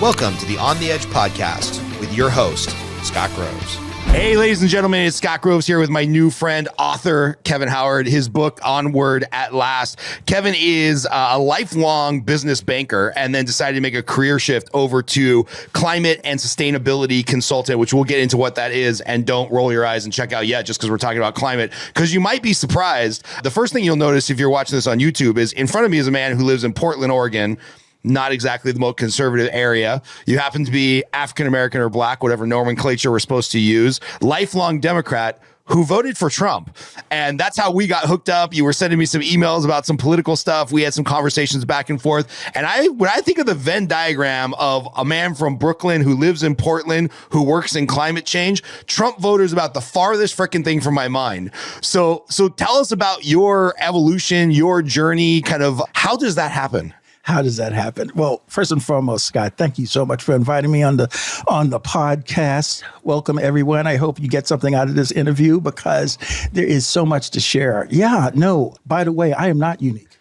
Welcome to the On the Edge podcast with your host, Scott Groves. Hey, ladies and gentlemen, it's Scott Groves here with my new friend, author Kevin Howard, his book, Onward at Last. Kevin is a lifelong business banker and then decided to make a career shift over to climate and sustainability consultant, which we'll get into what that is. And don't roll your eyes and check out yet just because we're talking about climate, because you might be surprised. The first thing you'll notice if you're watching this on YouTube is in front of me is a man who lives in Portland, Oregon. Not exactly the most conservative area. You happen to be African-American or black, whatever nomenclature we're supposed to use. Lifelong Democrat who voted for Trump. And that's how we got hooked up. You were sending me some emails about some political stuff. We had some conversations back and forth. And when I think of the Venn diagram of a man from Brooklyn who lives in Portland, who works in climate change, Trump voters about the farthest freaking thing from my mind. So tell us about your evolution, your journey, kind of how does that happen? How does that happen? Well, first and foremost, Scott, thank you so much for inviting me on the podcast. Welcome, everyone. I hope you get something out of this interview because there is so much to share. Yeah, no, by the way, I am not unique.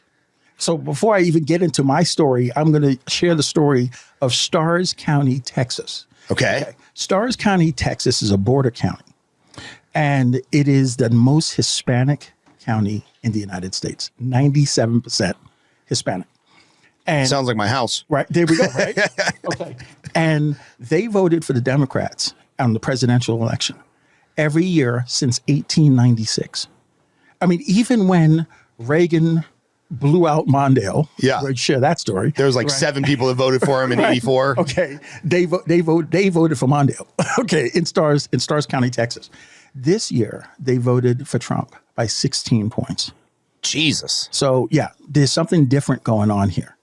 So before I even get into my story, I'm going to share the story of Starrs County, Texas. Okay. Starrs County, Texas is a border county, and it is the most Hispanic county in the United States, 97% Hispanic. And, sounds like my house. Right. There we go. Right. Okay. And they voted for the Democrats on the presidential election every year since 1896. I mean, even when Reagan blew out Mondale, we'll share that story. There was like 7 people that voted for him in 84. Okay. They voted for Mondale. Okay. In Starrs County, Texas. This year, they voted for Trump by 16 points. Jesus. So yeah, there's something different going on here.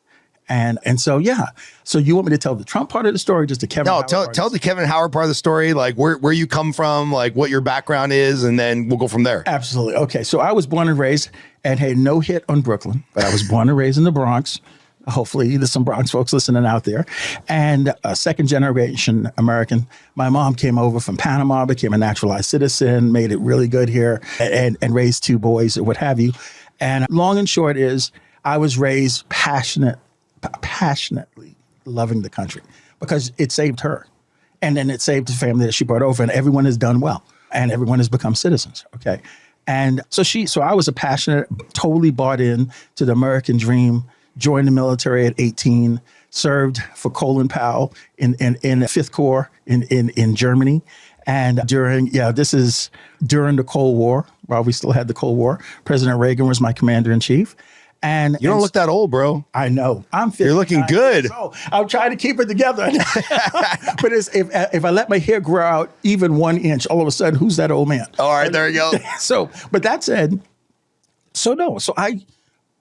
And so, yeah. So you want me to tell the Trump part of the story, just the Kevin Howard part? Tell the Kevin Howard part of the story, like where you come from, like what your background is, and then we'll go from there. Absolutely. Okay. So I was born and raised and had no hit on Brooklyn, but I was born and raised in the Bronx. Hopefully there's some Bronx folks listening out there. And a second generation American. My mom came over from Panama, became a naturalized citizen, made it really good here, and raised 2 boys or what have you. And long and short is I was raised passionately loving the country because it saved her. And then it saved the family that she brought over, and everyone has done well and everyone has become citizens. Okay. And so I was a passionate, totally bought in to the American dream, joined the military at 18, served for Colin Powell in the 5th Corps in Germany. And during the Cold War, while we still had the Cold War, President Reagan was my commander in chief. And you don't look that old, bro. I know. I'm 59. You're looking good. So I'm trying to keep it together. But if I let my hair grow out even 1 inch, all of a sudden, who's that old man? All right, there you go. But that said, so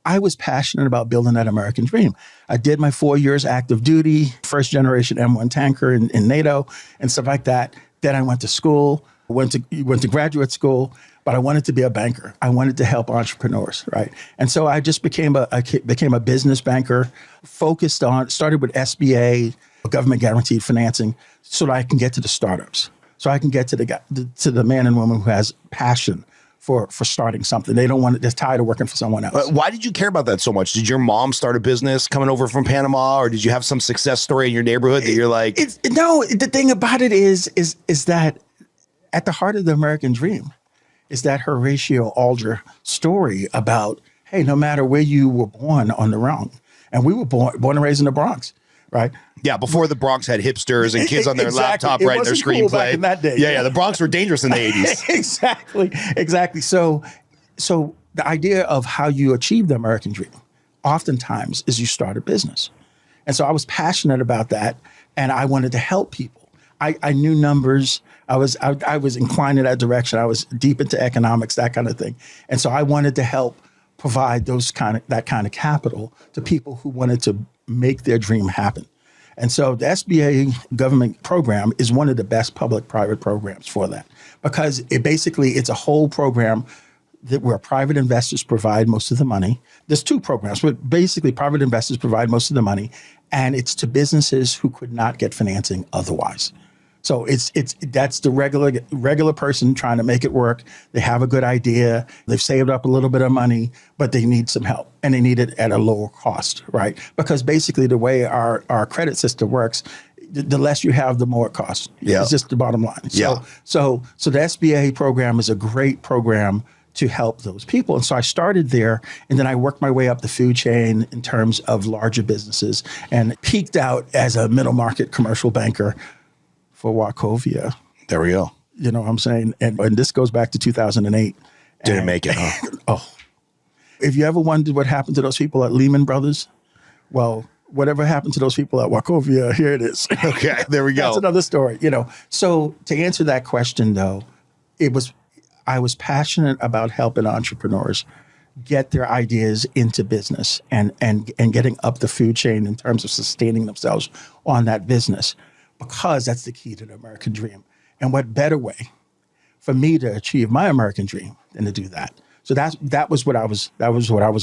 I was passionate about building that American dream. I did my 4 years active duty, first generation M1 tanker in NATO and stuff like that. Then I went to school, went to graduate school, but I wanted to be a banker. I wanted to help entrepreneurs, right? And so I just became a business banker, started with SBA, government guaranteed financing, so that I can get to the startups. So I can get to the man and woman who has passion for starting something. They're tired of working for someone else. Why did you care about that so much? Did your mom start a business coming over from Panama, or did you have some success story in your neighborhood that you're like? No, the thing about it is that at the heart of the American dream is that Horatio Alger story about, hey, no matter where you were born on the wrong, and we were born and raised in the Bronx, right? Yeah, before the Bronx had hipsters and kids on their laptop writing their screenplay. Cool back in that day. Yeah, the Bronx were dangerous in the 80s. Exactly. So the idea of how you achieve the American dream oftentimes is you start a business. And so I was passionate about that, and I wanted to help people. I knew numbers. I was inclined in that direction. I was deep into economics, that kind of thing. And so I wanted to help provide that kind of capital to people who wanted to make their dream happen. And so the SBA government program is one of the best public-private programs for that, because it's a whole program where private investors provide most of the money. There's 2 programs, but basically private investors provide most of the money, and it's to businesses who could not get financing otherwise. So that's the regular person trying to make it work. They have a good idea. They've saved up a little bit of money, but they need some help, and they need it at a lower cost, right? Because basically the way our credit system works, the less you have, the more it costs. Yeah. It's just the bottom line. Yeah. So the SBA program is a great program to help those people. And so I started there, and then I worked my way up the food chain in terms of larger businesses and peaked out as a middle market commercial banker for Wachovia. There we go. You know what I'm saying? And this goes back to 2008. Didn't make it, huh? Oh. If you ever wondered what happened to those people at Lehman Brothers, well, whatever happened to those people at Wachovia, here it is. Okay, there we go. That's another story, you know. So to answer that question, though, I was passionate about helping entrepreneurs get their ideas into business and getting up the food chain in terms of sustaining themselves on that business, because that's the key to the American dream. And what better way for me to achieve my American dream than to do that? So that was what I was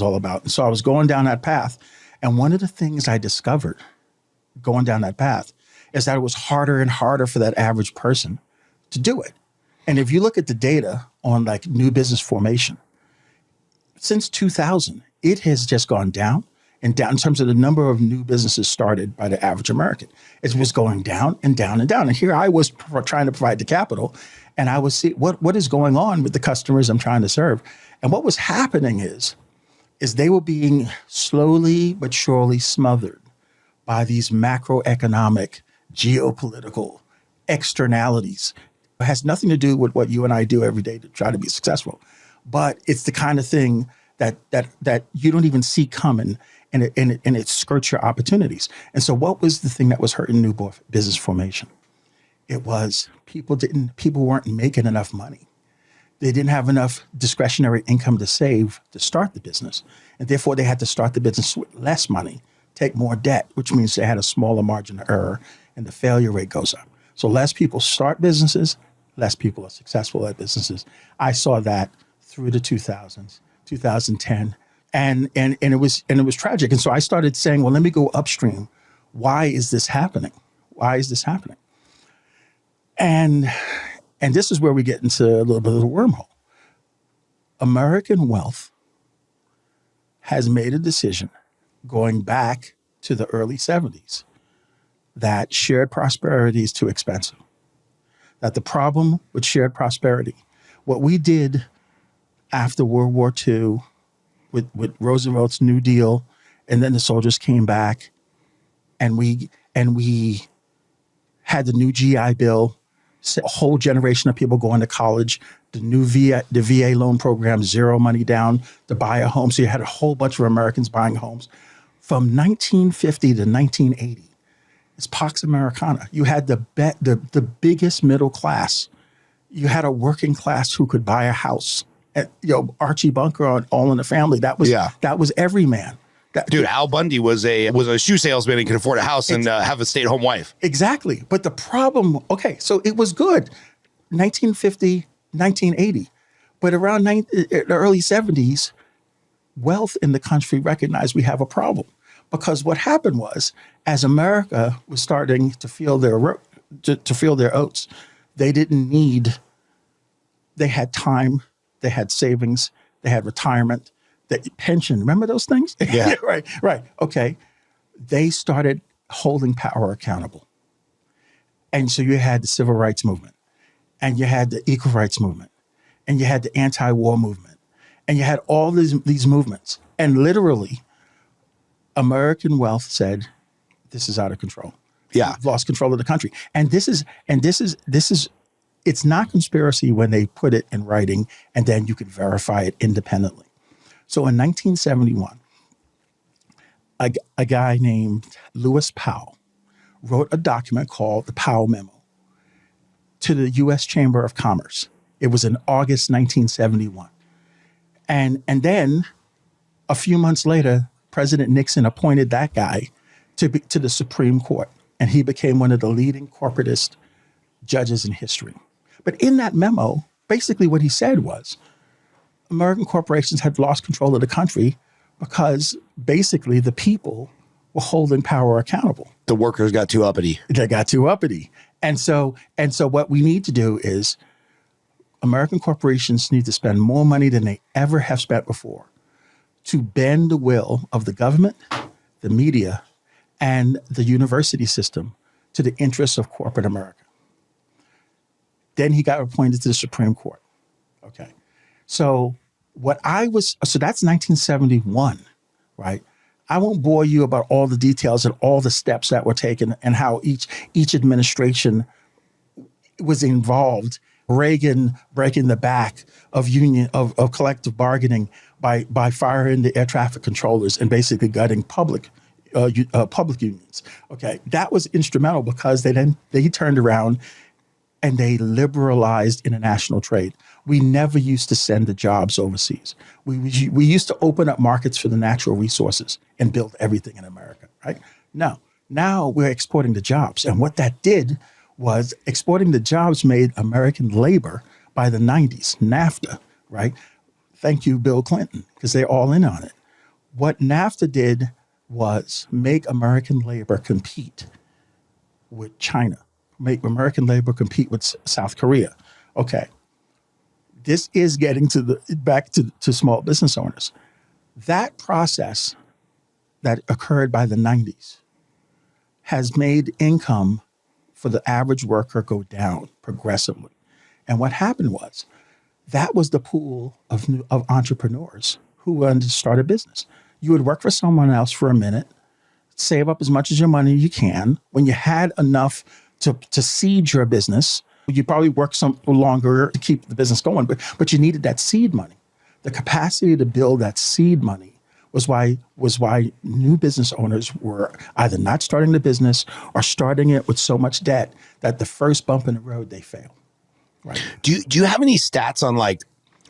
all about. And so I was going down that path. And one of the things I discovered going down that path is that it was harder and harder for that average person to do it. And if you look at the data on like new business formation, since 2000, it has just gone down and down in terms of the number of new businesses started by the average American. It was going down and down and down. And here I was trying to provide the capital, and I was see what is going on with the customers I'm trying to serve. And what was happening is they were being slowly but surely smothered by these macroeconomic, geopolitical externalities. It has nothing to do with what you and I do every day to try to be successful, but it's the kind of thing that you don't even see coming, and it skirts your opportunities. And so, what was the thing that was hurting new business formation? It was people weren't making enough money. They didn't have enough discretionary income to save to start the business, and therefore they had to start the business with less money, take more debt, which means they had a smaller margin of error, and the failure rate goes up. So less people start businesses, less people are successful at businesses. I saw that through the 2000s, 2010, and it was tragic. And so I started saying, well, let me go upstream. Why is this happening? Why is this happening? And this is where we get into a little bit of the wormhole. American wealth has made a decision going back to the early 70s that shared prosperity is too expensive. That the problem with shared prosperity, what we did after World War II with Roosevelt's New Deal, and then the soldiers came back, and we had the new GI Bill, a whole generation of people going to college, the VA loan program, zero money down to buy a home. So you had a whole bunch of Americans buying homes. From 1950 to 1980, it's Pax Americana. You had the biggest middle class. You had a working class who could buy a house. And, Archie Bunker on All in the Family. That was every man. Dude, Al Bundy was a shoe salesman and could afford a house and have a stay-at-home wife. Exactly. But the problem, okay, so it was good, 1950, 1980. But around the early 70s, wealth in the country recognized we have a problem. Because what happened was, as America was starting to feel their oats, they had time, they had savings, they had retirement, pension. Remember those things? Yeah. Right. Okay. They started holding power accountable. And so you had the civil rights movement, and you had the equal rights movement, and you had the anti-war movement, and you had all these movements. And literally, American wealth said, this is out of control. Yeah. We've lost control of the country. And this is, it's not conspiracy when they put it in writing and then you can verify it independently. So in 1971, a guy named Lewis Powell wrote a document called the Powell Memo to the U.S. Chamber of Commerce. It was in August 1971. And then a few months later, President Nixon appointed that guy to the Supreme Court, and he became one of the leading corporatist judges in history. But in that memo, basically what he said was American corporations had lost control of the country because basically the people were holding power accountable. The workers got too uppity. They got too uppity. And so what we need to do is American corporations need to spend more money than they ever have spent before to bend the will of the government, the media, and the university system to the interests of corporate America. Then he got appointed to the Supreme Court. Okay. So that's 1971, right? I won't bore you about all the details and all the steps that were taken and how each administration was involved. Reagan breaking the back of collective bargaining by firing the air traffic controllers and basically gutting public unions. Okay, that was instrumental because they turned around and they liberalized international trade. We never used to send the jobs overseas. We used to open up markets for the natural resources and build everything in America, right? Now we're exporting the jobs. And what that did was exporting the jobs made American labor by the 90s, NAFTA, right? Thank you, Bill Clinton, because they're all in on it. What NAFTA did was make American labor compete with China, make American labor compete with South Korea. Okay. This is getting back to small business owners. That process that occurred by the 90s has made income for the average worker go down progressively. And what happened was that was the pool of entrepreneurs who wanted to start a business. You would work for someone else for a minute, save up as much as your money you can. When you had enough to seed your business, you probably work some longer to keep the business going, but you needed that seed money. The capacity to build that seed money was why new business owners were either not starting the business or starting it with so much debt that the first bump in the road, they fail. Right. Do you have any stats on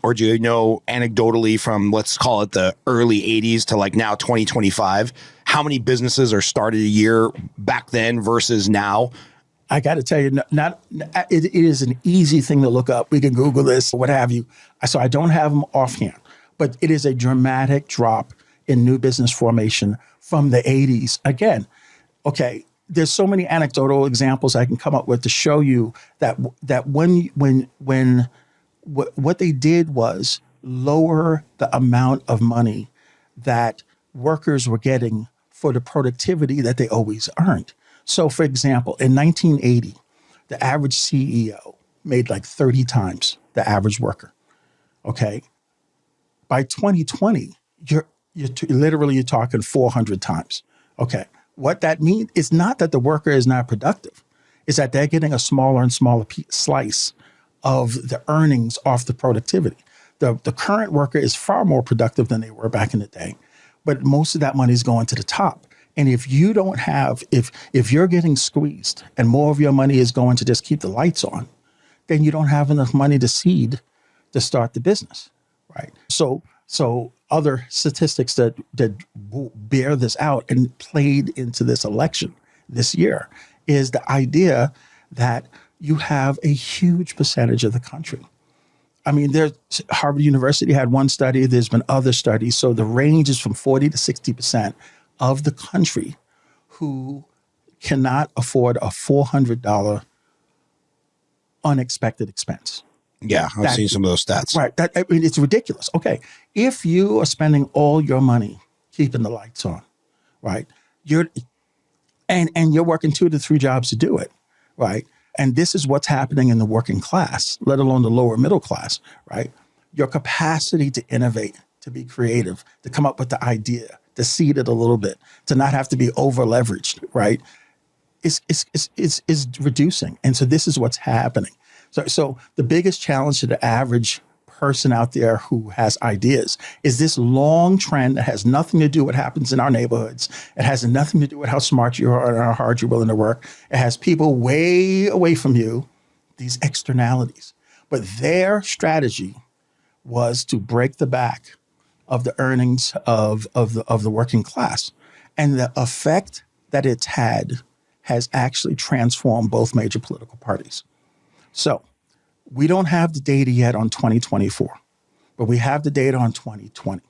or do you know anecdotally from, let's call it the early 80s to now 2025, how many businesses are started a year back then versus now? I got to tell you, it is an easy thing to look up. We can Google this, what have you. So I don't have them offhand, but it is a dramatic drop in new business formation from the 80s. Again, okay, there's so many anecdotal examples I can come up with to show you that what they did was lower the amount of money that workers were getting for the productivity that they always earned. So, for example, in 1980, the average CEO made 30 times the average worker. Okay, by 2020, you're talking 400 times. Okay, what that means is not that the worker is not productive, is that they're getting a smaller and smaller slice of the earnings off the productivity. The current worker is far more productive than they were back in the day, but most of that money is going to the top. And if you don't have, if you're getting squeezed and more of your money is going to just keep the lights on, then you don't have enough money to seed to start the business, right? So other statistics that bear this out and played into this election this year is the idea that you have a huge percentage of the country. I mean, Harvard University had one study, there's been other studies. So the range is from 40 to 60% of the country who cannot afford a $400 unexpected expense. Yeah, I've seen some of those stats. Right. It's ridiculous. Okay. If you are spending all your money keeping the lights on, right, you're working 2 to 3 jobs to do it, right? And this is what's happening in the working class, let alone the lower middle class, right? Your capacity to innovate, to be creative, to come up with the idea, to seed it a little bit, to not have to be over leveraged, right, is reducing. And so this is what's happening. So the biggest challenge to the average person out there who has ideas is this long trend that has nothing to do with what happens in our neighborhoods. It has nothing to do with how smart you are or how hard you're willing to work. It has people way away from you, these externalities. But their strategy was to break the back of the earnings of the working class. And the effect that it's had has actually transformed both major political parties. So we don't have the data yet on 2024, but we have the data on 2020.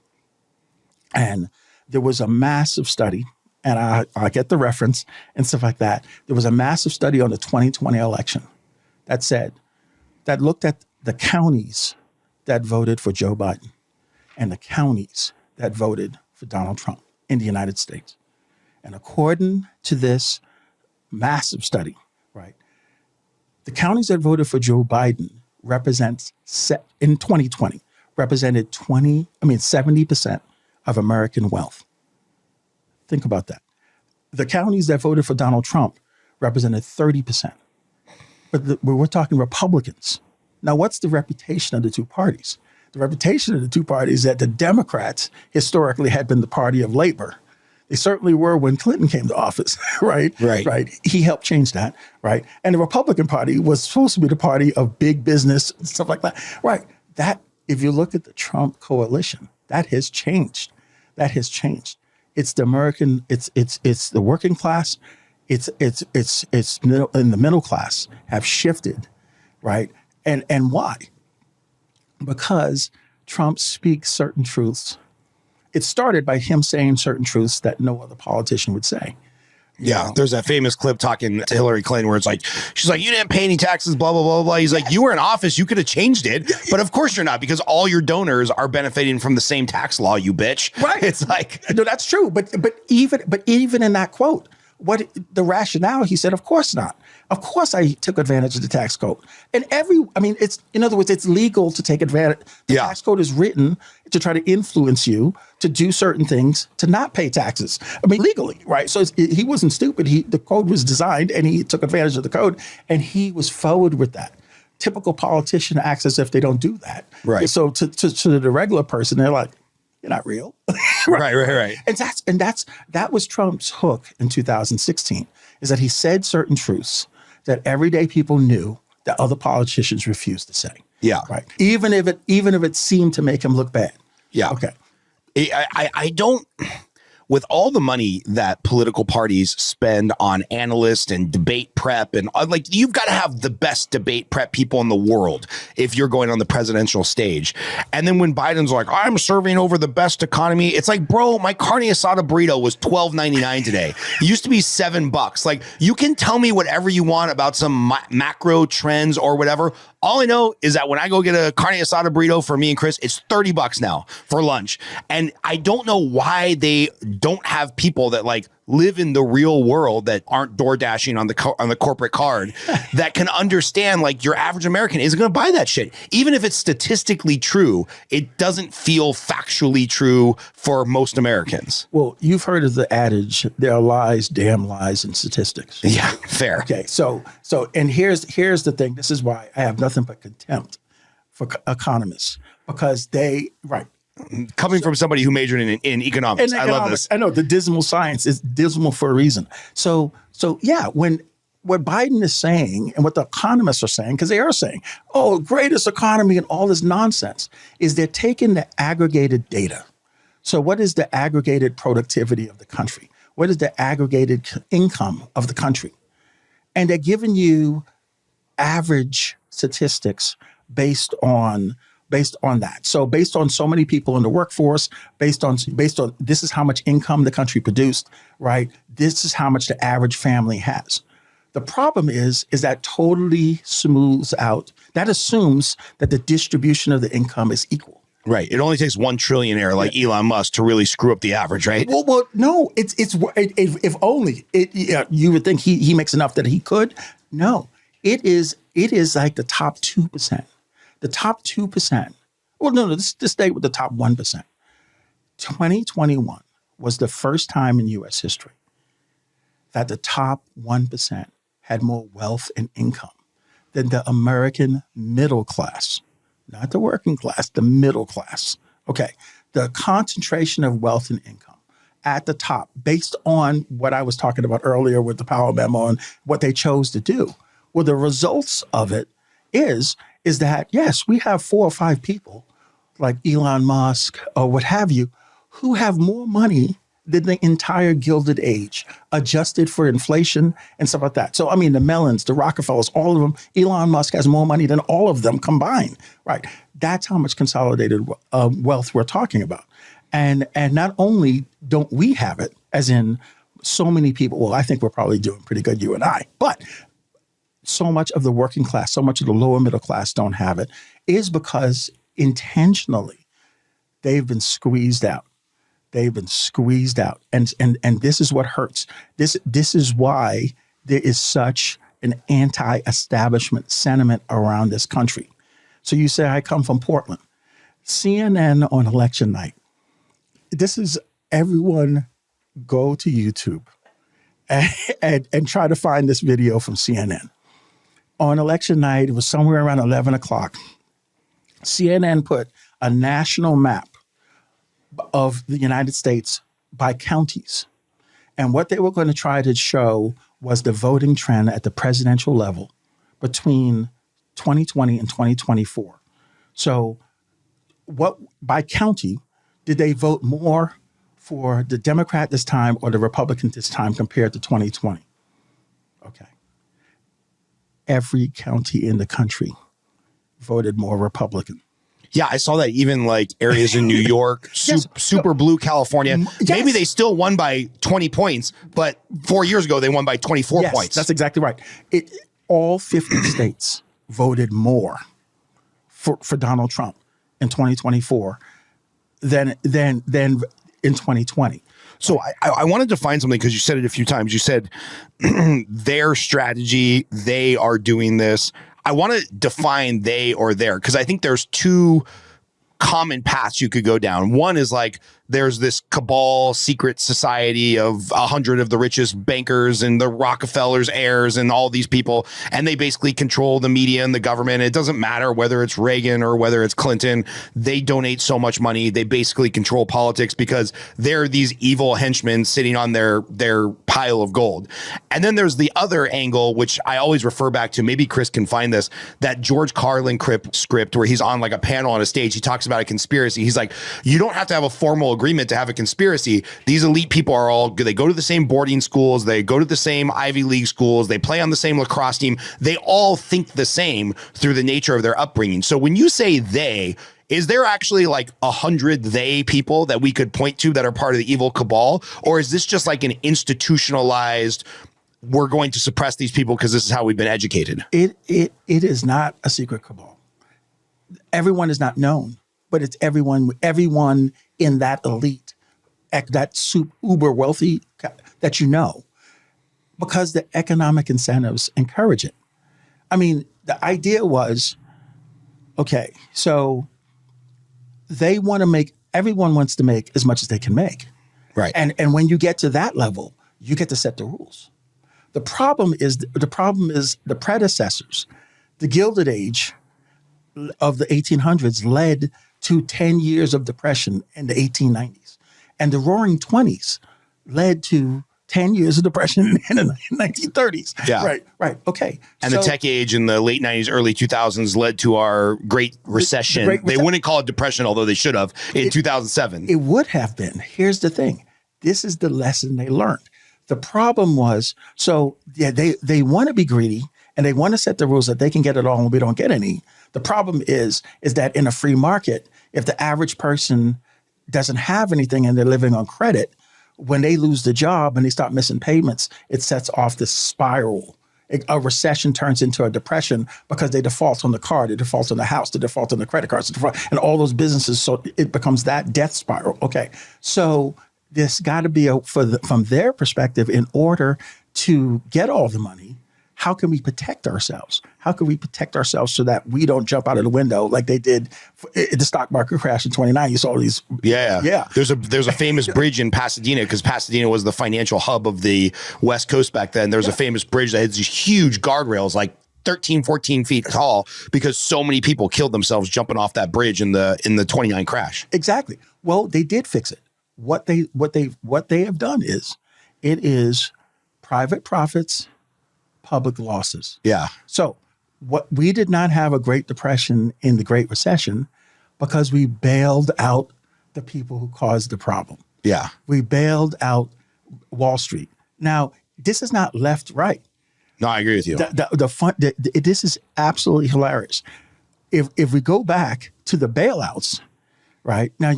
And there was a massive study and I get the reference and stuff like that. There was a massive study on the 2020 election that looked at the counties that voted for Joe Biden and the counties that voted for Donald Trump in the United States. And according to this massive study, right, the counties that voted for Joe Biden in 2020 represented 70% of American wealth. Think about that. The counties that voted for Donald Trump represented 30%. But we're talking Republicans. Now, what's the reputation of the two parties? The reputation of the two parties is that the Democrats historically had been the party of labor. They certainly were when Clinton came to office, right? Right. He helped change that, right? And the Republican Party was supposed to be the party of big business and stuff like that, right? That, if you look at the Trump coalition, that has changed. That has changed. It's the American. It's the working class. It's middle and the middle class have shifted, right? And why? Because Trump speaks certain truths. It started by him saying certain truths that no other politician would say. Yeah, there's that famous clip talking to Hillary Clinton where it's like, she's like, you didn't pay any taxes, blah, blah, blah, blah. He's like, you were in office, you could have changed it. But of course you're not, because all your donors are benefiting from the same tax law, you bitch. Right. It's like, no, that's true. But even in that quote, what the rationale, he said, of course not. Of course I took advantage of the tax code. And it's, in other words, it's legal to take advantage. The tax code is written to try to influence you to do certain things, to not pay taxes. Legally, right? So he wasn't stupid. The code was designed and he took advantage of the code and he was forward with that. Typical politician acts as if they don't do that. Right. So to the regular person, they're like, you're not real. Right. And that was Trump's hook in 2016, is that he said certain truths that everyday people knew that other politicians refused to say. Yeah. Right. Even if it seemed to make him look bad. Yeah. Okay. I don't, with all the money that political parties spend on analysts and debate prep, and like, you've got to have the best debate prep people in the world if you're going on the presidential stage. And then when Biden's like, I'm serving over the best economy, it's like, bro, my carne asada burrito was $12.99 today. It used to be $7. Like, you can tell me whatever you want about some macro trends or whatever. All I know is that when I go get a carne asada burrito for me and Chris, it's $30 now for lunch. And I don't know why they don't have people that like live in the real world that aren't door dashing on the corporate card that can understand, like, your average American isn't going to buy that shit. Even if it's statistically true, it doesn't feel factually true for most Americans. Well, you've heard of the adage, there are lies, damn lies, and statistics. Yeah, fair. Okay, so and here's the thing. This is why I have nothing but contempt for economists, because Coming from somebody who majored in economics, I love this. I know the dismal science is dismal for a reason. So yeah, when what Biden is saying and what the economists are saying, because they are saying, oh, greatest economy and all this nonsense, is they're taking the aggregated data. So what is the aggregated productivity of the country? What is the aggregated income of the country? And they're giving you average statistics based on that. So based on so many people in the workforce, based on this is how much income the country produced, right? This is how much the average family has. The problem is that totally smooths out. That assumes that the distribution of the income is equal. Right. It only takes one trillionaire like Elon Musk to really screw up the average, right? Well, no. If only you would think he makes enough that he could. No, it is like the top 2%. The top 2%. Well, no, let's stay with the top 1%. 2021 was the first time in U.S. history that the top 1% had more wealth and income than the American middle class. Not the working class, the middle class. Okay. The concentration of wealth and income at the top, based on what I was talking about earlier with the Powell Memo and what they chose to do. Well, the results of it is that, yes, we have 4 or 5 people like Elon Musk or what have you, who have more money than the entire Gilded Age, adjusted for inflation and stuff like that. So, the Mellons, the Rockefellers, all of them, Elon Musk has more money than all of them combined, right? That's how much consolidated wealth we're talking about. And not only don't we have it, as in so many people, well, I think we're probably doing pretty good, you and I, but so much of the working class, so much of the lower middle class don't have it, is because intentionally they've been squeezed out. They've been squeezed out. And this is what hurts. This is why there is such an anti-establishment sentiment around this country. So you say, I come from Portland. CNN on election night. This is everyone go to YouTube and try to find this video from CNN. On election night, it was somewhere around 11 o'clock. CNN put a national map of the United States by counties. And what they were going to try to show was the voting trend at the presidential level between 2020 and 2024. So what by county did they vote more for the Democrat this time or the Republican this time compared to 2020? Okay. Every county in the country voted more Republican. Yeah, I saw that even like areas in New York, Yes. super blue California. Yes. Maybe they still won by 20 points, but 4 years ago they won by 24 Yes, points. that's exactly right. All 50 states voted more for Donald Trump in 2024 than in 2020. So I wanted to find something because you said it a few times. You said their strategy, they are doing this. I want to define they or their because I think there's two common paths you could go down. One is like there's this cabal secret society of 100 of the richest bankers and the Rockefellers heirs and all these people, and they basically control the media and the government. It doesn't matter whether it's Reagan or whether it's Clinton. They donate so much money. They basically control politics because they're these evil henchmen sitting on their pile of gold. And then there's the other angle, which I always refer back to. Maybe Chris can find this, that George Carlin script where he's on like a panel on a stage. He talks about a conspiracy. He's like, you don't have to have a formal agreement to have a conspiracy. These elite people are all good. They go to the same boarding schools. They go to the same Ivy League schools. They play on the same lacrosse team. They all think the same through the nature of their upbringing. So when you say they, is there actually like 100 they people that we could point to that are part of the evil cabal? Or is this just like an institutionalized, we're going to suppress these people because this is how we've been educated? It is not a secret cabal. Everyone is not known, but it's everyone in that elite, that uber wealthy that you know, because the economic incentives encourage it. I mean, the idea was, okay, so everyone wants to make as much as they can make. Right. And when you get to that level, you get to set the rules. The problem is the predecessors, the Gilded Age of the 1800s led to 10 years of depression in the 1890s. And the Roaring 20s led to 10 years of depression in the 1930s. Yeah. Right. Okay. And the tech age in the late 90s, early 2000s led to our Great Recession. They wouldn't call it depression, although they should have, in 2007. It would have been. Here's the thing. This is the lesson they learned. The problem was, they want to be greedy and they want to set the rules that they can get it all and we don't get any. The problem is that in a free market, if the average person doesn't have anything and they're living on credit, when they lose the job and they start missing payments, it sets off this spiral. A recession turns into a depression because they default on the car, they default on the house, they default on the credit cards, and all those businesses. So it becomes that death spiral. Okay, so there's got to be from their perspective, in order to get all the money, how can we protect ourselves? How can we protect ourselves so that we don't jump out of the window like they did in the stock market crash in 29? You saw these. Yeah. There's a famous bridge in Pasadena because Pasadena was the financial hub of the West Coast back then. There's a famous bridge that had these huge guardrails, like 13, 14 feet tall, because so many people killed themselves jumping off that bridge in the 29 crash. Exactly. Well, they did fix it. What they have done is it is private profits, public losses. Yeah. So we did not have a Great Depression in the Great Recession because we bailed out the people who caused the problem. Yeah. We bailed out Wall Street. Now, this is not left, right. No, I agree with you. This is absolutely hilarious. If we go back to the bailouts, right? Now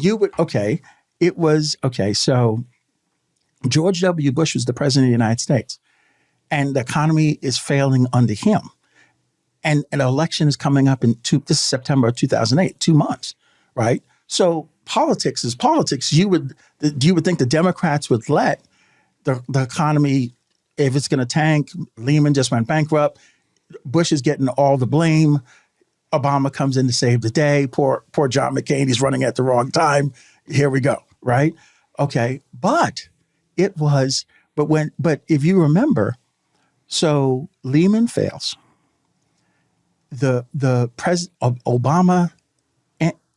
so George W. Bush was the president of the United States, and the economy is failing under him. And an election is coming up this is September of 2008, 2 months, right? So politics is politics. You would think the Democrats would let the economy, if it's going to tank, Lehman just went bankrupt, Bush is getting all the blame, Obama comes in to save the day, poor John McCain, he's running at the wrong time, here we go, right? Okay, but if you remember, so Lehman fails, the president of Obama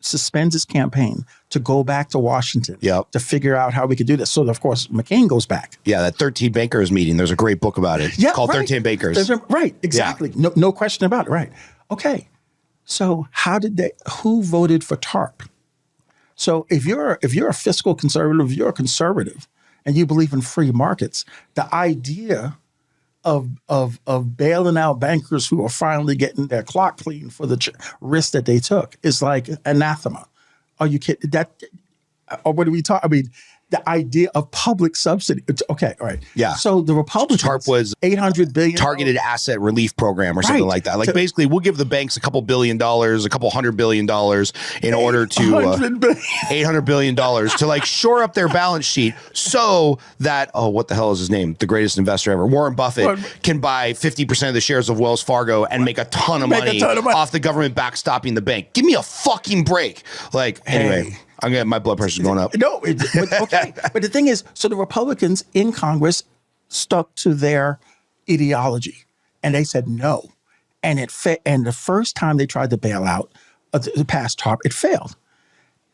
suspends his campaign to go back to Washington to figure out how we could do this. So, of course, McCain goes back. Yeah, that 13 Bankers meeting. There's a great book about it called 13 Bankers. Right, exactly. Yeah. No question about it, right. Okay, so who voted for TARP? So if you're a fiscal conservative, you're a conservative, and you believe in free markets, the idea of bailing out bankers who are finally getting their clock clean for the risk that they took is like anathema. Are you kidding? Or what do we talk? I mean, the idea of public subsidy. Okay, all right. Yeah. So the Republicans, TARP was $800 billion targeted asset relief program or something like that. Like basically, we'll give the banks a couple $1 billion, a couple $100 billion in order to $800 billion to like shore up their balance sheet so that what the hell is his name? The greatest investor ever, Warren Buffett, can buy 50% of the shares of Wells Fargo and make a ton of money off the government backstopping the bank. Give me a fucking break. Like anyway. I'm getting my blood pressure's going up. No, okay. But the thing is, so the Republicans in Congress stuck to their ideology, and they said no. And and the first time they tried to bail out, to pass TARP, it failed.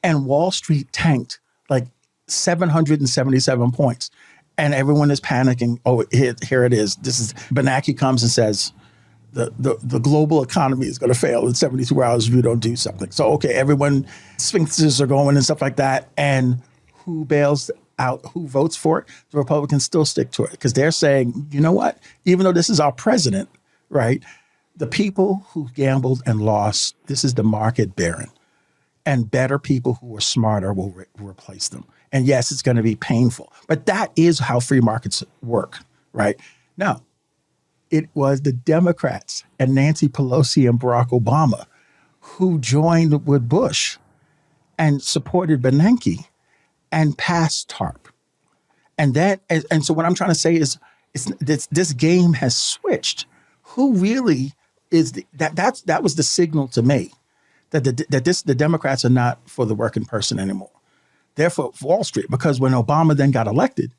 And Wall Street tanked like 777 points. And everyone is panicking. Oh, here it is. Bernanke comes and says, the global economy is going to fail in 72 hours if you don't do something. So, okay, everyone, sphinxes are going and stuff like that. And who bails out, who votes for it? The Republicans still stick to it because they're saying, you know what? Even though this is our president, right? The people who gambled and lost, this is the market baron. And better people who are smarter will replace them. And yes, it's going to be painful. But that is how free markets work, right? Now, it was the Democrats and Nancy Pelosi and Barack Obama who joined with Bush and supported Bernanke and passed TARP. And so what I'm trying to say is this game has switched. Who really is that was the signal to me that the Democrats are not for the working person anymore. They're for Wall Street, because when Obama then got elected,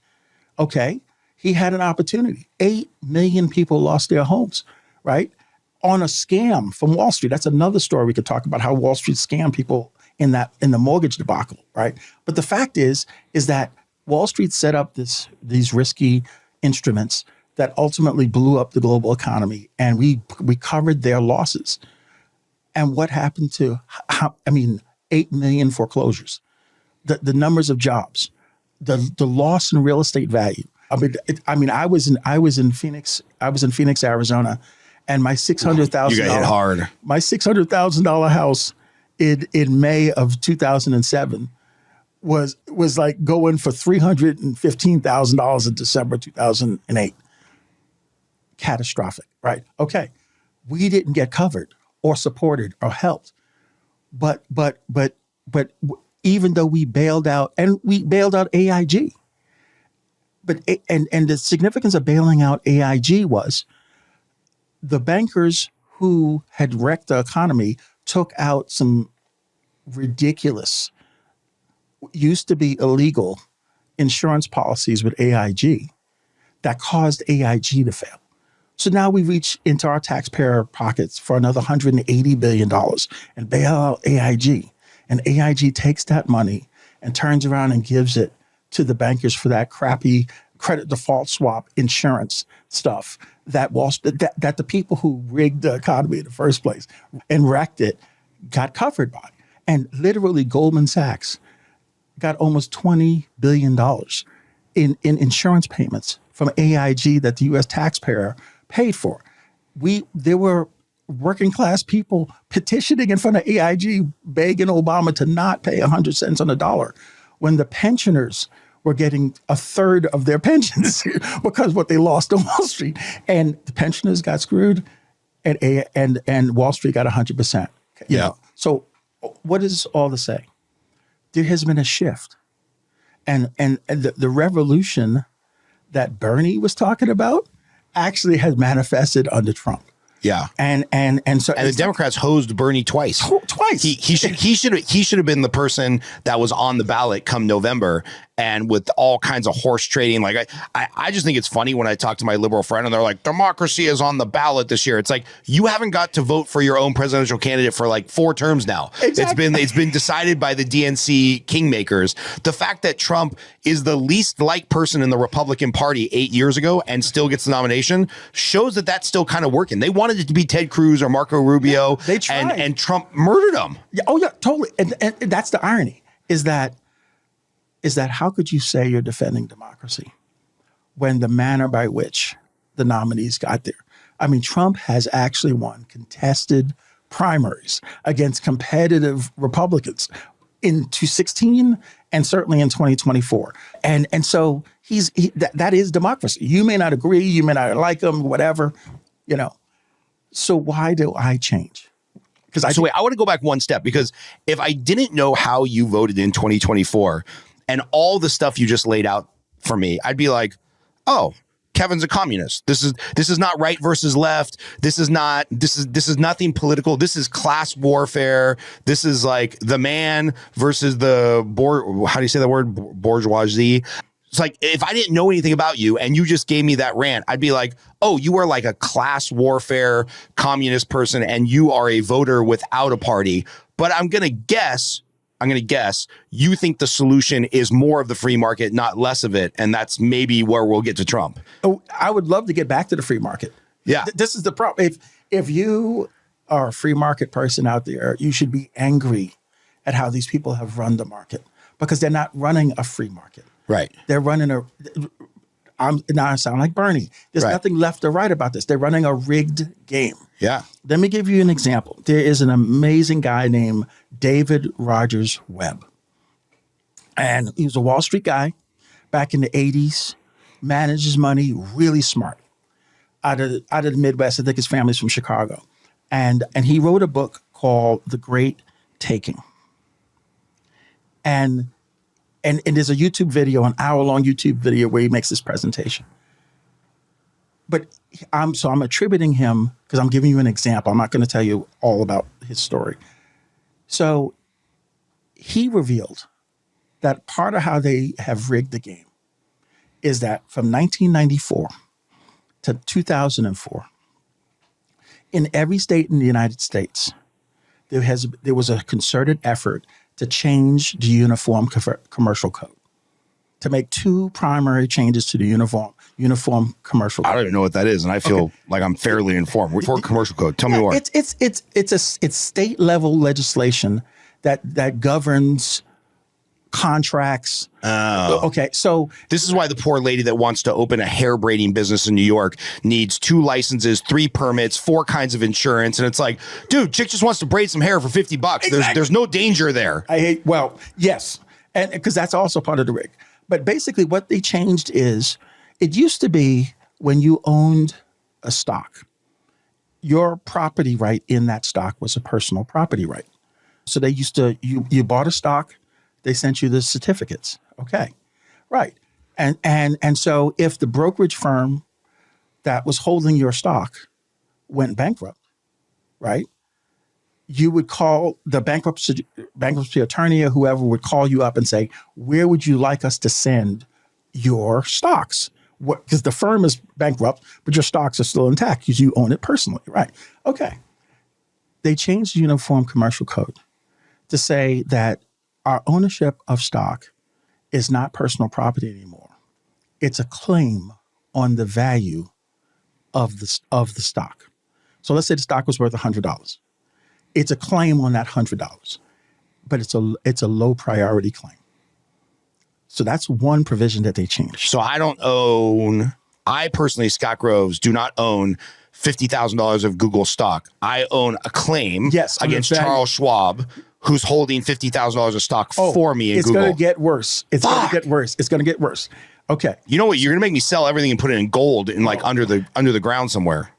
okay, he had an opportunity. 8 million people lost their homes, right? On a scam from Wall Street. That's another story we could talk about, how Wall Street scammed people in the mortgage debacle, right? But the fact is that Wall Street set up these risky instruments that ultimately blew up the global economy, and we covered their losses. And what happened to 8 million foreclosures, the numbers of jobs, the loss in real estate value. I was in Phoenix, Arizona, and my $600,000. You got hit hard. My $600,000 house in May of 2007 was like going for $315,000 in December 2008. Catastrophic, right? Okay, we didn't get covered or supported or helped, but even though we bailed out AIG. But and the significance of bailing out AIG was the bankers who had wrecked the economy took out some ridiculous, used to be illegal insurance policies with AIG that caused AIG to fail. So now we reach into our taxpayer pockets for another $180 billion and bail out AIG. And AIG takes that money and turns around and gives it to the bankers for that crappy credit default swap insurance stuff that the people who rigged the economy in the first place and wrecked it got covered by. And literally Goldman Sachs got almost $20 billion in insurance payments from AIG that the U.S. taxpayer paid for. There were working class people petitioning in front of AIG, begging Obama to not pay 100 cents on the dollar, when the pensioners were getting a third of their pensions because what they lost on Wall Street. And the pensioners got screwed and Wall Street got 100%. You know? So what is all to say? There has been a shift. And the revolution that Bernie was talking about actually has manifested under Trump. Yeah. And the Democrats hosed Bernie twice. Twice. He should have been the person that was on the ballot come November, and with all kinds of horse trading. Like I just think it's funny when I talk to my liberal friend and they're like, democracy is on the ballot this year. It's like, you haven't got to vote for your own presidential candidate for like 4 terms now. Exactly. It's been decided by the DNC kingmakers. The fact that Trump is the least liked person in the Republican Party 8 years ago and still gets the nomination shows that that's still kind of working. They wanted it to be Ted Cruz or Marco Rubio. Yeah, they tried. And Trump murdered them. Yeah, oh yeah, totally. And that's the irony, is that how could you say you're defending democracy when the manner by which the nominees got there? I mean, Trump has actually won contested primaries against competitive Republicans in 2016 and certainly in 2024. And so that is democracy. You may not agree, you may not like him, whatever, you know. So why do I change? Wait, I want to go back one step, because if I didn't know how you voted in 2024 and all the stuff you just laid out for me, I'd be like, oh, Kevin's a communist. This is not right versus left. This is nothing political. This is class warfare. This is like the man versus the how do you say the word? Bourgeoisie. It's like, if I didn't know anything about you and you just gave me that rant, I'd be like, oh, you are like a class warfare communist person and you are a voter without a party. But I'm going to guess you think the solution is more of the free market, not less of it. And that's maybe where we'll get to Trump. Oh, I would love to get back to the free market. Yeah. This is the problem. If you are a free market person out there, you should be angry at how these people have run the market, because they're not running a free market. Right. They're running now I sound like Bernie. There's nothing left or right about this. They're running a rigged game. Yeah. Let me give you an example. There is an amazing guy named David Rogers Webb. And he was a Wall Street guy back in the 80s, managed his money, really smart. Out of the Midwest. I think his family's from Chicago. And he wrote a book called The Great Taking. And there's a YouTube video, an hour-long YouTube video where he makes this presentation. But I'm attributing him, because I'm giving you an example. I'm not going to tell you all about his story. So he revealed that part of how they have rigged the game is that from 1994 to 2004, in every state in the United States, there was a concerted effort to change the Uniform Commercial Code, to make 2 primary changes to the Uniform Commercial Code. I don't even know what that is, and I feel like I'm fairly informed. For Commercial Code, tell me more. It's state level legislation that governs contracts. Oh. Okay, so this is why the poor lady that wants to open a hair braiding business in New York needs 2 licenses, 3 permits, 4 kinds of insurance. And it's like, dude, chick just wants to braid some hair for $50. Exactly. There's no danger there. Yes. And because that's also part of the rig. But basically what they changed is, it used to be when you owned a stock, your property right in that stock was a personal property right. So they used to, you bought a stock, they sent you the certificates. Okay, right. And so if the brokerage firm that was holding your stock went bankrupt, right, you would call the bankruptcy attorney or whoever would call you up and say, where would you like us to send your stocks? Because the firm is bankrupt, but your stocks are still intact because you own it personally, right? Okay. They changed the Uniform Commercial Code to say that our ownership of stock is not personal property anymore. It's a claim on the value of the stock. So let's say the stock was worth $100. It's a claim on that $100, but it's a low priority claim. So that's one provision that they changed. So I personally, Scott Groves, do not own $50,000 of Google stock. I own a claim against Charles Schwab, who's holding $50,000 of stock for me in Google. It's going to get worse. It's going to get worse. It's going to get worse. Okay. You know what? You're going to make me sell everything and put it in gold in like under the ground somewhere.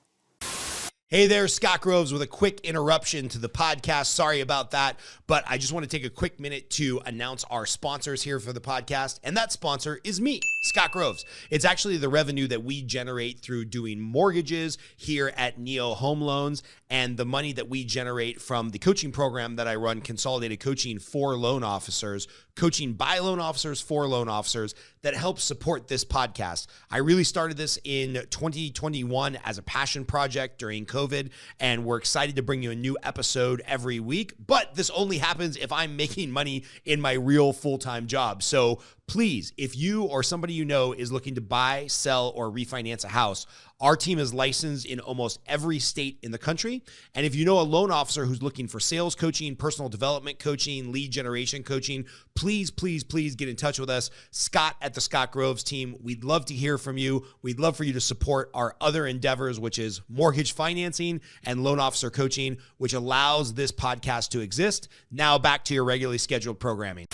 Hey there, Scott Groves with a quick interruption to the podcast. Sorry about that, but I just want to take a quick minute to announce our sponsors here for the podcast, and that sponsor is me, Scott Groves. It's actually the revenue that we generate through doing mortgages here at Neo Home Loans and the money that we generate from the coaching program that I run, Consolidated Coaching for Loan Officers, coaching by loan officers for loan officers that helps support this podcast. I really started this in 2021 as a passion project during COVID, and we're excited to bring you a new episode every week, but this only happens if I'm making money in my real full-time job. So please, if you or somebody you know is looking to buy, sell, or refinance a house, our team is licensed in almost every state in the country. And if you know a loan officer who's looking for sales coaching, personal development coaching, lead generation coaching, please, please, please get in touch with us. Scott at the Scott Groves team. We'd love to hear from you. We'd love for you to support our other endeavors, which is mortgage financing and loan officer coaching, which allows this podcast to exist. Now back to your regularly scheduled programming.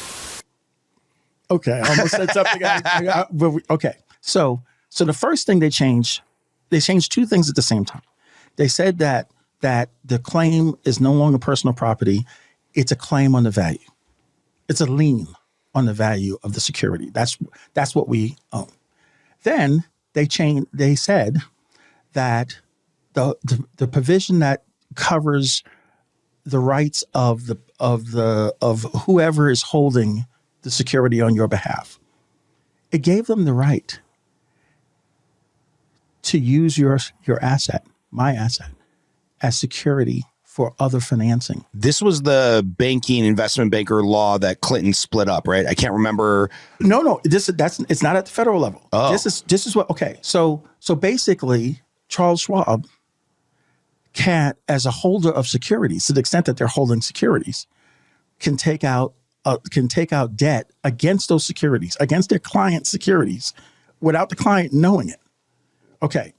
Okay, I almost said something. Okay, so the first thing they changed two things at the same time. They said that the claim is no longer personal property; it's a claim on the value. It's a lien on the value of the security. That's what we own. Then they said that the provision that covers the rights of whoever is holding the security on your behalf, it gave them the right to use your asset, my asset, as security for other financing. This was the banking investment banker law that Clinton split up, right? I can't remember. No, it's not at the federal level. Oh. This is what. Okay, so basically, Charles Schwab can't, as a holder of securities, to the extent that they're holding securities, can take out debt against those securities, against their client securities, without the client knowing it. Okay.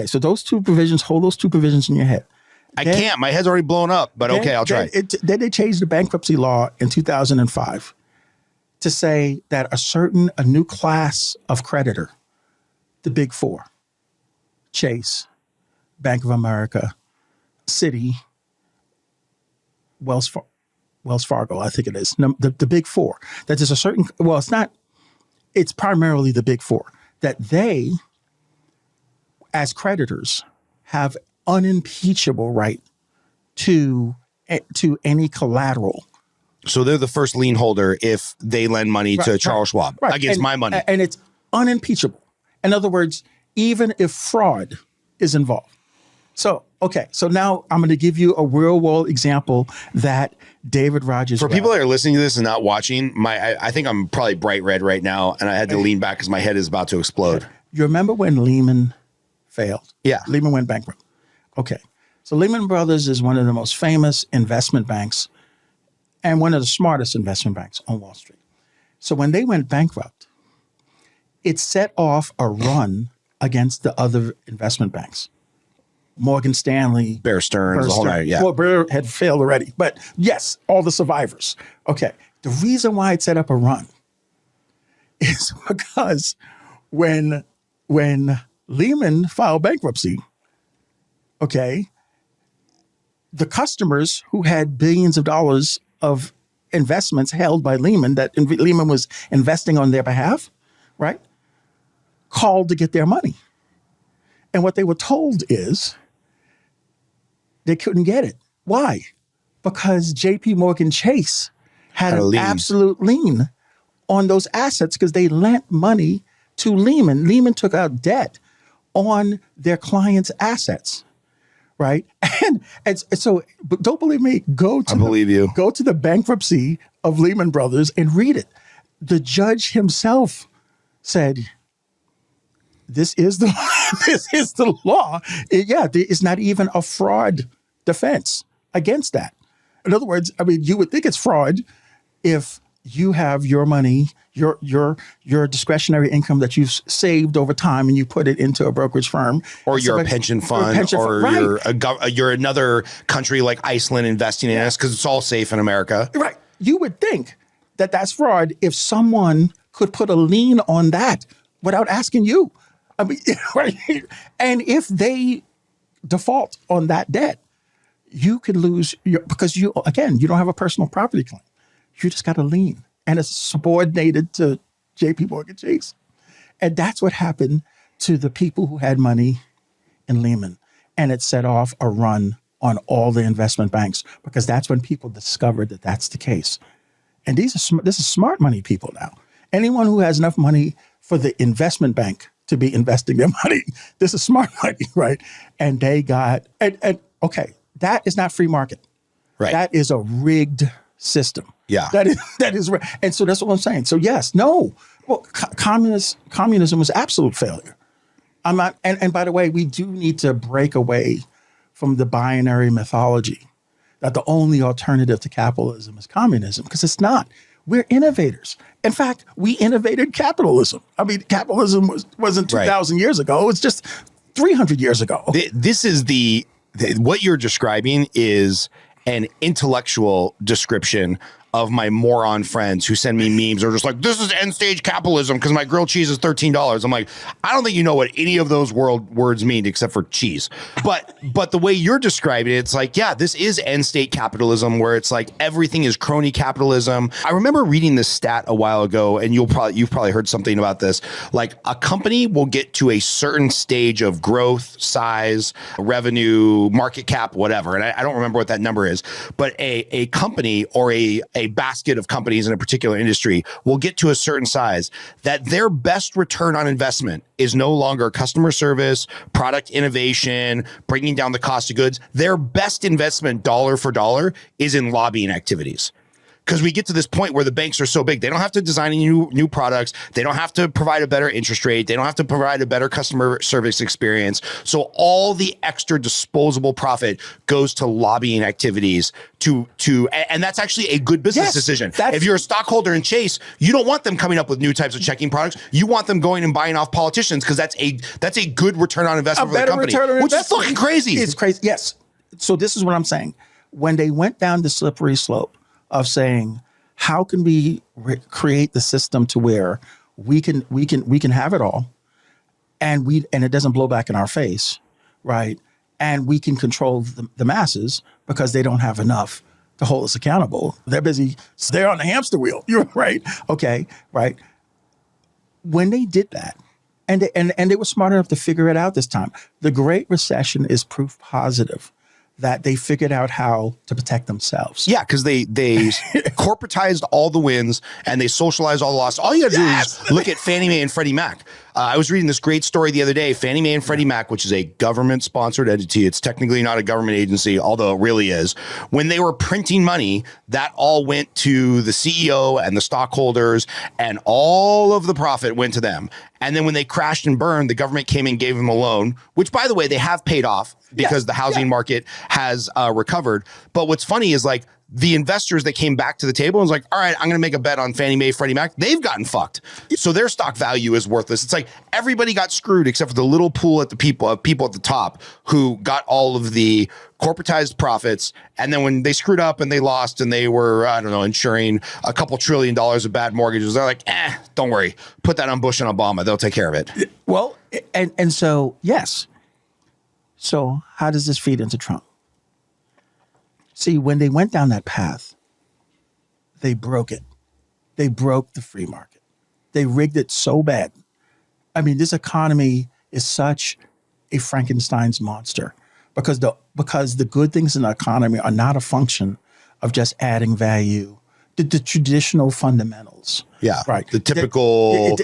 So those two provisions, hold those two provisions in your head. I can't. My head's already blown up, but okay, I'll try. Then they changed the bankruptcy law in 2005 to say that a new class of creditor, the Big Four, Chase, Bank of America, Citi, Wells Fargo, I think it is, the Big Four, that there's a certain, well, it's primarily the Big Four, that they, as creditors, have unimpeachable right to any collateral. So they're the first lien holder if they lend money to Charles Schwab against my money. And it's unimpeachable. In other words, even if fraud is involved. So now I'm going to give you a real world example that David Rogers. For people that are listening to this and not watching, I think I'm probably bright red right now, and I had to lean back because my head is about to explode. You remember when Lehman failed? Yeah. Lehman went bankrupt. Okay. So Lehman Brothers is one of the most famous investment banks and one of the smartest investment banks on Wall Street. So when they went bankrupt, it set off a run against the other investment banks. Morgan Stanley, Bear Stearns, the whole night, yeah. Well, Bear had failed already, but yes, all the survivors. Okay, the reason why it set up a run is because when Lehman filed bankruptcy, okay, the customers who had billions of dollars of investments held by Lehman that Lehman was investing on their behalf, right, called to get their money. And what they were told is they couldn't get it. Why? Because JP Morgan Chase had an absolute lien on those assets because they lent money to Lehman. Lehman took out debt on their clients' assets, right? And so, but don't believe me. Go to the bankruptcy of Lehman Brothers and read it. The judge himself said, this is the law. It's not even a fraud defense against that. In other words, I mean, you would think it's fraud if you have your money, your discretionary income that you've saved over time, and you put it into a brokerage firm, or you're a pension fund, or right. you're another country like Iceland investing in us because it's all safe in America. Right. You would think that that's fraud if someone could put a lien on that without asking you. I mean, right? And if they default on that debt, you could lose because you don't have a personal property claim. You just got a lien, and it's subordinated to J.P. Morgan Chase. And that's what happened to the people who had money in Lehman. And it set off a run on all the investment banks because that's when people discovered that that's the case. And this is smart money people now. Anyone who has enough money for the investment bank to be investing their money, this is smart money, right? And they got, and okay, that is not free market. Right. That is a rigged system. Yeah. That is, and so that's what I'm saying. So yes, no, well, communism was absolute failure. I'm not, and by the way, we do need to break away from the binary mythology that the only alternative to capitalism is communism, because it's not. We're innovators. In fact, we innovated capitalism. I mean, capitalism wasn't 2,000 years ago. It's just 300 years ago. This is what you're describing is an intellectual description of my moron friends who send me memes or just like, this is end stage capitalism because my grilled cheese is $13. I'm like, I don't think you know what any of those words mean except for cheese. But the way you're describing it, it's like, yeah, this is end state capitalism where it's like everything is crony capitalism. I remember reading this stat a while ago, and you've probably heard something about this. Like a company will get to a certain stage of growth, size, revenue, market cap, whatever. And I don't remember what that number is, but a company or a basket of companies in a particular industry will get to a certain size that their best return on investment is no longer customer service, product innovation, bringing down the cost of goods. Their best investment dollar for dollar is in lobbying activities. Because we get to this point where the banks are so big, they don't have to design any new products. They don't have to provide a better interest rate. They don't have to provide a better customer service experience. So all the extra disposable profit goes to lobbying activities and that's actually a good business decision. If you're a stockholder in Chase, you don't want them coming up with new types of checking products. You want them going and buying off politicians because that's a good return on investment for the company, which is fucking crazy. It's crazy. Yes. So this is what I'm saying. When they went down the slippery slope of saying, how can we create the system to where we can have it all, and it doesn't blow back in our face, right? And we can control the masses because they don't have enough to hold us accountable. They're busy. They're on the hamster wheel. You're right. Okay, right. When they did that, and they were smart enough to figure it out this time. The Great Recession is proof positive that they figured out how to protect themselves. Yeah, because they corporatized all the wins and they socialized all the losses. All you got to do is look at Fannie Mae and Freddie Mac. I was reading this great story the other day. Fannie Mae and Freddie Mac, which is a government-sponsored entity. It's technically not a government agency, although it really is. When they were printing money, that all went to the CEO and the stockholders, and all of the profit went to them. And then when they crashed and burned, the government came and gave them a loan, which, by the way, they have paid off because the housing market has recovered. But what's funny is like the investors that came back to the table and was like, all right, I'm going to make a bet on Fannie Mae, Freddie Mac. They've gotten fucked. So their stock value is worthless. It's like everybody got screwed except for the little pool at the people at the top who got all of the corporatized profits. And then when they screwed up and they lost and they were, I don't know, insuring a couple $1 trillion of bad mortgages, they're like, don't worry. Put that on Bush and Obama. They'll take care of it. Well, and so, yes. So how does this feed into Trump? See, when they went down that path, they broke it. They broke the free market. They rigged it so bad. I mean, this economy is such a Frankenstein's monster because the good things in the economy are not a function of just adding value. The traditional fundamentals. Yeah, right. The typical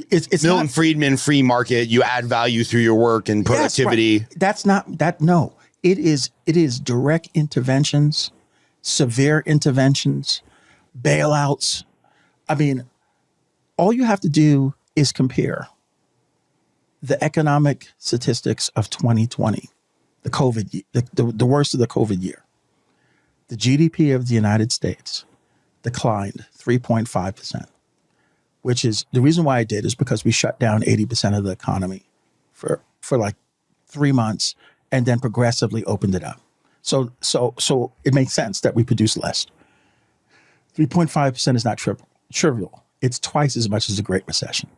it's Milton Friedman free market. You add value through your work and productivity. Yes, right. That's not that. No, it is direct interventions, severe interventions, bailouts. I mean, all you have to do is compare the economic statistics of 2020, the COVID, the worst of the COVID year, the GDP of the United States declined 3.5%, which is the reason why I did is because we shut down 80% of the economy for like 3 months and then progressively opened it up. So it makes sense that we produce less. 3.5% is not trivial. It's twice as much as the Great Recession.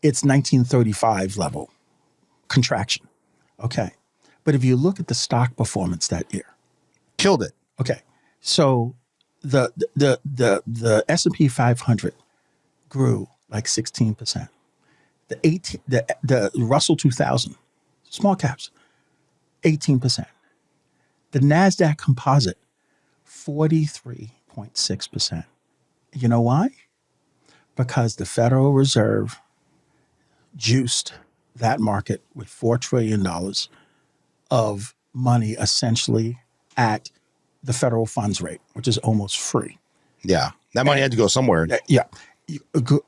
It's 1935 level contraction. Okay. But if you look at the stock performance that year, Killed it. okay. So the S&P 500 grew like 16%. The Russell 2000, small caps, 18%. The NASDAQ composite, 43.6%. You know why? Because the Federal Reserve juiced that market with $4 trillion of money essentially at the federal funds rate, which is almost free. Yeah. That money had to go somewhere. Yeah. You go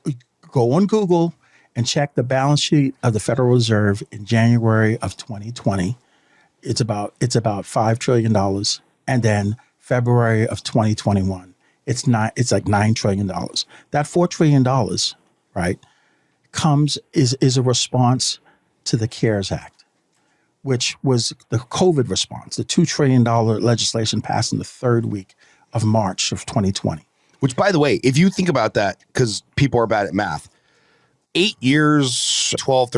on Google and check the balance sheet of the Federal Reserve in January of 2020. It's about $5 trillion. And then February of 2021, it's like $9 trillion. That $4 trillion, right, is a response to the CARES Act, which was the COVID response, the $2 trillion legislation passed in the third week of March of 2020. Which, by the way, if you think about that, because people are bad at math, 8 years, 12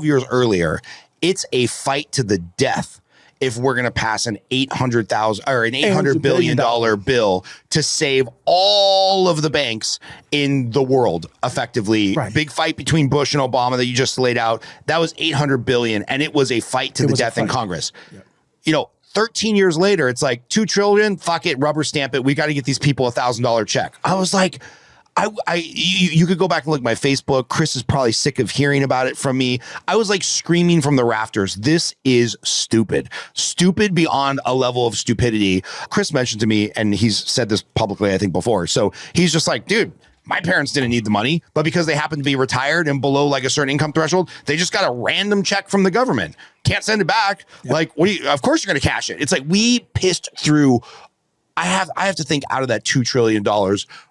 years earlier, it's a fight to the death if we're going to pass an $800 billion bill to save all of the banks in the world, effectively. Right. Big fight between Bush and Obama that you just laid out. That was $800 billion, and it was a fight to the death in Congress. Yep. You know, 13 years later, it's like $2 trillion. Fuck it, rubber stamp it. We got to get these people $1,000 check. I was like, you could go back and look at my Facebook. Chris is probably sick of hearing about it from me. I was like screaming from the rafters. This is stupid beyond a level of stupidity. Chris mentioned to me, and he's said this publicly, I think, before. So he's just like, dude, my parents didn't need the money, but because they happen to be retired and below like a certain income threshold, they just got a random check from the government. Can't send it back. Yep. Like, of course you're going to cash it. It's like we pissed through. I have to think out of that $2 trillion,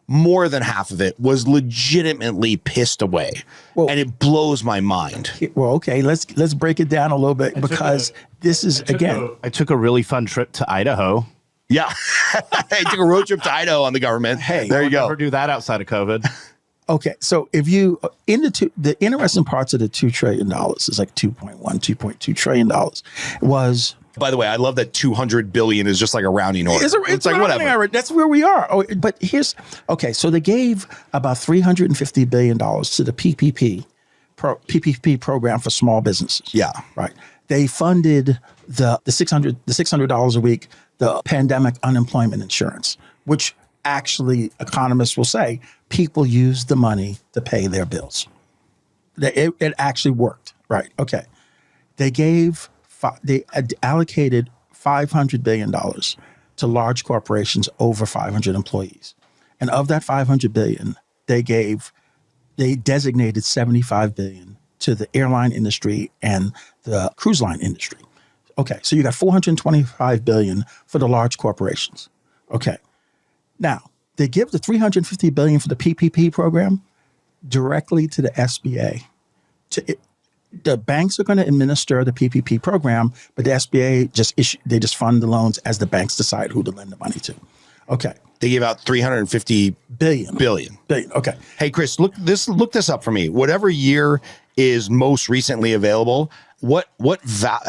more than half of it was legitimately pissed away. Well, and it blows my mind. Well, okay, let's break it down a little bit because this is, again. I took a really fun trip to Idaho. Yeah. I took a road trip to Idaho on the government. Hey, there you go. Never do that outside of COVID. Okay, so if you, the interesting parts of the $2 trillion is like $2.2 trillion was. By the way, I love that 200 billion is just like a rounding order. It's like whatever. That's where we are. Oh, but so they gave about $350 billion to the PPP program for small businesses. Yeah. Right. They funded the $600 a week, the pandemic unemployment insurance, which actually economists will say people use the money to pay their bills. It actually worked. Right. Okay. They allocated $500 billion to large corporations over 500 employees. And of that $500 billion, they designated $75 billion to the airline industry and the cruise line industry. Okay, so you got $425 billion for the large corporations. Okay, now they give the $350 billion for the PPP program directly to the SBA. The banks are going to administer the PPP program, but the SBA just fund the loans as the banks decide who to lend the money to. Okay. They gave out $350 billion. Okay. Hey, Chris, look this up for me. Whatever year is most recently available,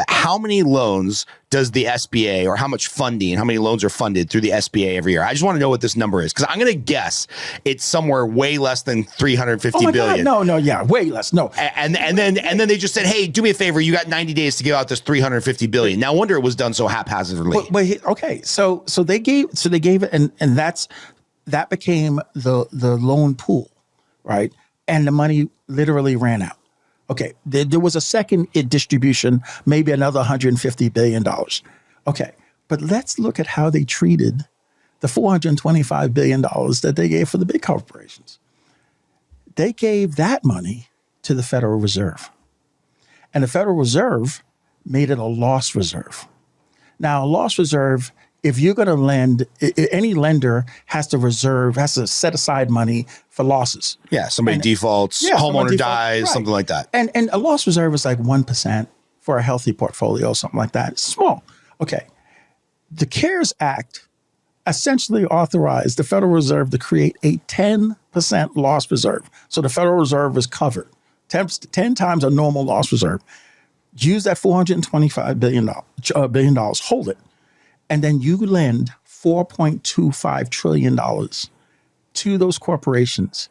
how many loans does the SBA, or how much funding, how many loans are funded through the SBA every year? I just want to know what this number is, because I'm going to guess it's somewhere way less than $350 billion. God, no, yeah, way less. No. And then they just said, hey, do me a favor. You got 90 days to give out this $350 billion. Now, I wonder it was done so haphazardly. Okay, so they gave it, and that became the loan pool, right? And the money literally ran out. Okay, there was a second distribution, maybe another $150 billion. Okay, but let's look at how they treated the $425 billion that they gave for the big corporations. They gave that money to the Federal Reserve. And the Federal Reserve made it a loss reserve. Now, a loss reserve if you're going to lend, any lender has to set aside money for losses. Yeah, somebody defaults, homeowner dies, right. Something like that. And a loss reserve is like 1% for a healthy portfolio, something like that. It's small. Okay. The CARES Act essentially authorized the Federal Reserve to create a 10% loss reserve. So the Federal Reserve is covered 10 times a normal loss reserve. Use that $425 billion, hold it, and then you lend $4.25 trillion to those corporations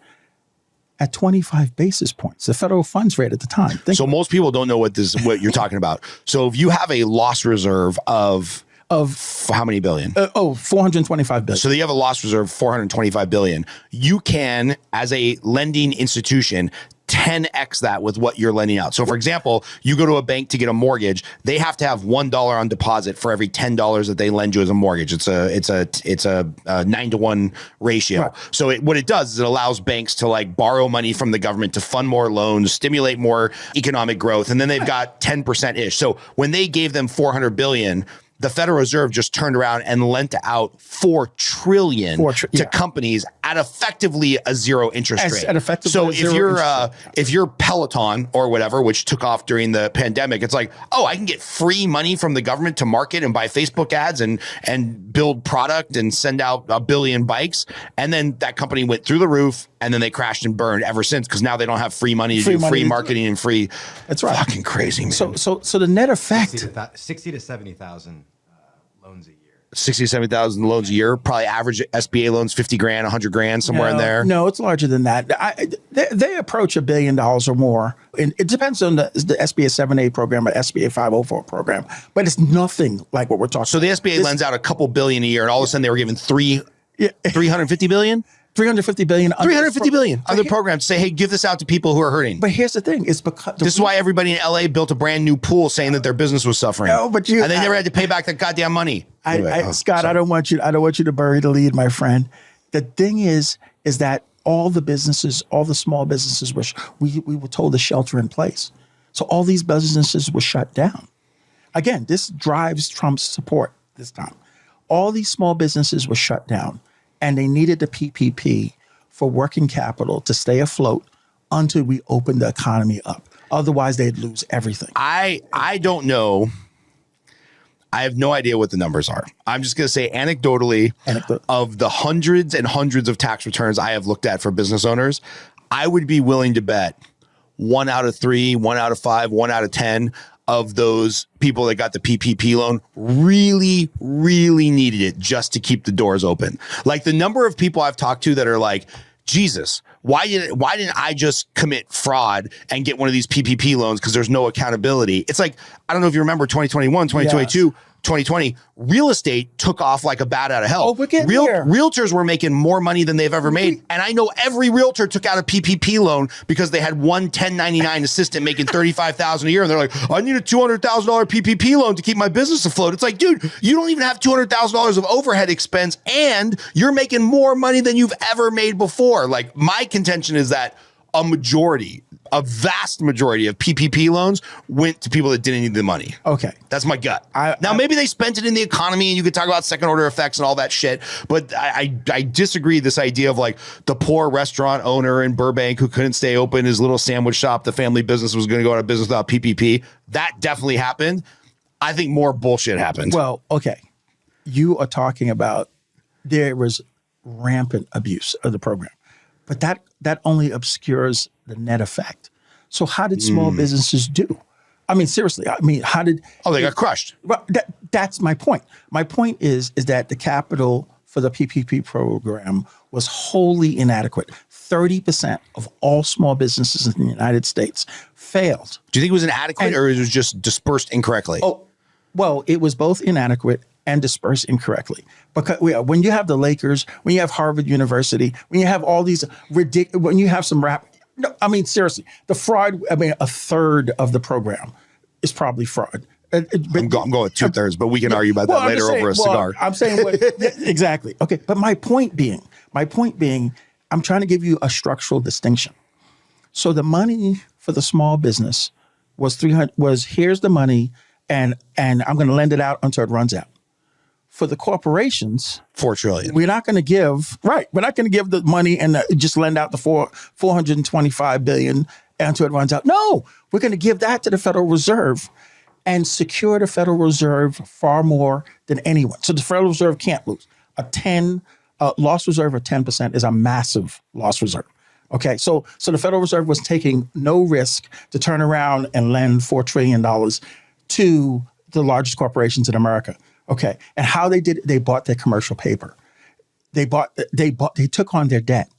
at 25 basis points, the federal funds rate at the time. So most people don't know what you're talking about. So if you have a loss reserve of how many billion? 425 billion. So you have a loss reserve, 425 billion. You can, as a lending institution, 10x that with what you're lending out. So for example, you go to a bank to get a mortgage, they have to have $1 on deposit for every $10 that they lend you as a mortgage. It's a 9-to-1 ratio. Right. So what it does is it allows banks to like borrow money from the government to fund more loans, stimulate more economic growth, and then they've got 10% ish. So when they gave them 400 billion, the Federal Reserve just turned around and lent out $4 trillion to companies at effectively a zero interest rate. So if you're Peloton or whatever, which took off during the pandemic, it's like, oh, I can get free money from the government to market and buy Facebook ads and build product and send out 1 billion bikes. And then that company went through the roof and then they crashed and burned ever since because now they don't have free money to do free marketing and free. That's right. Fucking crazy, man. So the net effect. 60 to 70,000 loans a year. 60, 70,000 loans a year, probably average SBA loans, 50 grand, 100 grand, somewhere in there. No, it's larger than that. They approach $1 billion or more. And it depends on the SBA 7A program or SBA 504 program, but it's nothing like what we're talking about. So the SBA lends out a couple billion a year, and all of a sudden they were given 350 billion? 350 billion. 350 billion other programs say, hey, give this out to people who are hurting. But here's the thing: it's because this is why everybody in LA built a brand new pool, saying that their business was suffering. No, but and they never had to pay back that goddamn money. Scott, sorry. I don't want you to bury the lead, my friend. The thing is that all the businesses, all the small businesses, we were told to shelter in place. So all these businesses were shut down. Again, this drives Trump's support this time. All these small businesses were shut down. And they needed the PPP for working capital to stay afloat until we opened the economy up. Otherwise, they'd lose everything. I don't know. I have no idea what the numbers are. I'm just going to say anecdotally, of the hundreds and hundreds of tax returns I have looked at for business owners, I would be willing to bet 1 out of 3, 1 out of 5, 1 out of 10 of those people that got the PPP loan really, really needed it just to keep the doors open. Like the number of people I've talked to that are like, Jesus, why didn't I just commit fraud and get one of these PPP loans because there's no accountability? It's like, I don't know if you remember 2021, 2022, 2020, real estate took off like a bat out of hell. Oh, we're getting there. Realtors were making more money than they've ever made. And I know every realtor took out a PPP loan because they had one 1099 assistant making $35,000 a year. And they're like, I need a $200,000 PPP loan to keep my business afloat. It's like, dude, you don't even have $200,000 of overhead expense and you're making more money than you've ever made before. Like my contention is that a vast majority of PPP loans went to people that didn't need the money. Okay. That's my gut. Now, maybe they spent it in the economy and you could talk about second order effects and all that shit. But I disagree this idea of like the poor restaurant owner in Burbank who couldn't stay open, his little sandwich shop, the family business was going to go out of business without PPP. That definitely happened. I think more bullshit happened. Well, okay. You are talking about there was rampant abuse of the program. But that only obscures the net effect. So how did small businesses do? I mean, seriously. I mean, how did? Oh, they got crushed. That's my point. My point is that the capital for the PPP program was wholly inadequate. 30% of all small businesses in the United States failed. Do you think it was inadequate or it was just dispersed incorrectly? Oh, well, it was both inadequate and dispersed incorrectly. Because when you have the Lakers, when you have Harvard University, when you have all these when you have some no, I mean, seriously, the fraud, I mean, a third of the program is probably fraud. I'm going with 2/3, but we can argue about that later over a cigar. I'm saying exactly. Okay. But my point being, I'm trying to give you a structural distinction. So the money for the small business was here's the money and I'm going to lend it out until it runs out. for the corporations, $4 trillion. we're not going to give the money and just lend out the 425 billion until it runs out. No, we're going to give that to the Federal Reserve and secure the Federal Reserve far more than anyone. So the Federal Reserve can't lose. A loss reserve of 10% is a massive loss reserve. Okay, so the Federal Reserve was taking no risk to turn around and lend $4 trillion to the largest corporations in America. Okay, and how they did it, they bought their commercial paper. They took on their debt,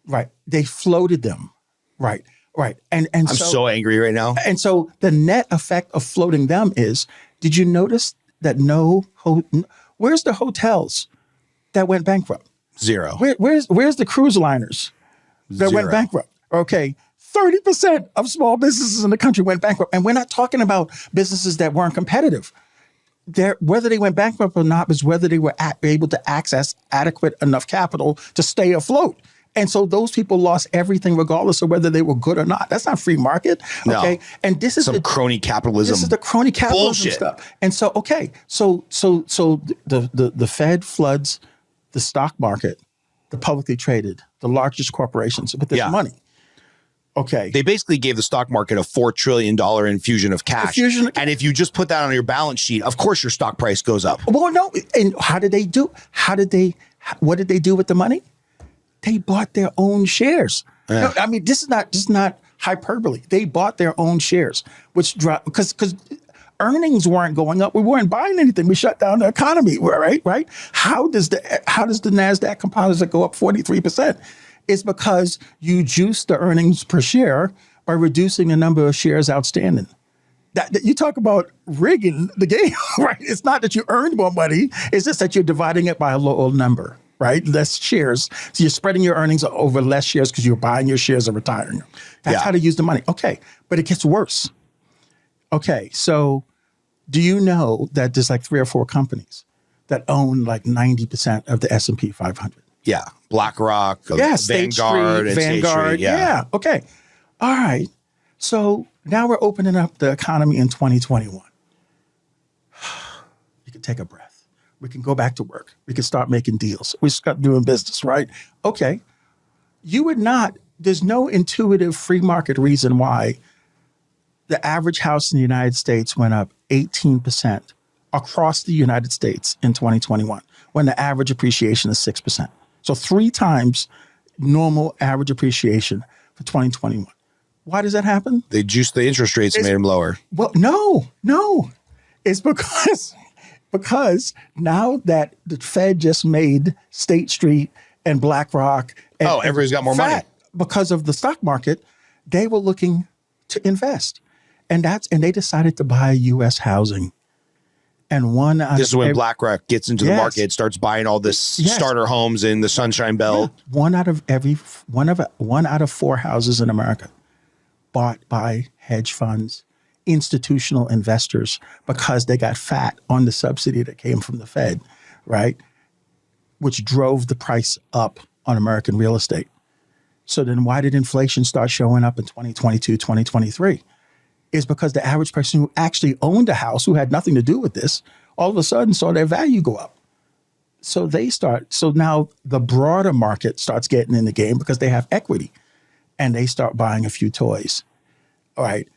right? They floated them, right. And I'm so angry right now. And so the net effect of floating them is, did you notice that where's the hotels that went bankrupt? Zero. Where's the cruise liners that went bankrupt? Okay, 30% of small businesses in the country went bankrupt. And we're not talking about businesses that weren't competitive. Whether they went bankrupt or not was whether they were able to access adequate enough capital to stay afloat. And so those people lost everything regardless of whether they were good or not. That's not free market. Okay. No. And this is some crony capitalism. This is the crony capitalism bullshit stuff. And so, okay. So the Fed floods the stock market, the publicly traded, the largest corporations with this money. Okay. They basically gave the stock market a $4 trillion infusion of cash. And if you just put that on your balance sheet, of course your stock price goes up. Well, no. And what did they do with the money? They bought their own shares. Yeah. No, I mean, this is not hyperbole. They bought their own shares, which dropped because earnings weren't going up. We weren't buying anything. We shut down the economy, right? How does the NASDAQ composite go up 43%? It's because you juice the earnings per share by reducing the number of shares outstanding. That you talk about rigging the game, right? It's not that you earned more money. It's just that you're dividing it by a lower number, right? Less shares. So you're spreading your earnings over less shares because you're buying your shares and retiring them. That's how to use the money. Okay, but it gets worse. Okay, so do you know that there's like 3 or 4 companies that own like 90% of the S&P 500? Yeah, BlackRock, Vanguard, and State Street. Yeah. Okay. All right. So now we're opening up the economy in 2021. You can take a breath. We can go back to work. We can start making deals. We start doing business, right? Okay. There's no intuitive free market reason why the average house in the United States went up 18% across the United States in 2021, when the average appreciation is 6%. So 3 times normal average appreciation for 2021. Why does that happen? They juiced the interest rates and made them lower. Well, no. It's because now that the Fed just made State Street and BlackRock everybody's got more money. Because of the stock market, they were looking to invest. And they decided to buy U.S. housing. And this is when BlackRock gets into the market, starts buying all this starter homes in the Sunshine Belt. One out of 4 houses in America bought by hedge funds, institutional investors, because they got fat on the subsidy that came from the Fed, right? Which drove the price up on American real estate. So then why did inflation start showing up in 2022, 2023? Is because the average person who actually owned a house, who had nothing to do with this, all of a sudden saw their value go up. So now the broader market starts getting in the game because they have equity, and they start buying a few toys. All right.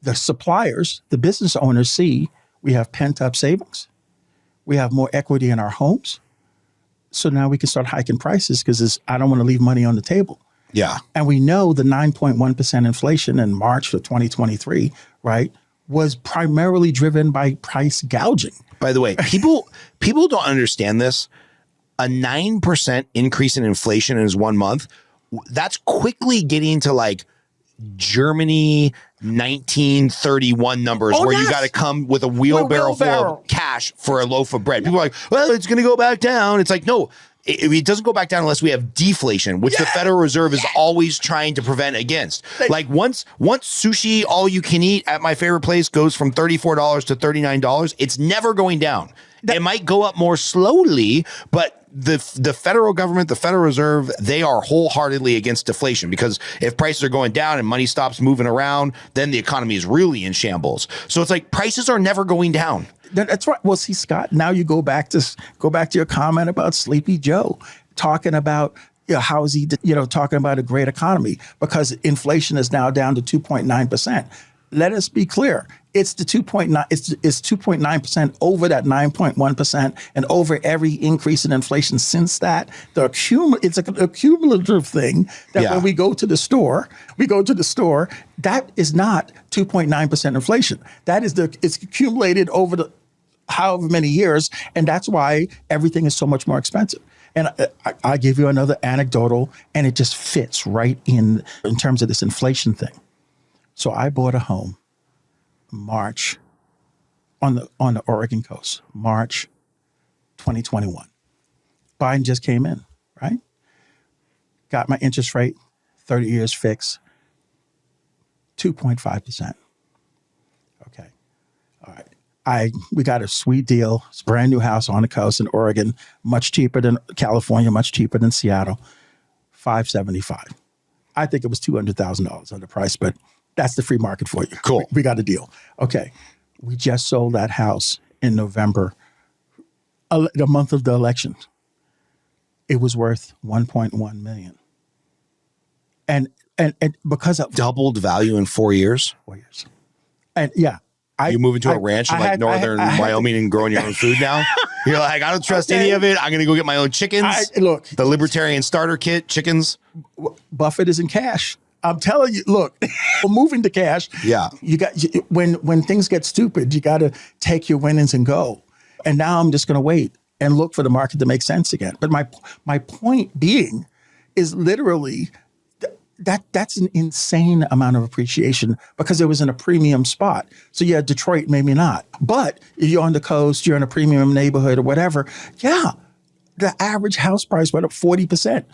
The suppliers, the business owners see we have pent up savings. We have more equity in our homes. So now we can start hiking prices because I don't want to leave money on the table. Yeah. And we know the 9.1% inflation in March of 2023, right, was primarily driven by price gouging. By the way, people don't understand this. A 9% increase in inflation in 1 month, that's quickly getting to like Germany 1931 numbers you got to come with a wheelbarrow full of cash for a loaf of bread. People are like, well, it's going to go back down. It's like, no. It doesn't go back down unless we have deflation, which the Federal Reserve is always trying to prevent against. Like once sushi all you can eat at my favorite place goes from $34 to $39, it's never going down. It might go up more slowly, but the federal government, the Federal Reserve, they are wholeheartedly against deflation, because if prices are going down and money stops moving around, then the economy is really in shambles. So it's like prices are never going down. That's right. Well, see, Scott, now you go back to your comment about Sleepy Joe, talking about how is he, talking about a great economy because inflation is now down to 2.9%. Let us be clear. It's the 2.9. It's 2.9% over that 9.1%, and over every increase in inflation since that. It's a cumulative thing that when we go to the store, that is not 2.9% inflation. That is it's accumulated over the however many years, and that's why everything is so much more expensive. And I give you another anecdotal, and it just fits right in terms of this inflation thing. So I bought a home March on the Oregon coast, March 2021. Biden just came in, right? Got my interest rate, 30 years fixed, 2.5%. Okay. All right. We got a sweet deal. It's a brand new house on the coast in Oregon, much cheaper than California, much cheaper than Seattle, $575. I think it was $200,000 under price, but that's the free market for you. Cool. We got a deal. Okay. We just sold that house in November, the month of the election. It was worth $1.1 million. And because of Doubled value in 4 years. 4 years. And yeah. You move into a ranch in northern Wyoming and growing your own food now? You're like, I don't trust any of it. I'm going to go get my own chickens. Look. The libertarian starter kit, chickens. Buffett is in cash. I'm telling you, look, we're moving to cash. Yeah. When things get stupid, you got to take your winnings and go. And now I'm just going to wait and look for the market to make sense again. But my point being is literally that's an insane amount of appreciation because it was in a premium spot. So yeah, Detroit, maybe not. But if you're on the coast, you're in a premium neighborhood or whatever, yeah, the average house price went up 40%.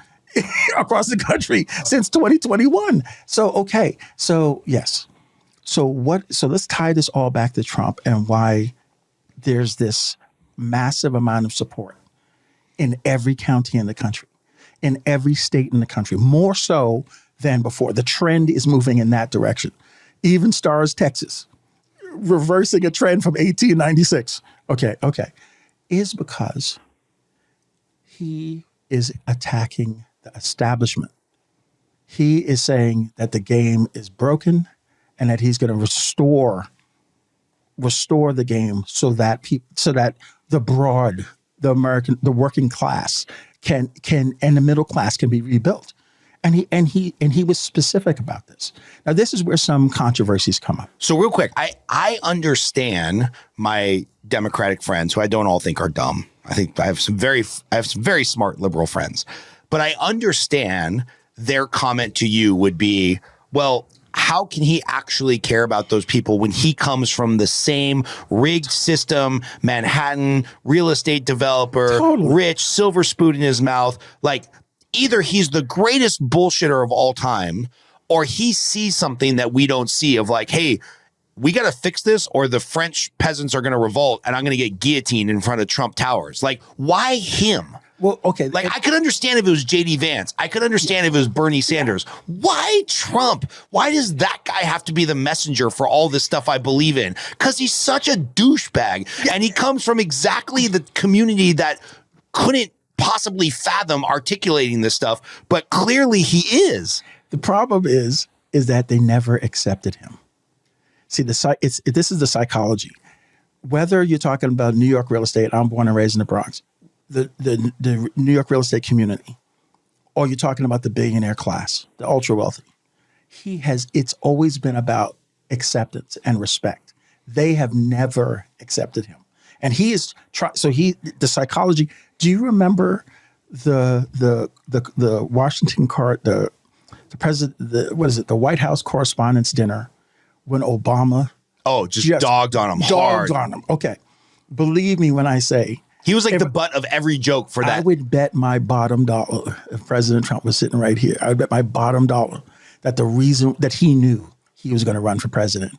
Across the country since 2021. So, okay. So, yes. So let's tie this all back to Trump and why there's this massive amount of support in every county in the country, in every state in the country, more so than before. The trend is moving in that direction. Even stars Texas, reversing a trend from 1896. Okay. Is because he is attacking the establishment. He is saying that the game is broken and that he's going to restore the game so that the working class can and the middle class can be rebuilt. And he was specific about this. Now, this is where some controversies come up. So real quick, I understand my Democratic friends who I don't all think are dumb. I think I have some very smart liberal friends. But I understand their comment to you would be, well, how can he actually care about those people when he comes from the same rigged system, Manhattan, real estate developer, rich, silver spoon in his mouth? Like, either he's the greatest bullshitter of all time, or he sees something that we don't see of like, hey, we got to fix this or the French peasants are going to revolt and I'm going to get guillotined in front of Trump Towers. Like, why him? Well, okay. Like, I could understand if it was J.D. Vance. I could understand if it was Bernie Sanders. Why Trump? Why does that guy have to be the messenger for all this stuff I believe in? Because he's such a douchebag. And he comes from exactly the community that couldn't possibly fathom articulating this stuff. But clearly he is. The problem is that they never accepted him. See, this is the psychology. Whether you're talking about New York real estate, I'm born and raised in the Bronx, the New York real estate community, or you're talking about the billionaire class, the ultra wealthy, it's always been about acceptance and respect. They have never accepted him. And he is the psychology. Do you remember the Washington the president, the White House Correspondents' Dinner when Obama just dogged on him hard. Okay. Believe me when I say he was like the butt of every joke for that. I would bet my bottom dollar, if President Trump was sitting right here, I would bet my bottom dollar that the reason that he knew he was going to run for president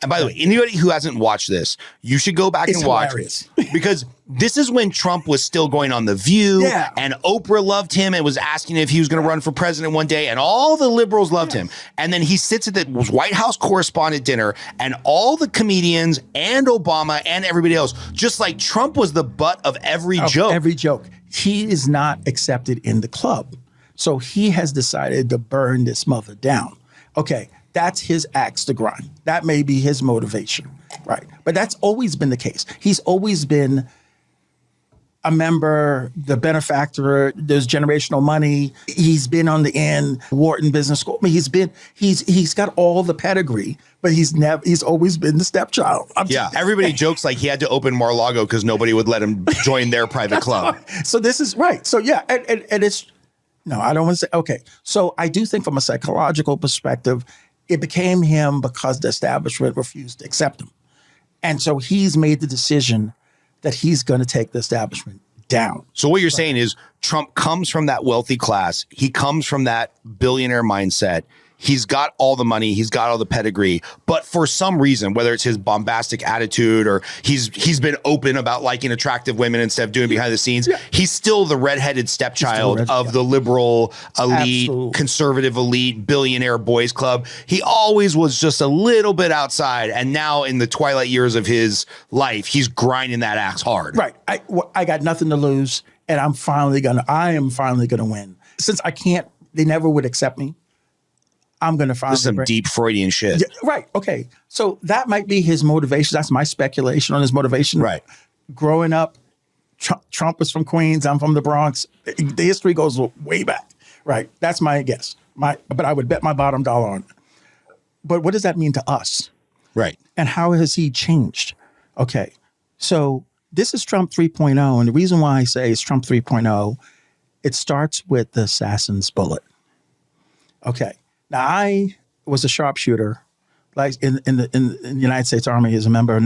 And by the way, anybody who hasn't watched this, you should go back It's and watch hilarious. because this is when Trump was still going on The View, Yeah. and Oprah loved him and was asking if he was going to run for president one day, and all the liberals loved him. And then he sits at the White House correspondent dinner, and all the comedians and Obama and everybody else, just like Trump was the butt of every joke. Every joke. He is not accepted in the club. So he has decided to burn this mother down. Okay, that's his axe to grind. That may be his motivation, right? But that's always been the case. He's always been a member, the benefactor, there's generational money. He's been on the end, Wharton Business School. I mean, he's got all the pedigree, but he's always been the stepchild. Yeah, everybody jokes like he had to open Mar-a-Lago because nobody would let him join their private club. So this is right. So yeah, and it's, no, I don't want to say, okay. So I do think from a psychological perspective, it became him because the establishment refused to accept him. And so he's made the decision that he's going to take the establishment down. So what you're saying is Trump comes from that wealthy class. He comes from that billionaire mindset. He's got all the money. He's got all the pedigree. But for some reason, whether it's his bombastic attitude or he's been open about liking attractive women instead of doing behind the scenes, he's still the redheaded stepchild of the liberal elite, conservative elite, billionaire boys club. He always was just a little bit outside. And now in the twilight years of his life, he's grinding that axe hard. Right. I got nothing to lose. And I am finally going to win. Since they never would accept me. I'm going to find some deep Freudian shit. Yeah, right. Okay. So that might be his motivation. That's my speculation on his motivation. Right. Growing up, Trump was from Queens. I'm from the Bronx. The history goes way back. Right. That's my guess. But I would bet my bottom dollar on it. But what does that mean to us? Right. And how has he changed? Okay. So this is Trump 3.0. And the reason why I say it's Trump 3.0, it starts with the assassin's bullet. Okay. Now, I was a sharpshooter, like in the United States Army as a member of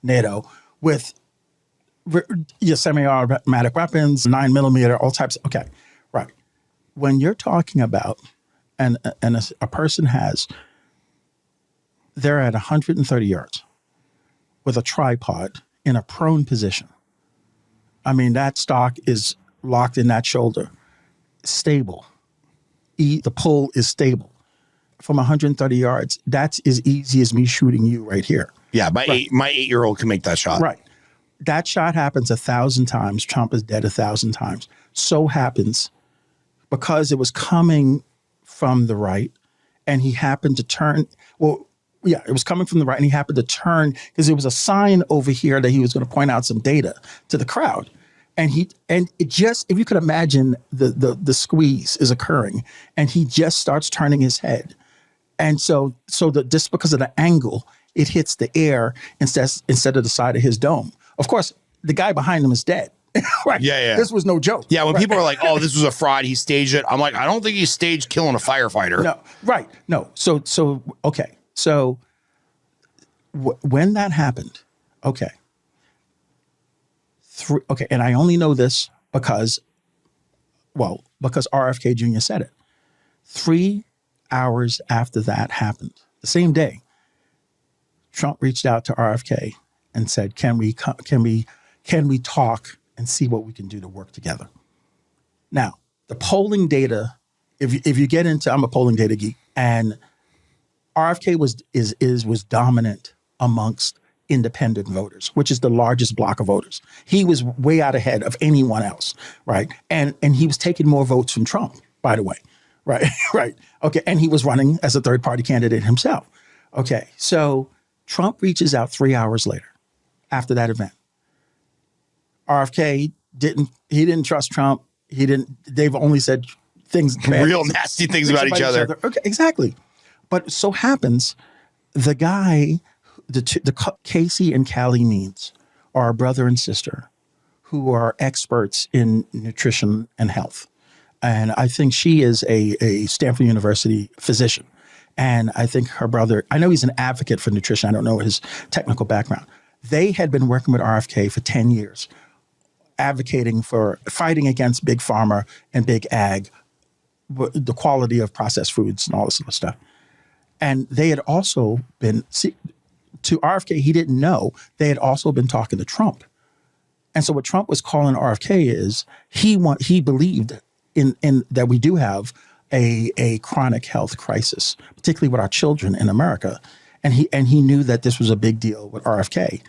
NATO, with semi-automatic weapons, 9mm, all types. Okay, right. When you're talking about, and a person they're at 130 yards with a tripod in a prone position. I mean, that stock is locked in that shoulder, stable. The pull is stable. From 130 yards, that's as easy as me shooting you right here. Yeah, my 8-year-old can make that shot. Right. That shot happens 1,000 times. Trump is dead 1,000 times. So happens because it was coming from the right and he happened to turn. Well, yeah, it was coming from the right and he happened to turn because there was a sign over here that he was going to point out some data to the crowd. And it just, if you could imagine the squeeze is occurring and he just starts turning his head. And so just because of the angle, it hits the air instead of the side of his dome. Of course, the guy behind him is dead. Right. Yeah. This was no joke. Yeah, when people are like, oh, this was a fraud, he staged it. I'm like, I don't think he staged killing a firefighter. No, right. No. So okay. So when that happened, okay. And I only know this because RFK Jr. said it. 3 hours after that happened, the same day, Trump reached out to RFK and said, "Can we talk and see what we can do to work together?" Now, the polling data, if you get into, I'm a polling data geek, and RFK was dominant amongst independent voters, which is the largest block of voters. He was way out ahead of anyone else, right? And he was taking more votes from Trump, by the way. Right, right. Okay, and he was running as a third-party candidate himself. Okay, so Trump reaches out 3 hours later after that event. RFK didn't trust Trump. They've only said things, real nasty things about each other. Okay, exactly. But so happens the guy, the Casey and Callie Means are a brother and sister who are experts in nutrition and health. And I think she is a Stanford University physician. And I think her brother, I know he's an advocate for nutrition. I don't know his technical background. They had been working with RFK for 10 years, advocating for fighting against big pharma and big ag, the quality of processed foods and all this sort of stuff. And they had also been to RFK, he didn't know they had also been talking to Trump. And so what Trump was calling RFK is he believed in that we do have a chronic health crisis, particularly with our children in America. And he knew that this was a big deal with RFK.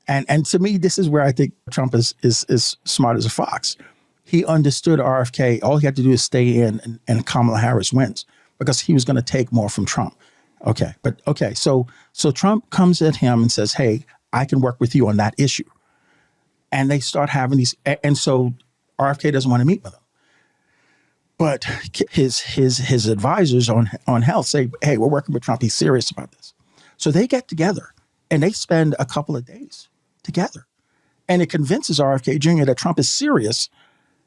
And to me, this is where I think Trump is smart as a fox. He understood RFK. All he had to do is stay in and Kamala Harris wins because he was going to take more from Trump. So Trump comes at him and says, hey, I can work with you on that issue. And they start having these, and so RFK doesn't want to meet with him. But his advisors on health say, hey, we're working with Trump. He's serious about this. So they get together and they spend a couple of days together. And it convinces RFK Jr. that Trump is serious,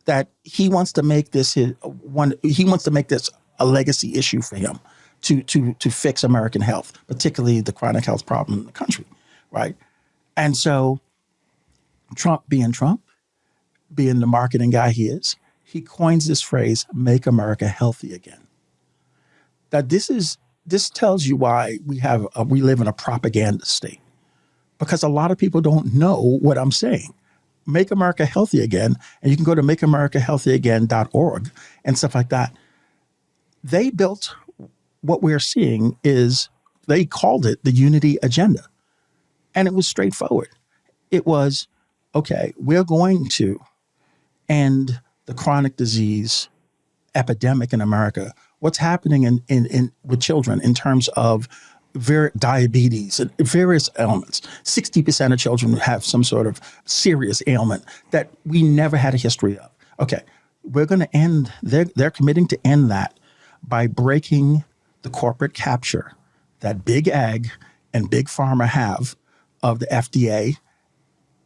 that he wants to make this a legacy issue for him to fix American health, particularly the chronic health problem in the country, right? And so Trump, being the marketing guy he is, he coins this phrase, make America healthy again. That this tells you why we live in a propaganda state, because a lot of people don't know what I'm saying. Make America healthy again, and you can go to makeamericahealthyagain.org and stuff like that. They built what we're seeing is, they called it the unity agenda. And it was straightforward. It was, okay, we're going to end the chronic disease epidemic in America. What's happening in with children in terms of diabetes and various ailments. 60% of children have some sort of serious ailment that we never had a history of. Okay, we're going to end, they're committing to end that by breaking the corporate capture that big ag and big pharma have of the FDA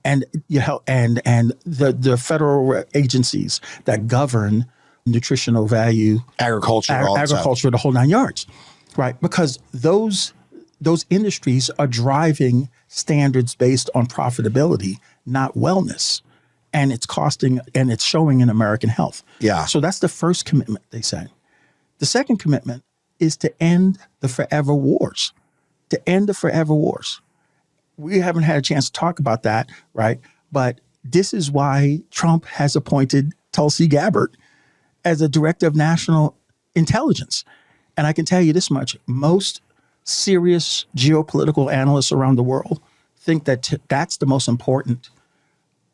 and the federal agencies that govern nutritional value, Agriculture, the whole 9 yards, right? Because those industries are driving standards based on profitability, not wellness, and it's costing and it's showing in American health. Yeah. So that's the first commitment they said. The second commitment is to end the forever wars. To end the forever wars. We haven't had a chance to talk about that, right? But this is why Trump has appointed Tulsi Gabbard as a director of national intelligence. And I can tell you this much, most serious geopolitical analysts around the world think that that's the most important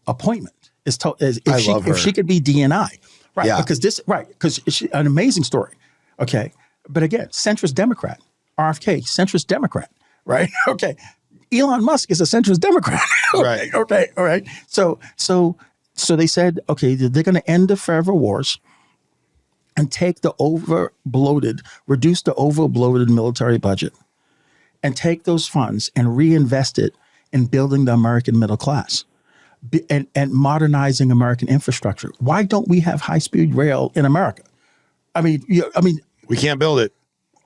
appointment. If she could be DNI, right? Yeah. Because she's an amazing story. Okay. But again, centrist Democrat, RFK, centrist Democrat, right? Okay. Elon Musk is a centrist Democrat. Right. Okay. All right. So they said, okay, they're going to end the forever wars and take reduce the over-bloated military budget and take those funds and reinvest it in building the American middle class and modernizing American infrastructure. Why don't we have high-speed rail in America? I mean, we can't build it.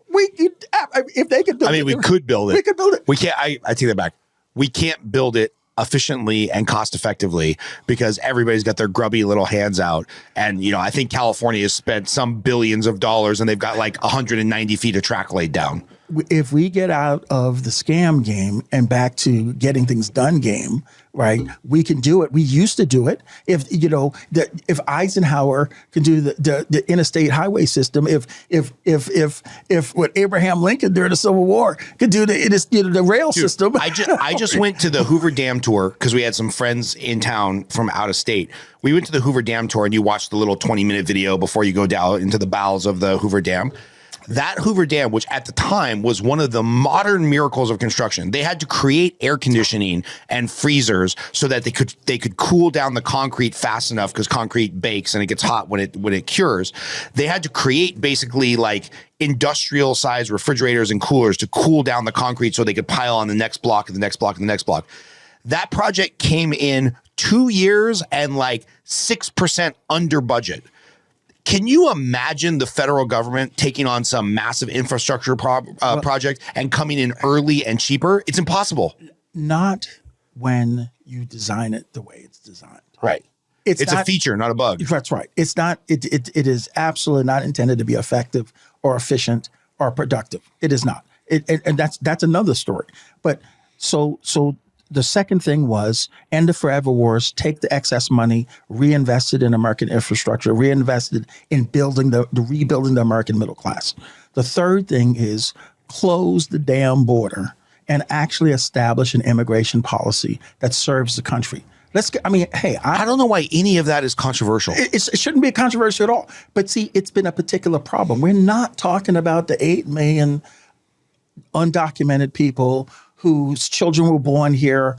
If they could build it. We could build it. We could build it. We can't. I take that back. We can't build it efficiently and cost effectively because everybody's got their grubby little hands out. And, I think California has spent some billions of dollars and they've got like 190 feet of track laid down. If we get out of the scam game and back to getting things done game, right, we can do it. We used to do it. If Eisenhower could do the interstate highway system, if what Abraham Lincoln during the Civil War could do the rail system. I just went to the Hoover Dam tour because we had some friends in town from out of state. We went to the Hoover Dam tour and you watched the little 20-minute video before you go down into the bowels of the Hoover Dam. That Hoover Dam, which at the time was one of the modern miracles of construction, they had to create air conditioning and freezers so that they could cool down the concrete fast enough because concrete bakes and it gets hot when it cures. They had to create basically like industrial size refrigerators and coolers to cool down the concrete so they could pile on the next block and the next block and the next block. That project came in 2 years and like 6% under budget. Can you imagine the federal government taking on some massive infrastructure project and coming in early and cheaper? It's impossible. Not when you design it the way it's designed. Right. It's a feature, not a bug. That's right. It's not. It is absolutely not intended to be effective or efficient or productive. It is not. And that's another story. But So the second thing was end the forever wars, take the excess money, reinvest it in American infrastructure, reinvested in rebuilding the American middle class. The third thing is close the damn border and actually establish an immigration policy that serves the country. I don't know why any of that is controversial. It shouldn't be controversial at all. But see, it's been a particular problem. We're not talking about the 8 million undocumented people whose children were born here,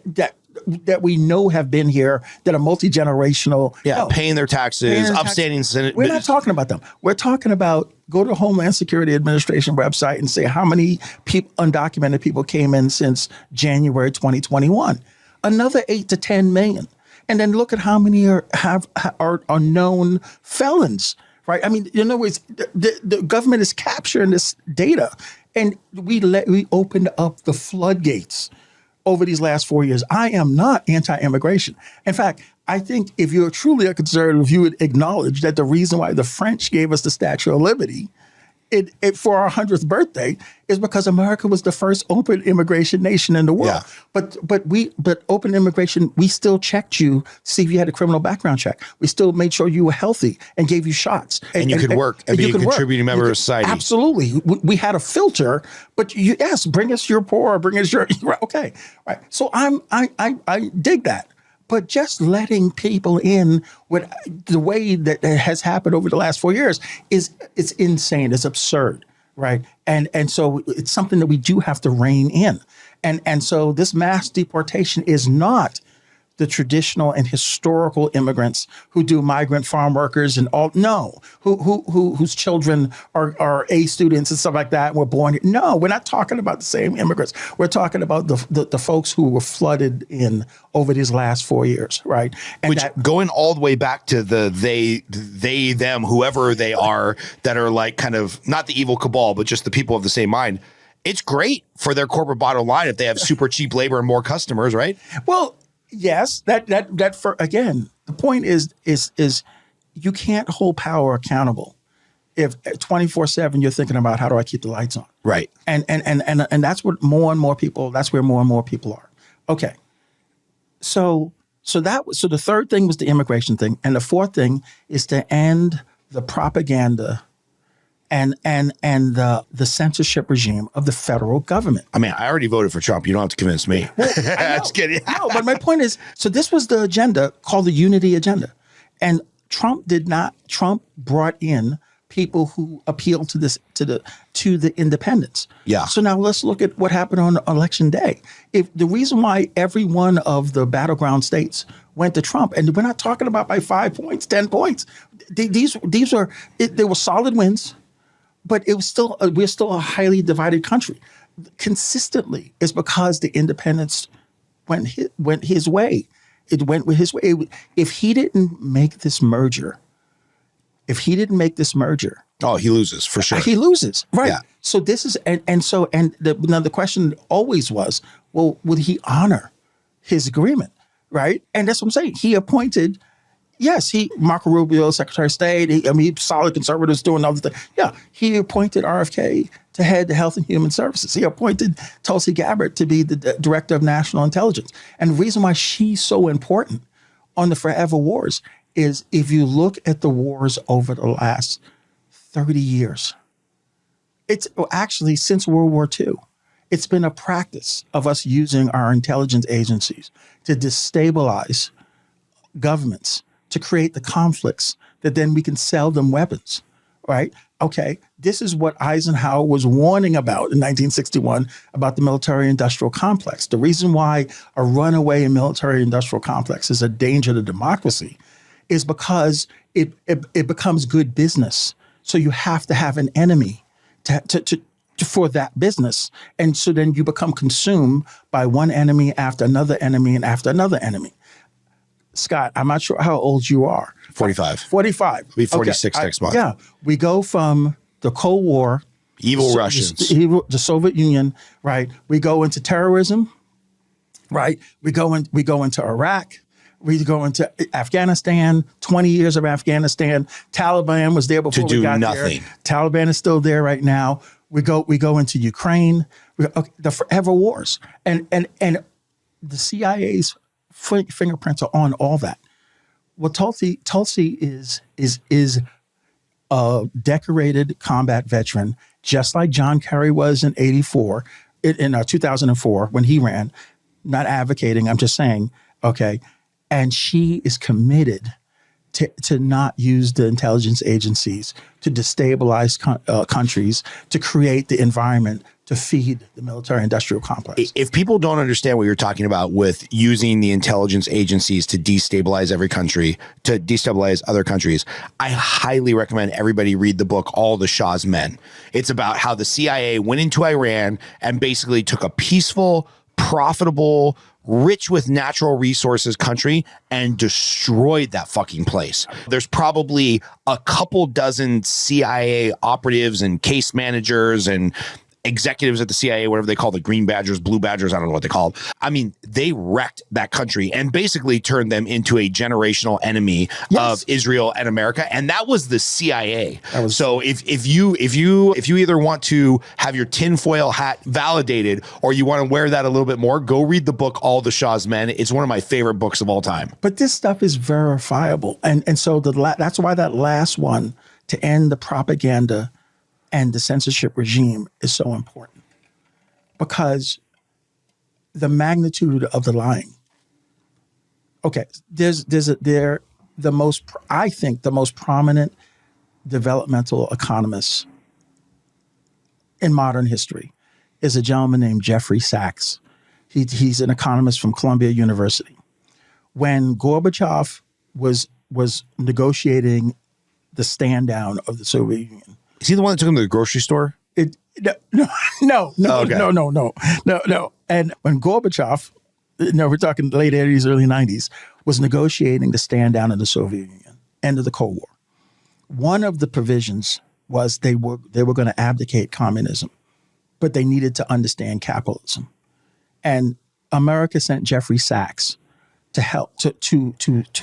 that we know have been here, that are multi-generational. Paying their taxes, upstanding Senate. We're not talking about them. We're talking about go to the Homeland Security Administration website and say how many undocumented people came in since January 2021. Another 8 to 10 million. And then look at how many are known felons, right? I mean, in other words, the government is capturing this data. And we opened up the floodgates over these last 4 years. I am not anti-immigration. In fact, I think if you're truly a conservative, you would acknowledge that the reason why the French gave us the Statue of Liberty for our 100th birthday is because America was the first open immigration nation in the world. Yeah. But open immigration, we still checked you to see if you had a criminal background check. We still made sure you were healthy and gave you shots. And you could work and be a contributing member of society. Absolutely. We had a filter, but yes, bring us your poor, bring us your, okay. Right. So I dig that. But just letting people in with the way that has happened over the last 4 years it's insane. It's absurd, right? And so it's something that we do have to rein in. And so this mass deportation is not the traditional and historical immigrants who do migrant farm workers and all. No, whose children are A students and stuff like that and were born here. No, we're not talking about the same immigrants. We're talking about the folks who were flooded in over these last 4 years, right? And going all the way back to the they, them, whoever they are, that are like kind of not the evil cabal, but just the people of the same mind. It's great for their corporate bottom line if they have super cheap labor and more customers, right? Well, yes, that for again, the point is you can't hold power accountable if 24/7 you're thinking about how do I keep the lights on, right? And that's what more and more people. That's where more and more people are. Okay, so the third thing was the immigration thing, and the fourth thing is to end the propaganda and the censorship regime of the federal government. I mean, I already voted for Trump. You don't have to convince me. Well, That's kidding. No, but my point is, so this was the agenda called the Unity Agenda. And Trump brought in people who appealed to the independents. Yeah. So now let's look at what happened on election day. If the reason why every one of the battleground states went to Trump, and we're not talking about by 5 points, 10 points. They were solid wins. But it was still we're still a highly divided country. Consistently, it's because the independents went his way. It went with his way. If he didn't make this merger, oh, he loses for sure. He loses, right? Yeah. So this is now the question always was, well, would he honor his agreement, right? And that's what I'm saying. He appointed. Yes, Marco Rubio, Secretary of State. He solid conservatives doing other things. Yeah, he appointed RFK to head the Health and Human Services. He appointed Tulsi Gabbard to be the Director of National Intelligence. And the reason why she's so important on the forever wars is if you look at the wars over the last 30 years, it's actually since World War II, it's been a practice of us using our intelligence agencies to destabilize governments, to create the conflicts that then we can sell them weapons, right? Okay, this is what Eisenhower was warning about in 1961 about the military-industrial complex. The reason why a runaway military-industrial complex is a danger to democracy is because it becomes good business. So you have to have an enemy for that business. And so then you become consumed by one enemy after another enemy and after another enemy. Scott, I'm not sure how old you are. 45. 45. We'll be 46 next month. Yeah. We go from the Cold War. Evil Russians. The Soviet Union, right? We go into terrorism, right? We go into Iraq. We go into Afghanistan, 20 years of Afghanistan. Taliban was there before we got nothing. there. Taliban is still there right now. We go into Ukraine. The forever wars, and the CIA's fingerprints are on all that. Well, Tulsi is a decorated combat veteran, just like John Kerry was in '84, in 2004 when he ran. Not advocating, I'm just saying, okay. And she is committed to not use the intelligence agencies to destabilize countries, to create the environment to feed the military-industrial complex. If people don't understand what you're talking about with using the intelligence agencies to destabilize every country, to destabilize other countries, I highly recommend everybody read the book, All the Shah's Men. It's about how the CIA went into Iran and basically took a peaceful, profitable, rich with natural resources country and destroyed that fucking place. There's probably a couple dozen CIA operatives and case managers and executives at the CIA, whatever they call the green badgers, blue badgers, I don't know what they call them. I mean, they wrecked that country and basically turned them into a generational enemy of Israel and America. And that was the CIA. So if you either want to have your tinfoil hat validated or you want to wear that a little bit more, go read the book, All the Shah's Men. It's one of my favorite books of all time. But this stuff is verifiable. And so that's why that last one, to end the propaganda and the censorship regime, is so important, because the magnitude of the lying. Okay, I think the most prominent developmental economist in modern history is a gentleman named Jeffrey Sachs. He's an economist from Columbia University. When Gorbachev was negotiating the stand down of the Soviet Union, is he the one that took him to the grocery store? No. And when Gorbachev, we're talking late 80s, early 90s, was negotiating the stand down of the Soviet Union, end of the Cold War, one of the provisions was they were going to abdicate communism, but they needed to understand capitalism. And America sent Jeffrey Sachs to help to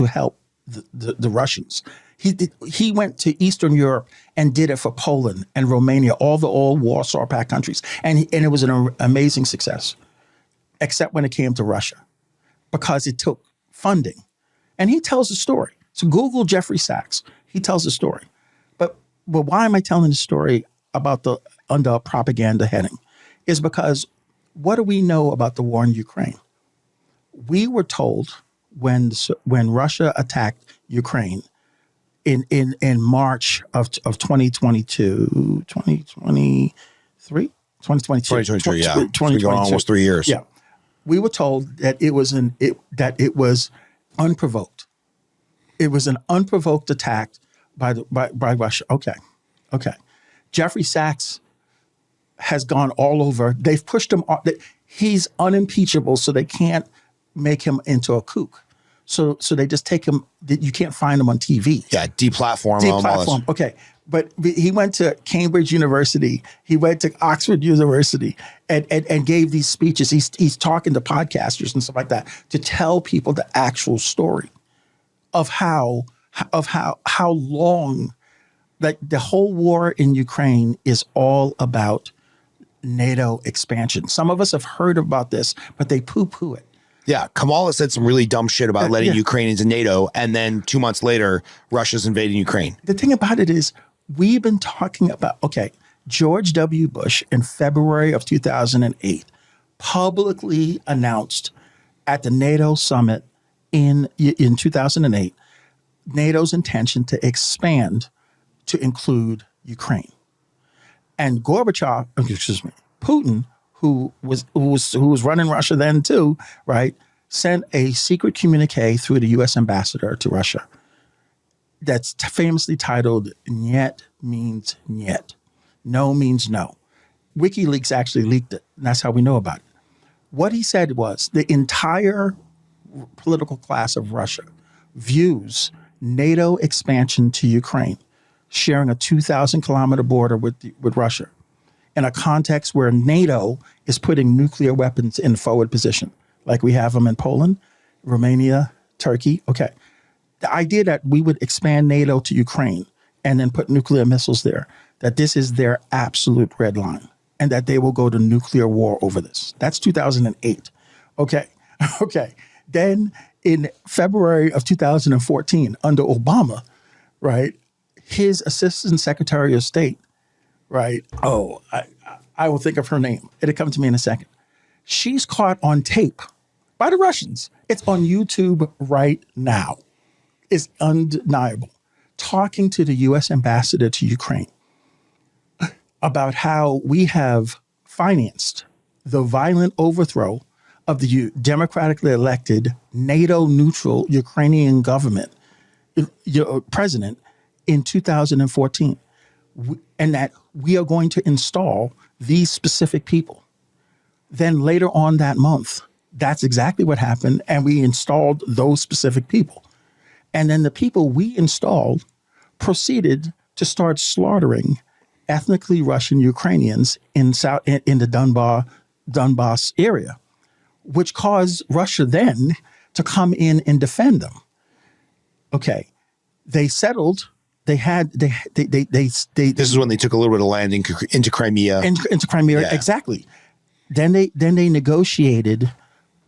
help the Russians. He went to Eastern Europe and did it for Poland and Romania, all the old Warsaw Pact countries. And it was an amazing success, except when it came to Russia, because it took funding. And he tells the story. So Google Jeffrey Sachs. He tells the story. But why am I telling the story about under a propaganda heading? Is because what do we know about the war in Ukraine? We were told when Russia attacked Ukraine in March of 2022, 2023, yeah. It's been going on almost 3 years. Yeah. We were told that it was unprovoked. It was an unprovoked attack by Russia. Okay. Jeffrey Sachs has gone all over. They've pushed him. He's unimpeachable, so they can't make him into a kook. So they just take him. You can't find him on TV. Yeah, deplatform him. Okay, but he went to Cambridge University. He went to Oxford University and gave these speeches. He's talking to podcasters and stuff like that to tell people the actual story of how long, like, the whole war in Ukraine is all about NATO expansion. Some of us have heard about this, but they poo-poo it. Yeah, Kamala said some really dumb shit about letting Ukraine into NATO, and then 2 months later, Russia's invading Ukraine. The thing about it is, we've been talking about, George W. Bush in February of 2008 publicly announced at the NATO summit in 2008 NATO's intention to expand to include Ukraine. And Putin, who was running Russia then too, right, sent a secret communique through the U.S. ambassador to Russia that's famously titled "Niet means Niet." No means no. WikiLeaks actually leaked it, and that's how we know about it. What he said was the entire political class of Russia views NATO expansion to Ukraine, sharing a 2,000-kilometer border with Russia, in a context where NATO is putting nuclear weapons in forward position, like we have them in Poland, Romania, Turkey. Okay. The idea that we would expand NATO to Ukraine and then put nuclear missiles there, that this is their absolute red line and that they will go to nuclear war over this. That's 2008. Okay. Okay. Then in February of 2014, under Obama, right, his assistant secretary of state, right, I will think of her name. It'll come to me in a second. She's caught on tape by the Russians. It's on YouTube right now. It's undeniable. Talking to the U.S. ambassador to Ukraine about how we have financed the violent overthrow of the democratically elected NATO-neutral Ukrainian government president in 2014, and that we are going to install these specific people. Then later on that month, that's exactly what happened, and we installed those specific people. And then the people we installed proceeded to start slaughtering ethnically Russian Ukrainians in the Donbass area, which caused Russia then to come in and defend them. Okay, they settled. This is when they took a little bit of land into Crimea. Into Crimea, Yeah. exactly. Then they negotiated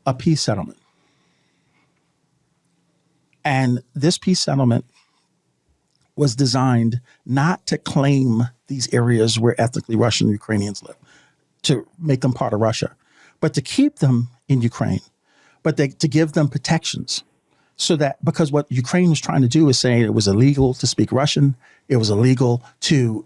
a peace settlement. And this peace settlement was designed not to claim these areas where ethnically Russian Ukrainians live, to make them part of Russia, but to keep them in Ukraine, but to give them protections. So that, because what Ukraine was trying to do is saying it was illegal to speak Russian, it was illegal to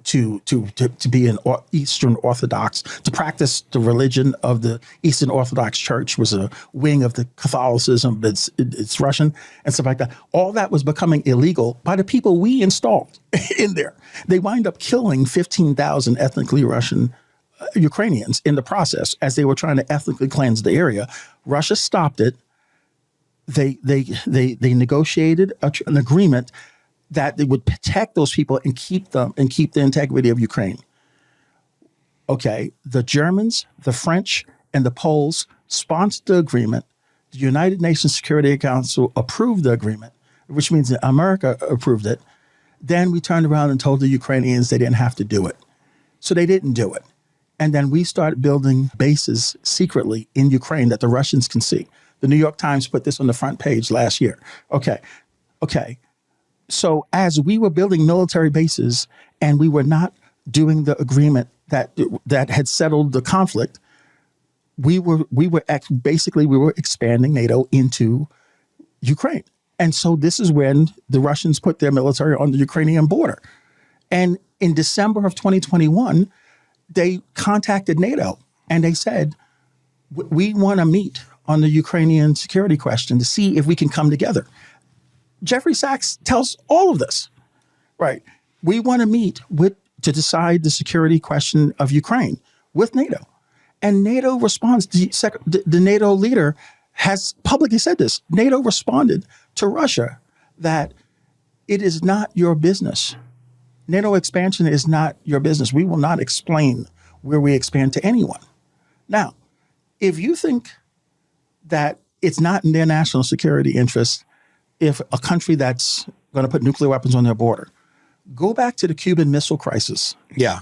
be an Eastern Orthodox, to practice the religion of the Eastern Orthodox Church was a wing of the Catholicism, but it's Russian and stuff like that. All that was becoming illegal by the people we installed in there. They wind up killing 15,000 ethnically Russian Ukrainians in the process as they were trying to ethnically cleanse the area. Russia stopped it. They negotiated an agreement that they would protect those people and keep the integrity of Ukraine. Okay, the Germans, the French, and the Poles sponsored the agreement. The United Nations Security Council approved the agreement, which means that America approved it. Then we turned around and told the Ukrainians they didn't have to do it. So they didn't do it. And then we started building bases secretly in Ukraine that the Russians can see. The New York Times put this on the front page last year. Okay. So as we were building military bases and we were not doing the agreement that had settled the conflict, we were expanding NATO into Ukraine. And so this is when the Russians put their military on the Ukrainian border. And in December of 2021, they contacted NATO and they said, we want to meet on the Ukrainian security question to see if we can come together. Jeffrey Sachs tells all of this, right? We want to meet to decide the security question of Ukraine with NATO. And NATO responds, the NATO leader has publicly said this. NATO responded to Russia that it is not your business. NATO expansion is not your business. We will not explain where we expand to anyone. Now, if you think that it's not in their national security interest if a country that's going to put nuclear weapons on their border, go back to the Cuban Missile Crisis. Yeah.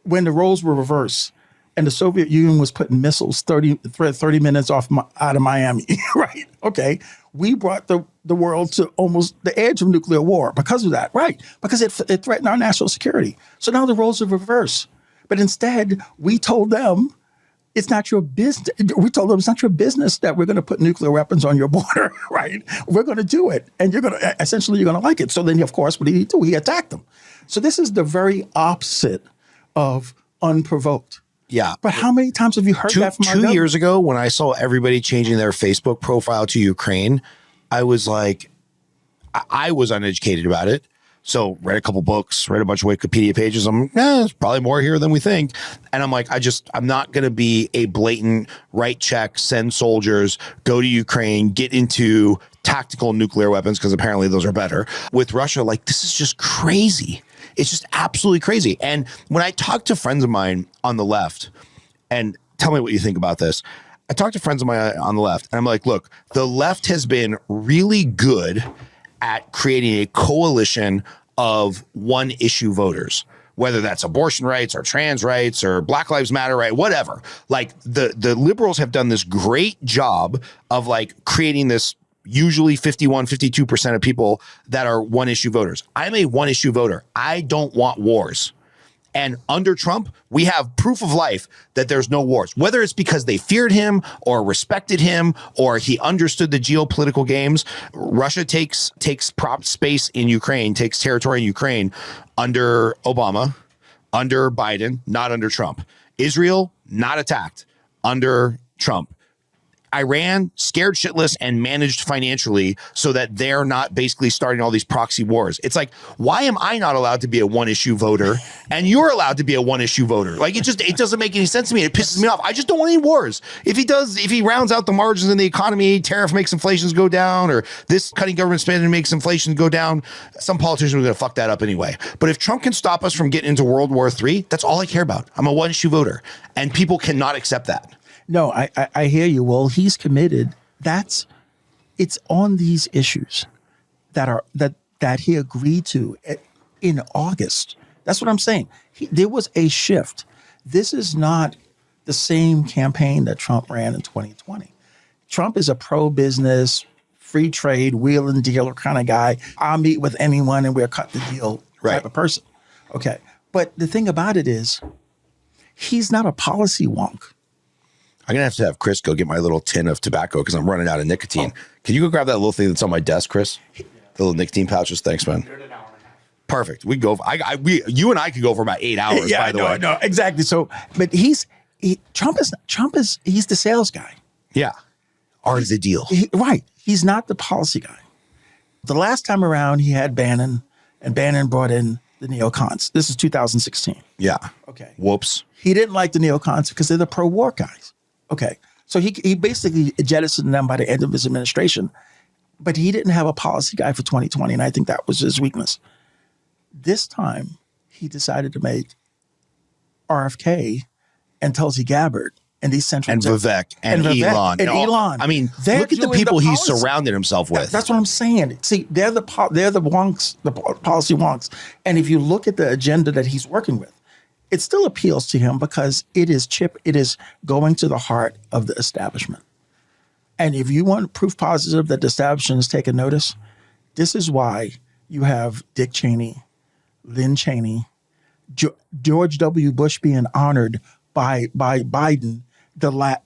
When the roles were reversed and the Soviet Union was putting missiles 30 minutes out of Miami, right? Okay. We brought the world to almost the edge of nuclear war because of that, right? Because it threatened our national security. So now the roles are reversed. But instead, we told them, it's not your business. We told them it's not your business that we're going to put nuclear weapons on your border, right? We're going to do it. And you're going to like it. So then, of course, what did he do? He attacked them. So this is the very opposite of unprovoked. Yeah. But how many times have you heard that from our government? 2 years ago, when I saw everybody changing their Facebook profile to Ukraine, I was like, I was uneducated about it. So read a couple books, read a bunch of Wikipedia pages. I'm there's probably more here than we think. And I'm like, I'm not going to be a blatant write check, send soldiers, go to Ukraine, get into tactical nuclear weapons, because apparently those are better. With Russia, like, this is just crazy. It's just absolutely crazy. And when I talk to friends of mine on the left, and tell me what you think about this, I talk to friends of mine on the left, and I'm like, look, the left has been really good at creating a coalition of one issue voters, whether that's abortion rights or trans rights or Black Lives Matter, right? Whatever. Like the liberals have done this great job of like creating this usually 52% of people that are one issue voters. I'm a one issue voter. I don't want wars. And under Trump, we have proof of life that there's no wars, whether it's because they feared him or respected him or he understood the geopolitical games. Russia takes prop space in Ukraine, takes territory in Ukraine under Obama, under Biden, not under Trump. Israel, not attacked under Trump. Iran scared shitless and managed financially so that they're not basically starting all these proxy wars. It's like, why am I not allowed to be a one issue voter and you're allowed to be a one issue voter? Like it doesn't make any sense to me. It pisses me off. I just don't want any wars. If he rounds out the margins in the economy, tariff makes inflations go down, or this cutting government spending makes inflation go down, some politicians are going to fuck that up anyway. But if Trump can stop us from getting into World War III, that's all I care about. I'm a one issue voter and people cannot accept that. No, I hear you. Well, he's committed. It's on these issues that he agreed to in August. That's what I'm saying. There was a shift. This is not the same campaign that Trump ran in 2020. Trump is a pro-business, free trade, wheel and dealer kind of guy. I'll meet with anyone and we'll cut the deal type of person. Okay. But the thing about it is, he's not a policy wonk. I'm going to have Chris go get my little tin of tobacco because I'm running out of nicotine. Can you go grab that little thing that's on my desk, Chris? The little nicotine pouches. Thanks, man. Perfect. We go. You and I could go for about 8 hours. By the way, no, exactly. So, but Trump is he's the sales guy. Yeah, art is the deal. Right. He's not the policy guy. The last time around, he had Bannon, and Bannon brought in the neocons. This is 2016. Yeah. Okay. Whoops. He didn't like the neocons because they're the pro-war guys. Okay, so he basically jettisoned them by the end of his administration, but he didn't have a policy guy for 2020, and I think that was his weakness. This time, he decided to make RFK and Tulsi Gabbard and these central and Vivek and Elon. And Elon. I mean, They're look at the doing people he's policy. surrounded himself with. That's what I'm saying. See, they're the wonks, the policy wonks, and if you look at the agenda that he's working with, it still appeals to him because it is going to the heart of the establishment. And if you want proof positive that the establishment has taken notice, this is why you have Dick Cheney, Lynn Cheney, George W. Bush being honored by Biden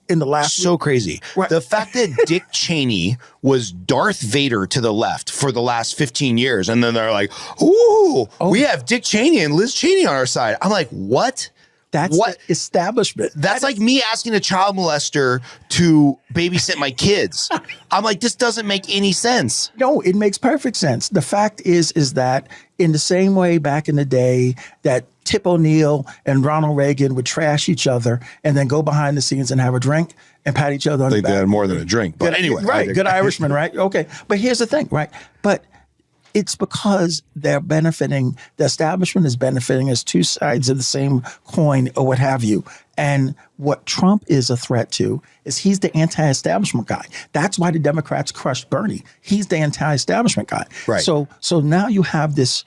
in the last so crazy. Right. The fact that Dick Cheney was Darth Vader to the left for the last 15 years, and then they're like, "Ooh, we have Dick Cheney and Liz Cheney on our side." I'm like, what? That's what the establishment. That's like me asking a child molester to babysit my kids. I'm like, this doesn't make any sense. No, it makes perfect sense. The fact is that in the same way back in the day that Tip O'Neill and Ronald Reagan would trash each other and then go behind the scenes and have a drink and pat each other on the back. They had more than a drink, but anyway. Right, good Irishman, right? Okay, but here's the thing, right? But it's because they're benefiting, the establishment is benefiting as two sides of the same coin or what have you. And what Trump is a threat to is he's the anti-establishment guy. That's why the Democrats crushed Bernie. He's the anti-establishment guy. Right. So now you have this,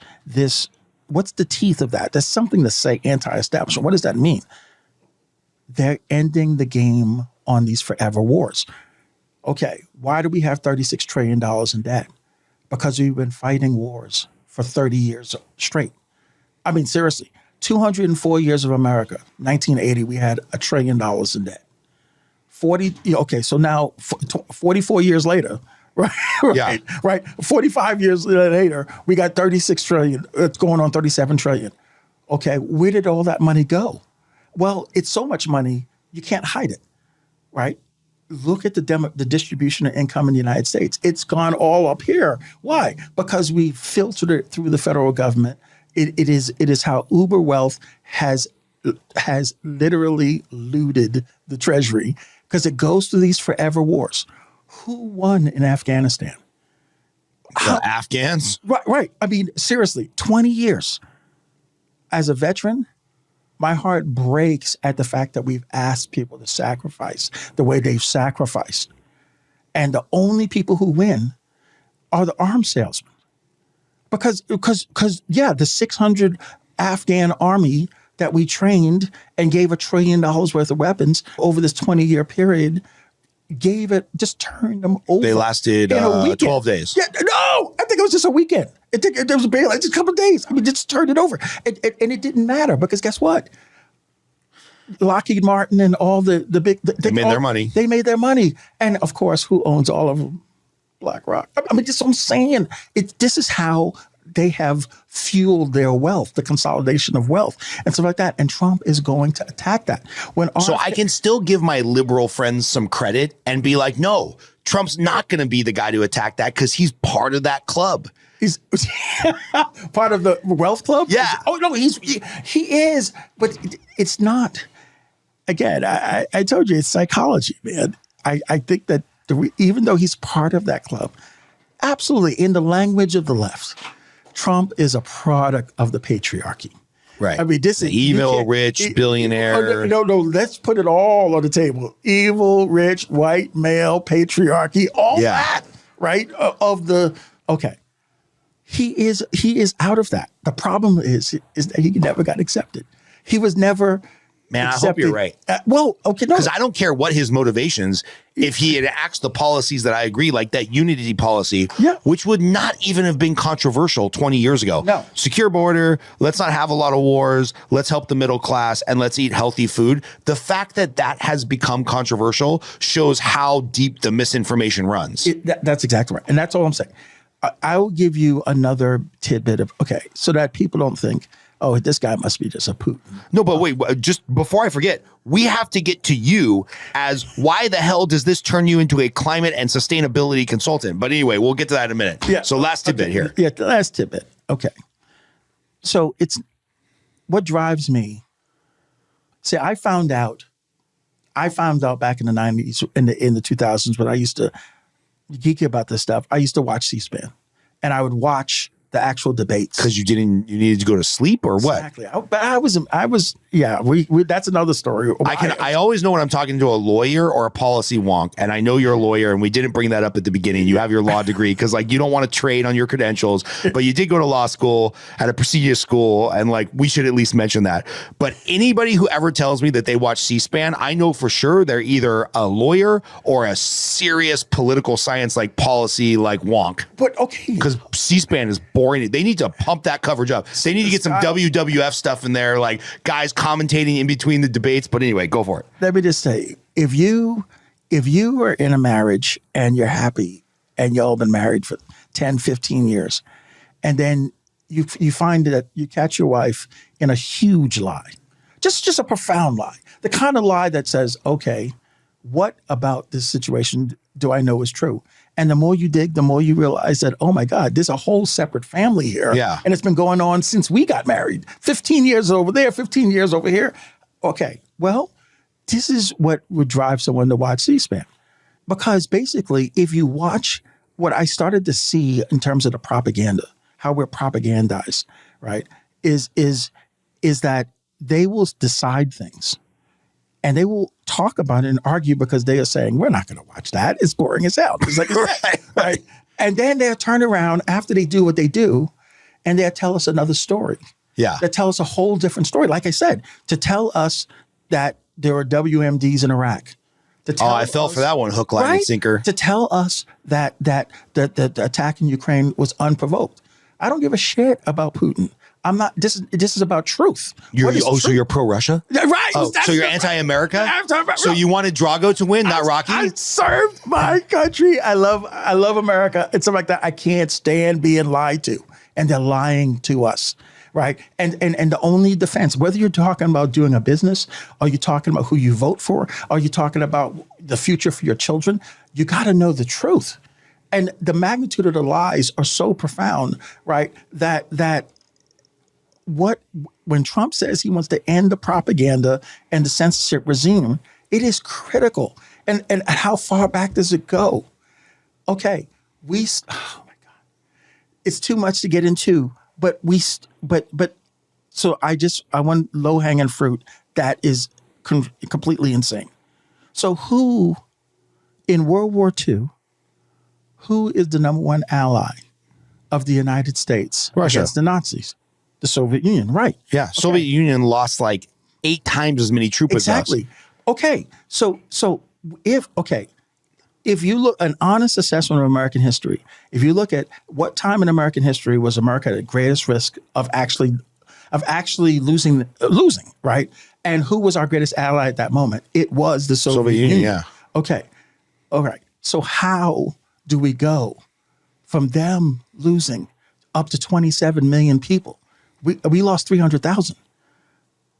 what's the teeth of that? There's something to say anti-establishment. What does that mean? They're ending the game on these forever wars. Okay, why do we have $36 trillion in debt? Because we've been fighting wars for 30 years straight. I mean, seriously, 204 years of America, 1980, we had $1 trillion in debt. So now 44 years later, right? Yeah. Right. 45 years later, we got 36 trillion. It's going on 37 trillion. Okay, where did all that money go? Well, it's so much money, you can't hide it, right? Look at the distribution of income in the United States. It's gone all up here. Why? Because we filtered it through the federal government. It is how uber wealth has literally looted the treasury because it goes through these forever wars. Who won in Afghanistan? The Afghans? Right. I mean, seriously, 20 years. As a veteran, my heart breaks at the fact that we've asked people to sacrifice the way they've sacrificed. And the only people who win are the arms salesmen. Because the 600 Afghan army that we trained and gave $1 trillion worth of weapons over this 20-year period, just turned them over. They lasted in a weekend. 12 days. Yeah, no, I think it was just a weekend. There was a bailout, just a couple of days. I mean, just turned it over. And it didn't matter because guess what? Lockheed Martin and all the big... They made their money. They made their money. And of course, who owns all of them? BlackRock. I mean, just what I'm saying. This is how they have fueled their wealth, the consolidation of wealth and stuff like that. And Trump is going to attack that. So I can still give my liberal friends some credit and be like, no, Trump's not going to be the guy to attack that because he's part of that club. He's part of the wealth club? Yeah. Oh, no, he is. But it's not. Again, I told you, it's psychology, man. I think that even though he's part of that club, absolutely, in the language of the left, Trump is a product of the patriarchy. Right. I mean, this is evil, rich, billionaire. No, let's put it all on the table. Evil, rich, white, male, patriarchy, all that, right? Okay. He is out of that. The problem is that he never got accepted. He was never Man, accepted. I hope you're right. Okay, no. Because I don't care what his motivations, if he enacts the policies that I agree, like that unity policy, which would not even have been controversial 20 years ago. No. Secure border, let's not have a lot of wars, let's help the middle class, and let's eat healthy food. The fact that that has become controversial shows how deep the misinformation runs. That's exactly right. And that's all I'm saying. I will give you another tidbit of, so that people don't think, oh, this guy must be just a Putin. No, but wait, just before I forget, we have to get to you as why the hell does this turn you into a climate and sustainability consultant? But anyway, we'll get to that in a minute. Yeah. So last tidbit here. Yeah, the last tidbit. Okay. So it's what drives me. See, I found out back in the 90s, in the 2000s, when I used to geek about this stuff, I used to watch C-SPAN. And I would watch the actual debates. Because you needed to go to sleep or what? Exactly. But I was, that's another story. I always know when I'm talking to a lawyer or a policy wonk, and I know you're a lawyer, and we didn't bring that up at the beginning. You have your law degree because you don't want to trade on your credentials, but you did go to law school at a prestigious school, and we should at least mention that. But anybody who ever tells me that they watch C-SPAN, I know for sure they're either a lawyer or a serious political science policy wonk. But okay. Because C-SPAN is boring. They need to pump that coverage up. They need to get some WWF stuff in there, guys commentating in between the debates. But anyway, go for it. Let me just say, if you are in a marriage and you're happy and y'all been married for 10, 15 years, and then you find that you catch your wife in a huge lie, just a profound lie, the kind of lie that says, okay, what about this situation do I know is true? And the more you dig, the more you realize that, oh my God, there's a whole separate family here. Yeah. And it's been going on since we got married. 15 years over there, 15 years over here. Okay, well, this is what would drive someone to watch C-SPAN. Because basically, if you watch what I started to see in terms of the propaganda, how we're propagandized, right, is that they will decide things. And they will talk about it and argue because they are saying, we're not going to watch that. It's boring as hell. It's right. And then they'll turn around after they do what they do, and they'll tell us another story. Yeah. They'll tell us a whole different story. Like I said, to tell us that there are WMDs in Iraq. I fell for that one, hook, line, and sinker. To tell us that the attack in Ukraine was unprovoked. I don't give a shit about Putin. I'm not. This is about truth. So you're pro-Russia? Right. Oh, so you're anti-America? So you wanted Drago to win, not Rocky? I served my country. I love America and stuff like that. I can't stand being lied to, and they're lying to us, right? And the only defense, whether you're talking about doing a business, or you're talking about who you vote for, or you're talking about the future for your children, you got to know the truth. And the magnitude of the lies are so profound, right? That when Trump says he wants to end the propaganda and the censorship regime, it is critical. And how far back does it go? Okay, oh my God, it's too much to get into. But so I want low hanging fruit that is completely insane. So who in World War II, who is the number one ally of the United States Russia. against the Nazis? The Soviet Union, right? Yeah. Soviet Union lost like 8 times as many troops as us. Exactly. Okay. So if you look an honest assessment of American history, if you look at what time in American history was America at greatest risk of actually losing, right? And who was our greatest ally at that moment? It was the Soviet Union. Yeah. Okay. All right. So how do we go from them losing up to 27 million people? We lost 300,000.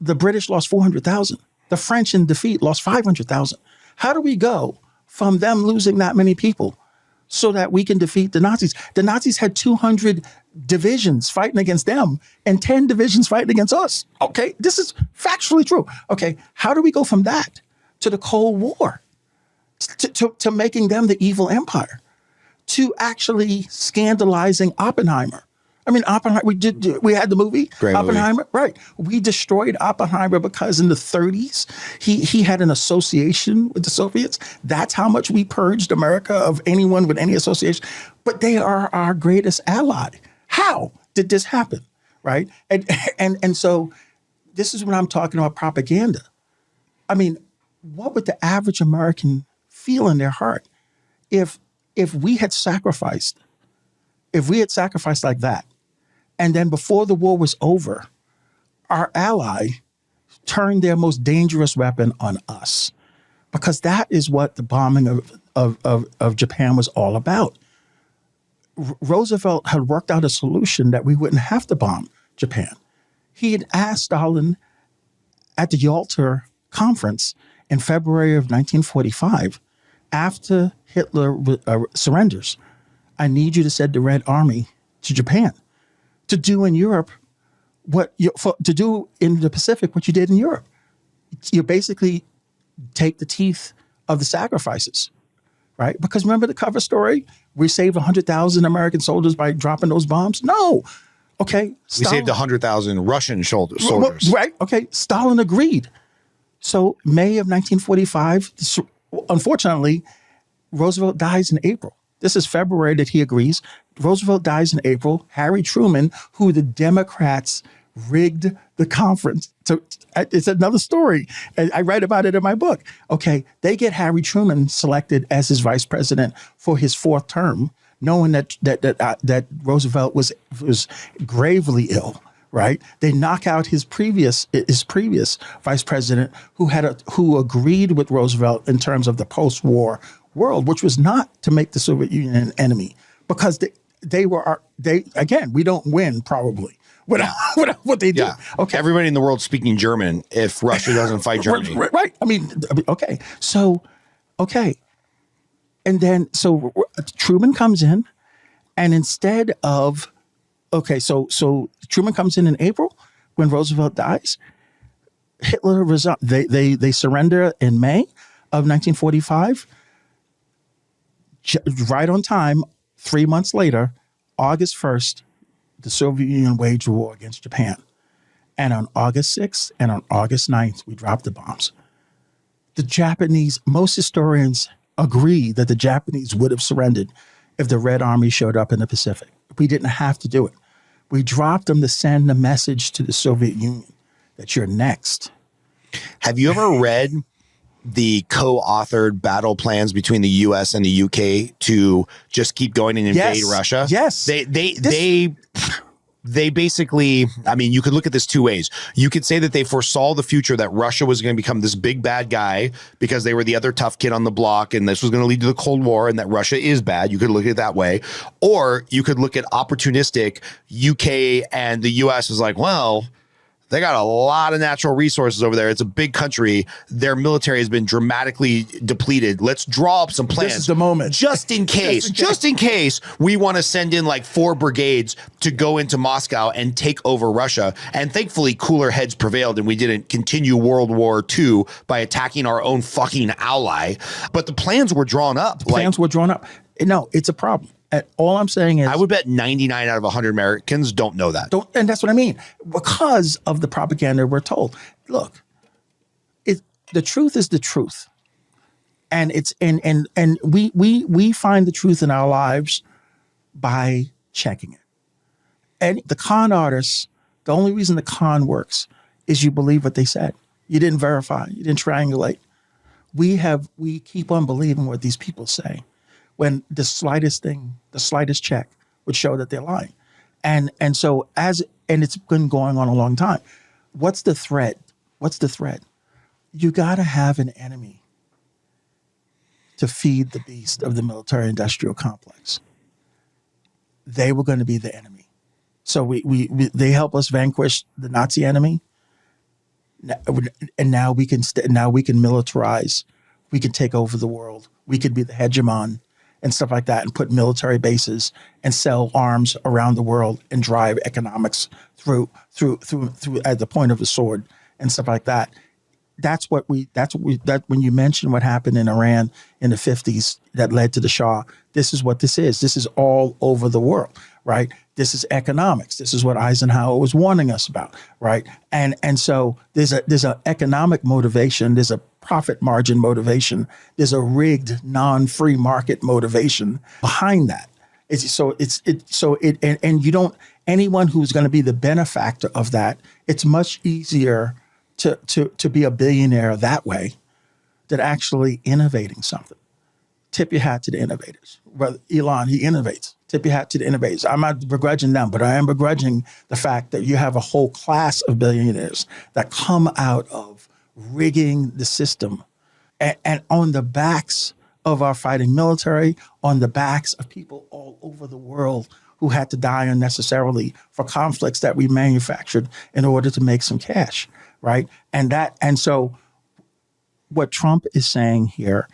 The British lost 400,000. The French in defeat lost 500,000. How do we go from them losing that many people so that we can defeat the Nazis? The Nazis had 200 divisions fighting against them and 10 divisions fighting against us. Okay, this is factually true. Okay, how do we go from that to the Cold War, to making them the evil empire, to actually scandalizing Oppenheimer? I mean, Oppenheimer, we had the movie, Great Oppenheimer, movie. right. We destroyed Oppenheimer because in the 30s, he had an association with the Soviets. That's how much we purged America of anyone with any association. But they are our greatest ally. How did this happen, right? And so this is when I'm talking about propaganda. I mean, what would the average American feel in their heart if we had sacrificed like that? And then before the war was over, our ally turned their most dangerous weapon on us, because that is what the bombing of Japan was all about. Roosevelt had worked out a solution that we wouldn't have to bomb Japan. He had asked Stalin at the Yalta Conference in February of 1945, after Hitler surrenders, I need you to send the Red Army to Japan to do in Europe to do in the Pacific what you did in Europe. You basically take the teeth of the sacrifices, right? Because remember the cover story? We saved 100,000 American soldiers by dropping those bombs? No. Okay. We saved 100,000 Russian soldiers. Right. Okay. Stalin agreed. So May of 1945, unfortunately, Roosevelt dies in April. This is February that he agrees. Roosevelt dies in April. Harry Truman, who the Democrats rigged the conference. So it's another story. I write about it in my book. Okay, they get Harry Truman selected as his vice president for his 4th term, knowing that Roosevelt was gravely ill. Right? They knock out his previous vice president, who agreed with Roosevelt in terms of the post-war world, which was not to make the Soviet Union an enemy, because they again, we don't win probably what they do. Yeah. Okay. Everybody in the world speaking German if Russia doesn't fight Germany. Right. I mean, okay. So, okay. And then, so Truman comes in, and instead of, so Truman comes in April when Roosevelt dies. Hitler resigns. They surrender in May of 1945. Right on time, 3 months later, August 1st, the Soviet Union waged war against Japan. And on August 6th and on August 9th, we dropped the bombs. The Japanese, most historians agree that the Japanese would have surrendered if the Red Army showed up in the Pacific. We didn't have to do it. We dropped them to send a message to the Soviet Union that you're next. Have you ever read the co-authored battle plans between the U.S. and the U.K. to just keep going and invade Russia? Yes. They basically, I mean, you could look at this 2 ways. You could say that they foresaw the future, that Russia was going to become this big bad guy because they were the other tough kid on the block, and this was going to lead to the Cold War, and that Russia is bad. You could look at it that way. Or you could look at opportunistic UK and the US is like, well, they got a lot of natural resources over there. It's a big country. Their military has been dramatically depleted. Let's draw up some plans. This is the moment. Just in case we want to send in like 4 brigades to go into Moscow and take over Russia. And thankfully, cooler heads prevailed and we didn't continue World War II by attacking our own fucking ally. But the plans were drawn up. Plans were drawn up. No, it's a problem. All I'm saying is, I would bet 99 out of 100 Americans don't know that. And that's what I mean. Because of the propaganda we're told. Look, the truth is the truth. And it's and we find the truth in our lives by checking it. And the con artists, The only reason the con works is you believe what they said. You didn't verify. You didn't triangulate. We keep on believing what these people say when the slightest thing, the slightest check would show that they're lying. And it's been going on a long time. What's the threat? You got to have an enemy to feed the beast of the military industrial complex. They were going to be the enemy. So they help us vanquish the Nazi enemy. And now we can militarize. We can take over the world. We could be the hegemon and stuff like that, and put military bases and sell arms around the world and drive economics through at the point of a sword and stuff like that. That's when you mention what happened in Iran in the 50s that led to the Shah, this is what this is. This is all over the world, right? This is economics. This is what Eisenhower was warning us about, right? And so there's an economic motivation, there's a profit margin motivation, there's a rigged non-free market motivation behind that. And you don't, anyone who's going to be the benefactor of that, it's much easier to be a billionaire that way than actually innovating something. Tip your hat to the innovators. Brother Elon, he innovates. Tip your hat to the innovators. I'm not begrudging them, but I am begrudging the fact that you have a whole class of billionaires that come out of rigging the system and on the backs of our fighting military, on the backs of people all over the world who had to die unnecessarily for conflicts that we manufactured in order to make some cash, right? And so what Trump is saying here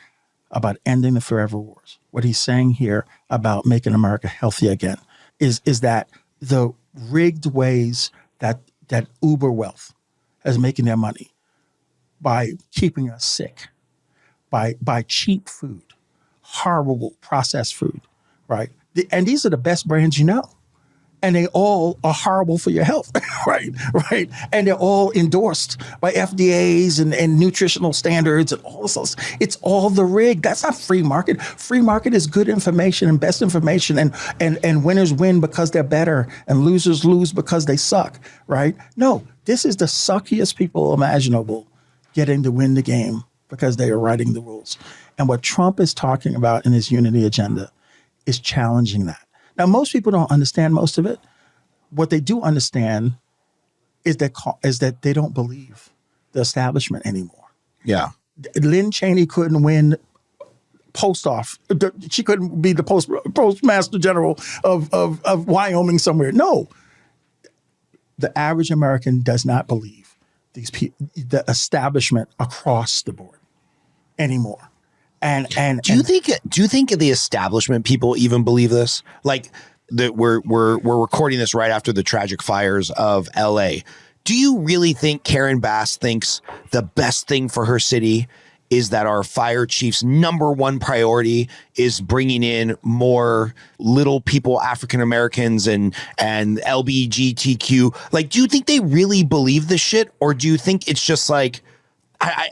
about ending the forever wars, what he's saying here about making America healthy again, is that the rigged ways that uber wealth is making their money by keeping us sick, by cheap food, horrible processed food, right? And these are the best brands you know. And they all are horrible for your health, right? And they're all endorsed by FDAs and nutritional standards and all this. It's all the rig. That's not free market. Free market is good information and best information, and winners win because they're better and losers lose because they suck, right? No, this is the suckiest people imaginable getting to win the game because they are writing the rules. And what Trump is talking about in his unity agenda is challenging that. Now, most people don't understand most of it. What they do understand is that they don't believe the establishment anymore. Yeah. Lynn Cheney couldn't win she couldn't be the postmaster general of Wyoming somewhere. No. The average American does not believe the establishment across the board anymore. And do you think the establishment people even believe this? Like that we're recording this right after the tragic fires of LA. Do you really think Karen Bass thinks the best thing for her city is that our fire chief's number one priority is bringing in more little people, African Americans and LGBTQ? Like, do you think they really believe this shit, or do you think it's just like,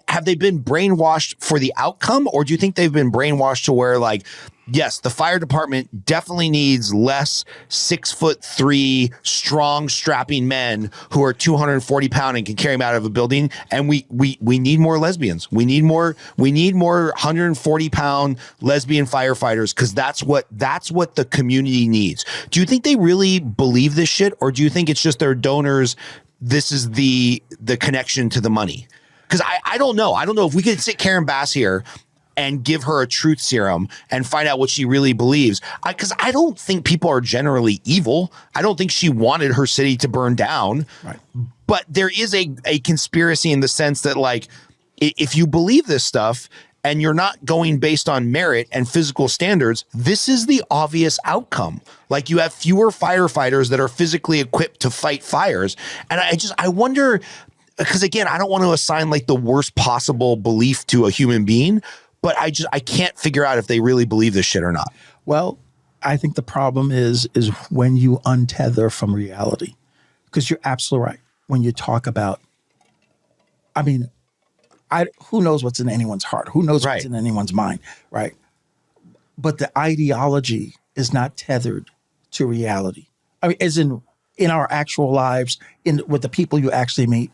have they been brainwashed for the outcome, or do you think they've been brainwashed to where, like, yes, the fire department definitely needs less 6'3" strong, strapping men who are 240 pounds and can carry them out of a building, and we need more lesbians. We need more 140 pound lesbian firefighters, because that's what the community needs. Do you think they really believe this shit, or do you think it's just their donors? This is the connection to the money. Because I don't know. I don't know if we could sit Karen Bass here and give her a truth serum and find out what she really believes. Because I don't think people are generally evil. I don't think she wanted her city to burn down. Right. But there is a conspiracy in the sense that, like, if you believe this stuff and you're not going based on merit and physical standards, this is the obvious outcome. Like, you have fewer firefighters that are physically equipped to fight fires. And I wonder, because again, I don't want to assign like the worst possible belief to a human being, but I can't figure out if they really believe this shit or not. Well, I think the problem is when you untether from reality, because you're absolutely right. When you talk about, I mean, who knows what's in anyone's heart? Who knows what's in anyone's mind, right? But the ideology is not tethered to reality. I mean, as in in our actual lives, with the people you actually meet.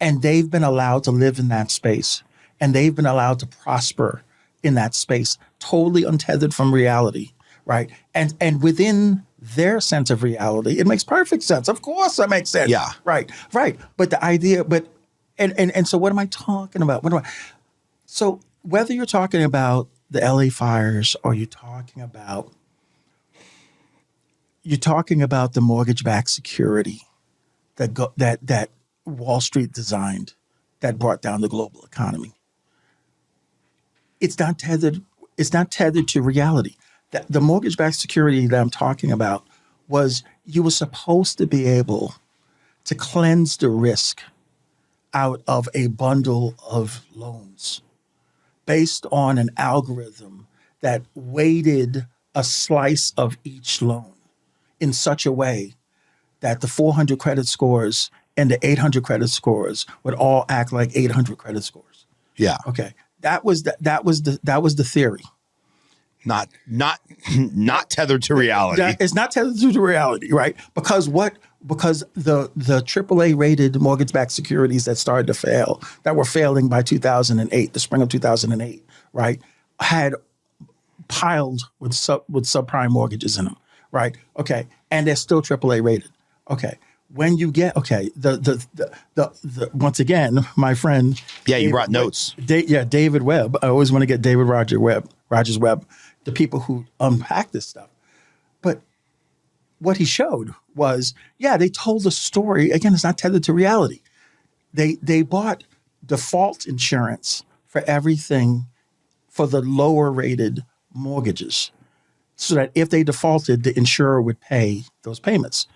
And they've been allowed to live in that space. And they've been allowed to prosper in that space, totally untethered from reality, right? And within their sense of reality, it makes perfect sense. Of course that makes sense. Yeah. Right. But the idea, and so what am I talking about? So whether you're talking about the LA fires or you're talking about the mortgage-backed security that Wall Street designed that brought down the global economy. It's not tethered to reality. The mortgage-backed security that I'm talking about was you were supposed to be able to cleanse the risk out of a bundle of loans based on an algorithm that weighted a slice of each loan in such a way that the 400 credit scores and the 800 credit scores would all act like 800 credit scores. Yeah. Okay. That was the theory. Not tethered to reality. It's not tethered to reality, right? Because the AAA rated mortgage-backed securities that started to fail, that were failing by 2008, the spring of 2008, right, had piled with subprime mortgages in them, right? Okay, and they're still AAA rated. Okay, when you get the once again, my friend. Yeah, you brought notes. David Webb. I always want to get David Rogers Webb, the people who unpack this stuff. But what he showed was, they told the story. Again, it's not tethered to reality. They bought default insurance for everything for the lower rated mortgages so that if they defaulted, the insurer would pay those payments.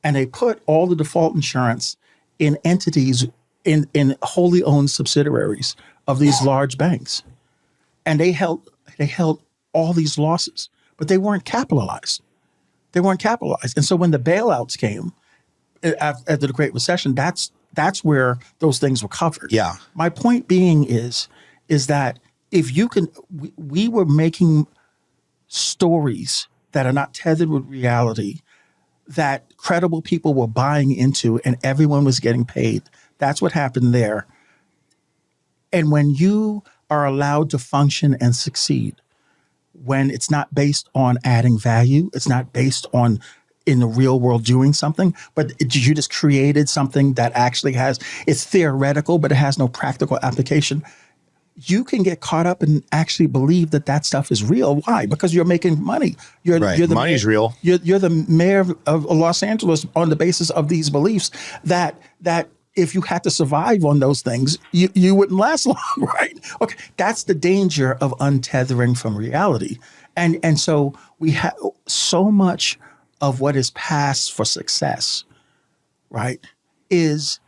And they put all the default insurance in entities, in wholly owned subsidiaries of these large banks. And they held all these losses, but they weren't capitalized. And so when the bailouts came after the Great Recession, that's where those things were covered. Yeah. My point being is that if you can, we were making stories that are not tethered with reality, that credible people were buying into, and everyone was getting paid. That's what happened there. And when you are allowed to function and succeed, when it's not based on adding value, it's not based on in the real world doing something, but you just created something that actually it's theoretical, but it has no practical application. You can get caught up and actually believe that stuff is real. Why? Because you're making money. You're the Money's real. You're the mayor of Los Angeles on the basis of these beliefs that if you had to survive on those things, you wouldn't last long, right? Okay, that's the danger of untethering from reality. And so we have so much of what is passed for success, right, is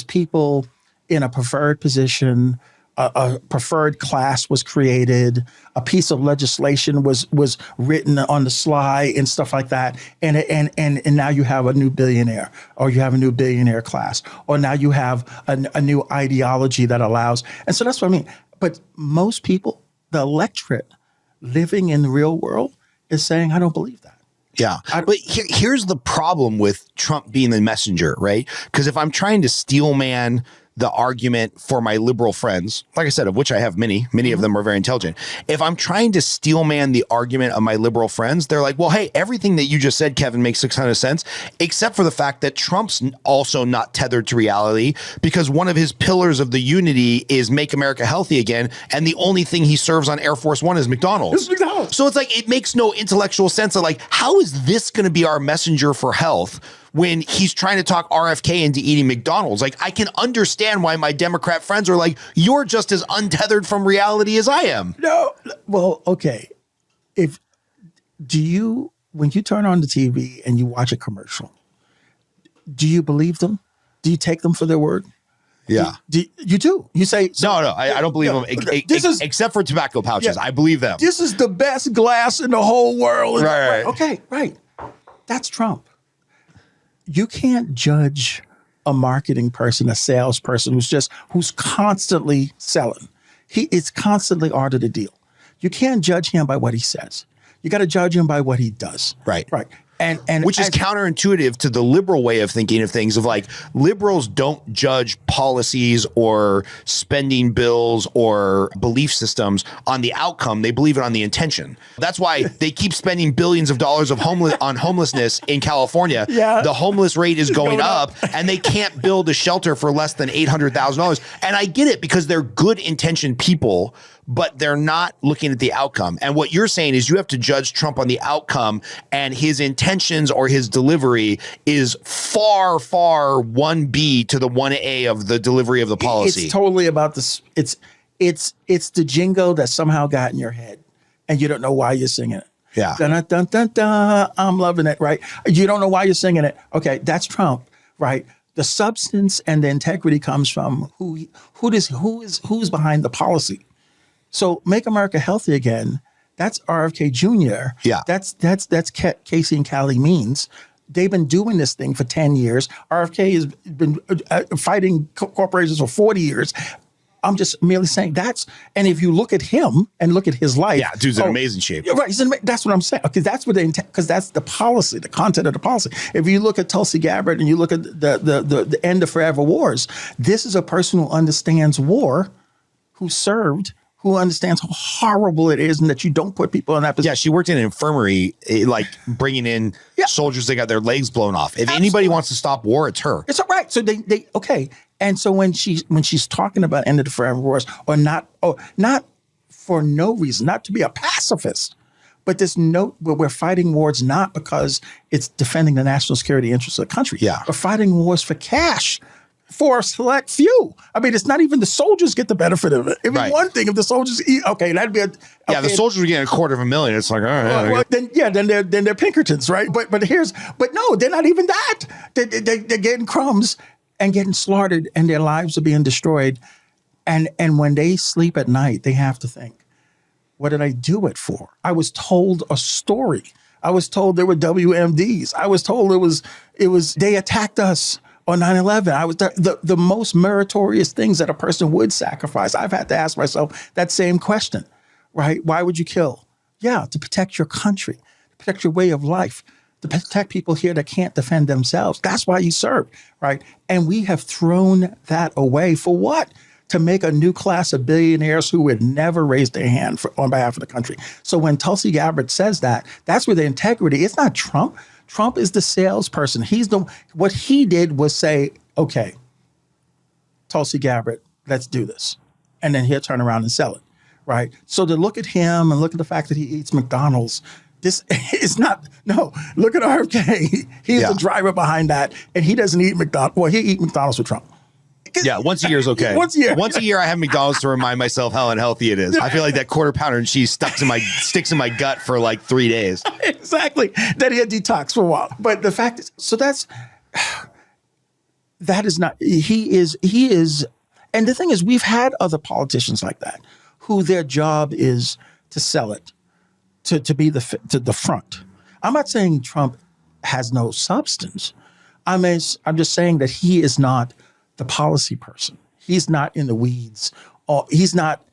people in a preferred position. A preferred class was created. A piece of legislation was written on the sly and stuff like that. And now you have a new billionaire, or you have a new billionaire class, or now you have a new ideology that allows. And so that's what I mean. But most people, the electorate living in the real world, is saying, I don't believe that. Yeah. But here's the problem with Trump being the messenger, right? Because if I'm trying to steel man the argument for my liberal friends, like I said, of which I have many of them are very intelligent. If I'm trying to steel man the argument of my liberal friends, they're like, well, hey, everything that you just said, Kevin, makes a ton of sense, except for the fact that Trump's also not tethered to reality, because one of his pillars of the unity is make America healthy again. And the only thing he serves on Air Force One is McDonald's. So it's like, it makes no intellectual sense of like, how is this going to be our messenger for health when he's trying to talk RFK into eating McDonald's? Like, I can understand why my Democrat friends are like, you're just as untethered from reality as I am. No, well, okay. When you turn on the TV and you watch a commercial, do you believe them? Do you take them for their word? Yeah. You do. You say, no, I don't believe them, except for tobacco pouches. I believe them. This is the best glass in the whole world. Right. Okay, right. That's Trump. You can't judge a marketing person, a salesperson who's constantly selling. It's constantly art of the deal. You can't judge him by what he says. You got to judge him by what he does. Right. And which is counterintuitive to the liberal way of thinking of things, of like, liberals don't judge policies or spending bills or belief systems on the outcome. They believe it on the intention. That's why they keep spending billions of dollars on homelessness in California. Yeah. The homeless rate is going up and they can't build a shelter for less than $800,000. And I get it, because they're good intentioned people, but they're not looking at the outcome. And what you're saying is you have to judge Trump on the outcome, and his intentions or his delivery is far, far 1B to the 1A of the delivery of the policy. It's totally about this. It's the jingle that somehow got in your head, and you don't know why you're singing it. Yeah. Dun, dun, dun, dun, I'm loving it, right? You don't know why you're singing it. Okay, that's Trump, right? The substance and the integrity comes from who's behind the policy. So Make America Healthy Again, that's RFK Jr. Yeah. That's Casey and Callie Means. They've been doing this thing for 10 years. RFK has been fighting corporations for 40 years. I'm just merely saying and if you look at him and look at his life. Yeah, dude's in amazing shape. Right, that's what I'm saying. Okay, that's what because that's the policy, the content of the policy. If you look at Tulsi Gabbard and you look at the end of forever wars, this is a person who understands war, who served, who understands how horrible it is and that you don't put people in that position. Yeah, she worked in an infirmary, like bringing in soldiers that got their legs blown off. If anybody wants to stop war, it's her. It's all right. So they okay. And so when she's talking about end of the forever wars, or not for no reason, not to be a pacifist, but this note where we're fighting wars not because it's defending the national security interests of the country. Yeah. We're fighting wars for cash. For a select few. I mean, it's not even the soldiers get the benefit of it. It'd be one thing if the soldiers eat. Okay, that'd be the soldiers were getting $250,000. It's like, all right. Well, then they're Pinkertons, right? But no, they're not even that. They're getting crumbs and getting slaughtered, and their lives are being destroyed. And when they sleep at night, they have to think, what did I do it for? I was told a story. I was told there were WMDs. I was told it was they attacked us. On 9/11, I was the most meritorious things that a person would sacrifice. I've had to ask myself that same question, right? Why would you kill? Yeah, to protect your country, to protect your way of life, to protect people here that can't defend themselves. That's why you serve, right? And we have thrown that away for what? To make a new class of billionaires who would never raise their hand on behalf of the country. So when Tulsi Gabbard says that, that's where the integrity. It's not Trump. Trump is the salesperson. What he did was say, okay, Tulsi Gabbard, let's do this. And then he'll turn around and sell it, right? So to look at him and look at the fact that he eats McDonald's, this is not, no, look at RFK. He's the driver behind that. And he doesn't eat McDonald's. Well, he eat McDonald's with Trump. Yeah, once a year is okay. Once a year I have McDonald's to remind myself how unhealthy it is. I feel like that quarter pounder and cheese sticks in my gut for like 3 days. Exactly. Then he had detox for a while. But the fact is, so that is not, he is, and the thing is, we've had other politicians like that who their job is to sell it, to be to the front. I'm not saying Trump has no substance. I'm just saying that he is not the policy person. He's not in the weeds. He's not,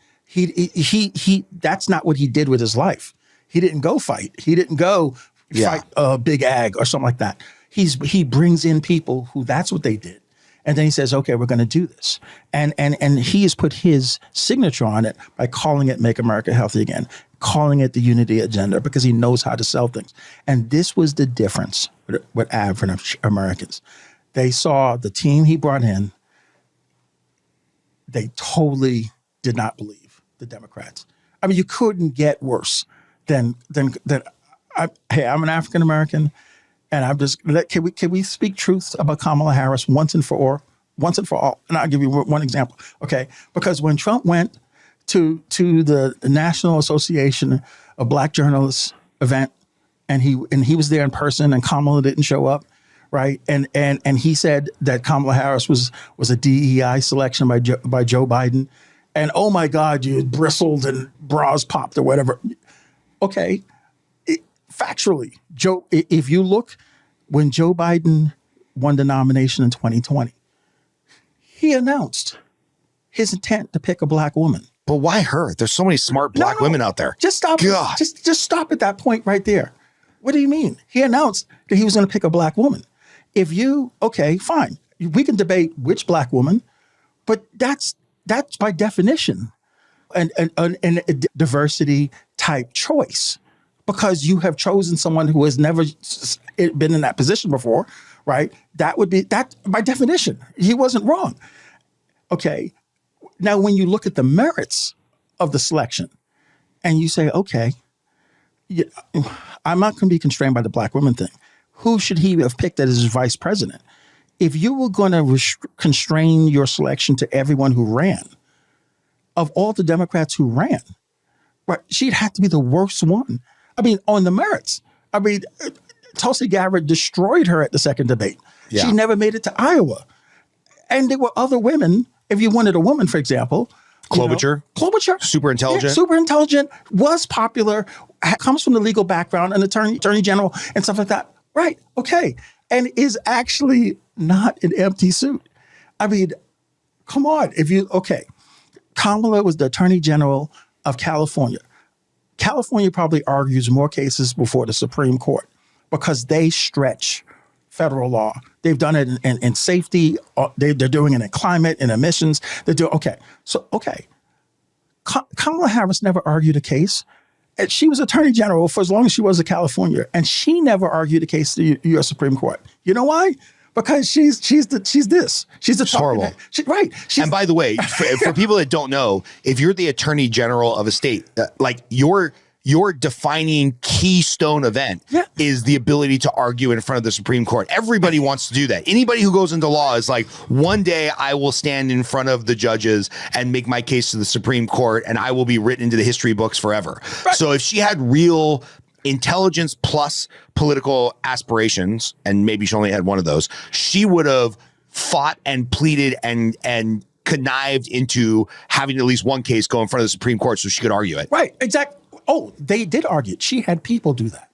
that's not what he did with his life. He didn't go fight. He didn't go fight big ag or something like that. He brings in people who that's what they did. And then he says, okay, we're going to do this. And he has put his signature on it by calling it Make America Healthy Again, calling it the unity agenda, because he knows how to sell things. And this was the difference with average Americans. They saw the team he brought in. They totally did not believe the Democrats. I mean, you couldn't get worse than hey, I'm an African American, and I'm just can we speak truth about Kamala Harris once and for all? And I'll give you one example, okay? Because when Trump went to the National Association of Black Journalists event, and he was there in person, and Kamala didn't show up. Right. And he said that Kamala Harris was a DEI selection by Joe Biden. And oh, my God, you bristled and bras popped or whatever. OK, factually, if you look, when Joe Biden won the nomination in 2020, he announced his intent to pick a black woman. But why her? There's so many smart black women out there. Just stop. God. Just stop at that point right there. What do you mean? He announced that he was going to pick a black woman. Okay, fine. We can debate which black woman, but that's by definition a diversity type choice, because you have chosen someone who has never been in that position before, right? That would be that by definition. He wasn't wrong. Okay. Now, when you look at the merits of the selection and you say, okay, I'm not going to be constrained by the black woman thing. Who should he have picked as his vice president? If you were going to constrain your selection to everyone who ran, of all the Democrats who ran, right, she'd have to be the worst one. I mean, on the merits. I mean, Tulsi Gabbard destroyed her at the second debate. Yeah. She never made it to Iowa. And there were other women. If you wanted a woman, for example, Klobuchar, super intelligent. Yeah, super intelligent, was popular, comes from the legal background, an attorney general and stuff like that. Right. Okay. And is actually not an empty suit. I mean, come on. Kamala was the attorney general of California. California probably argues more cases before the Supreme Court because they stretch federal law. They've done it in safety. They're doing it in climate and emissions. Kamala Harris never argued a case. And she was attorney general for as long as she was in California, and she never argued a case to the U.S. Supreme Court. You know why? Because she's horrible. Right. And by the way, for people that don't know, if you're the attorney general of a state, like your defining keystone event is the ability to argue in front of the Supreme Court. Everybody wants to do that. Anybody who goes into law is like, one day I will stand in front of the judges and make my case to the Supreme Court, and I will be written into the history books forever. Right. So if she had real intelligence plus political aspirations, and maybe she only had one of those, she would have fought and pleaded and connived into having at least one case go in front of the Supreme Court so she could argue it. Right, exactly. Oh, they did argue it. She had people do that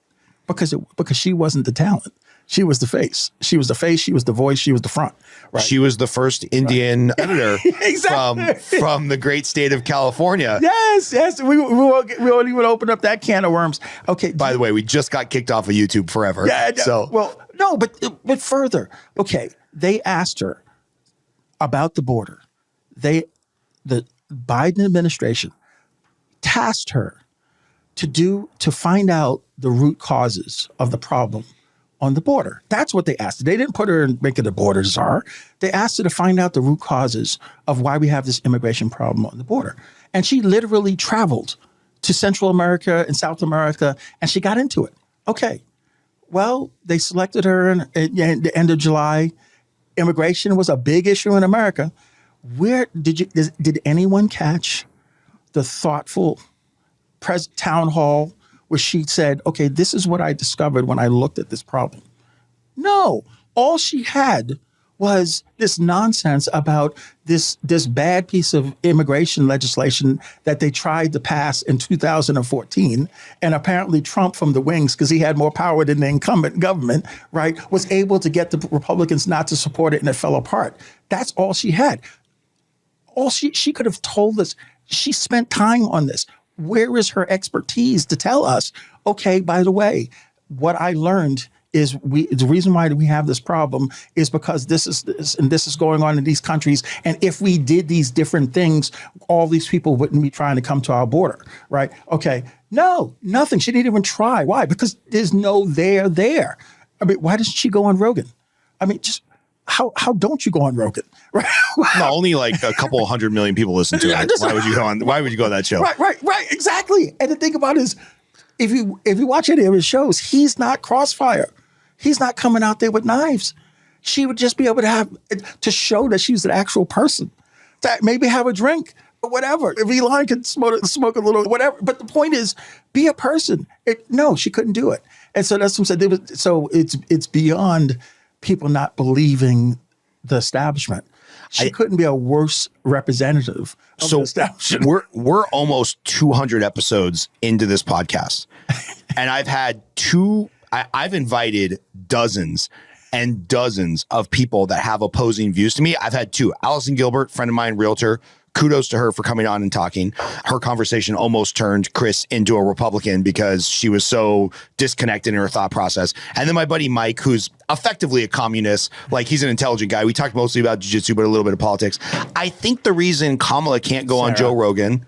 because she wasn't the talent. She was the face. She was the face. She was the voice. She was the front. Right. She was the first Indian editor from the great state of California. Yes. We won't even open up that can of worms. Okay. By the way, we just got kicked off of YouTube forever. Yeah. So well, no, but further. Okay. They asked her about the border. The Biden administration tasked her to find out the root causes of the problem on the border. That's what they asked. They didn't put her and make her the border czar. They asked her to find out the root causes of why we have this immigration problem on the border. And she literally traveled to Central America and South America, and she got into it. Okay. Well, they selected her at the end of July. Immigration was a big issue in America. Where did anyone catch the thoughtful town hall where she said, okay, this is what I discovered when I looked at this problem? No, all she had was this nonsense about this bad piece of immigration legislation that they tried to pass in 2014. And apparently Trump from the wings, because he had more power than the incumbent government, right, was able to get the Republicans not to support it, and it fell apart. That's all she had. All she could have told us, she spent time on this. Where is her expertise to tell us, okay, by the way, what I learned is the reason why we have this problem is because this is going on in these countries. And if we did these different things, all these people wouldn't be trying to come to our border, right? Okay, no, nothing. She didn't even try. Why? Because there's no there. I mean, why doesn't she go on Rogan? I mean, just how don't you go on Rogan? Right? No, only like a couple 100 million people listen to it. Why would you go on? Why would you go on that show? Right, exactly. And the thing about it is, if you watch any of his shows, he's not Crossfire. He's not coming out there with knives. She would just be able to show that she's an actual person. That maybe have a drink or whatever. If Elon could smoke a little, whatever. But the point is, be a person. No, she couldn't do it. And so that's what I'm saying. So it's beyond people not believing the establishment. She couldn't be a worse representative of the establishment. We're almost 200 episodes into this podcast, and I've invited dozens and dozens of people that have opposing views to me. I've had two: Allison Gilbert, friend of mine, realtor, kudos to her for coming on and talking. Her conversation almost turned Chris into a Republican because she was so disconnected in her thought process. And then my buddy Mike, who's effectively a communist, like he's an intelligent guy. We talked mostly about jiu-jitsu, but a little bit of politics. I think the reason Kamala can't go on Joe Rogan,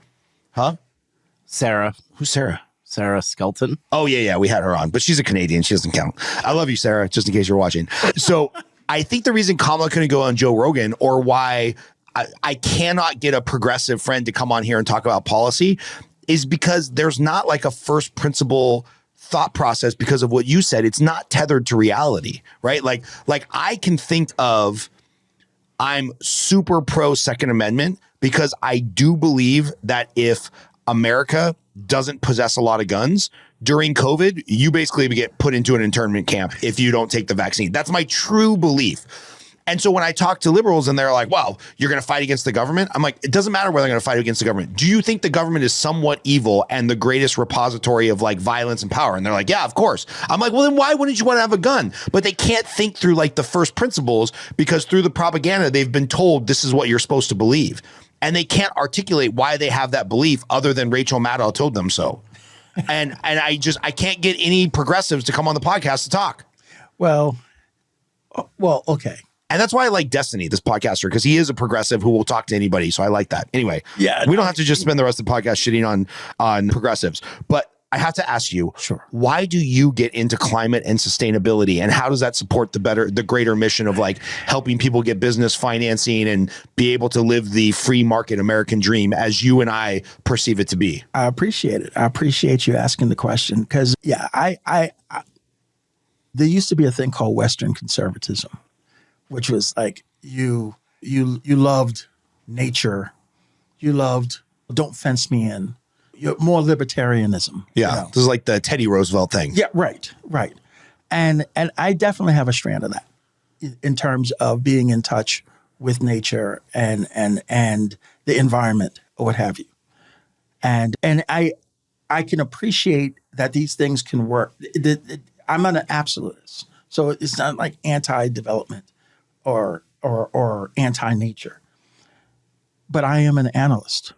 Sarah. Who's Sarah? Sarah Skelton. Oh, yeah, we had her on, but she's a Canadian. She doesn't count. I love you, Sarah, just in case you're watching. So I think the reason Kamala couldn't go on Joe Rogan, or why I cannot get a progressive friend to come on here and talk about policy, is because there's not like a first principle thought process because of what you said. It's not tethered to reality, right? Like I can think of, I'm super pro Second Amendment because I do believe that if America doesn't possess a lot of guns during COVID, you basically get put into an internment camp if you don't take the vaccine. That's my true belief. And so when I talk to liberals and they're like, well, you're going to fight against the government. I'm like, it doesn't matter whether I'm going to fight against the government. Do you think the government is somewhat evil and the greatest repository of like violence and power? And they're like, yeah, of course. I'm like, well, then why wouldn't you want to have a gun? But they can't think through like the first principles because through the propaganda, they've been told this is what you're supposed to believe. And they can't articulate why they have that belief other than Rachel Maddow told them so. And I can't get any progressives to come on the podcast to talk. Well, okay. And that's why I like Destiny, this podcaster, because he is a progressive who will talk to anybody. So I like that. Anyway, we don't have to just spend the rest of the podcast shitting on progressives. But I have to ask you, why do you get into climate and sustainability, and how does that support the greater mission of like helping people get business financing and be able to live the free market American dream as you and I perceive it to be? I appreciate it. I appreciate you asking the question because, I there used to be a thing called Western conservatism, which was like you loved nature, you loved don't fence me in. You're more libertarianism. Yeah, you know? This is like the Teddy Roosevelt thing. Yeah, right. And I definitely have a strand of that in terms of being in touch with nature and the environment or what have you. And I can appreciate that these things can work. I'm an absolutist, so it's not like anti-development or anti-nature. But I am an analyst.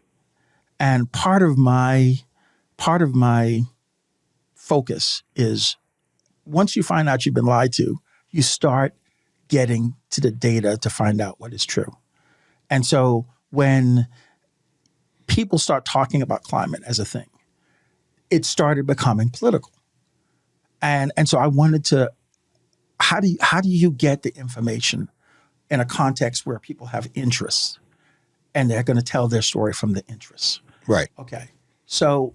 And part of my focus is once you find out you've been lied to, you start getting to the data to find out what is true. And so when people start talking about climate as a thing, it started becoming political. And so I wanted to, how do you get the information in a context where people have interests and they're going to tell their story from the interests? Right. Okay. So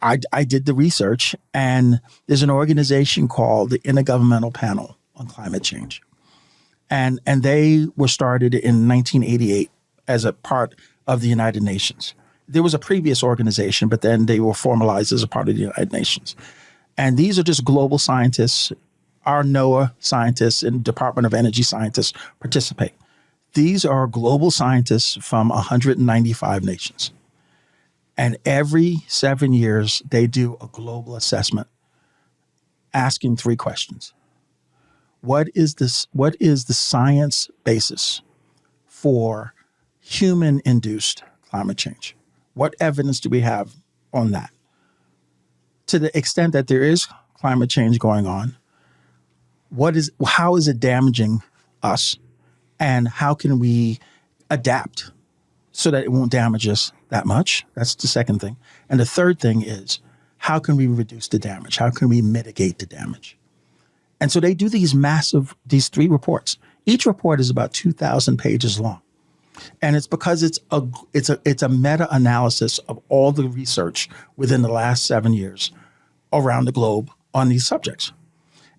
I did the research, and there's an organization called the Intergovernmental Panel on Climate Change. And they were started in 1988 as a part of the United Nations. There was a previous organization, but then they were formalized as a part of the United Nations. And these are just global scientists. Our NOAA scientists and Department of Energy scientists participate. These are global scientists from 195 nations. And every 7 years, they do a global assessment asking 3 questions. What is the science basis for human-induced climate change? What evidence do we have on that? To the extent that there is climate change going on, how is it damaging us? And how can we adapt so that it won't damage us that much? That's the second thing. And the third thing is, how can we reduce the damage? How can we mitigate the damage? And so they do these 3 reports. Each report is about 2,000 pages long. And it's because it's a meta-analysis of all the research within the last 7 years around the globe on these subjects.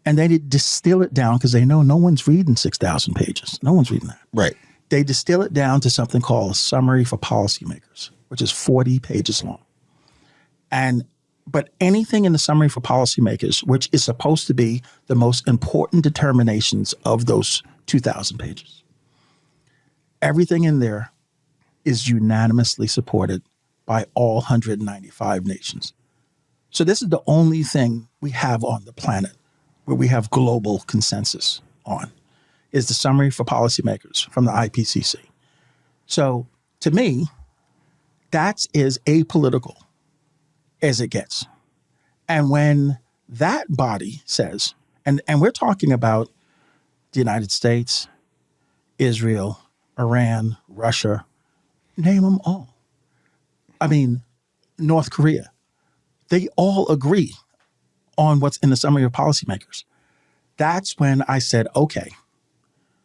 And they distill it down because they know no one's reading 6,000 pages. No one's reading that. Right. They distill it down to something called a summary for policymakers, which is 40 pages long. But anything in the summary for policymakers, which is supposed to be the most important determinations of those 2,000 pages, everything in there is unanimously supported by all 195 nations. So this is the only thing we have on the planet where we have global consensus on, is the summary for policymakers from the IPCC. So To me, that's as apolitical as it gets. And when that body says, and we're talking about the United States, Israel, Iran, Russia, name them all. I mean, North Korea, they all agree on what's in the summary of policymakers. That's when I said, okay,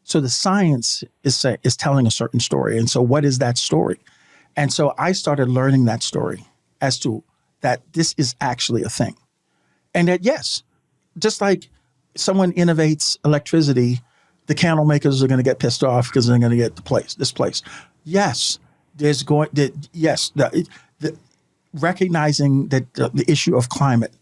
so the science is telling a certain story. And so what is that story? And so I started learning that story as to that this is actually a thing. And that, yes, just like someone innovates electricity, the candle makers are going to get pissed off because they're going to get this place. Yes, recognizing that the issue of climate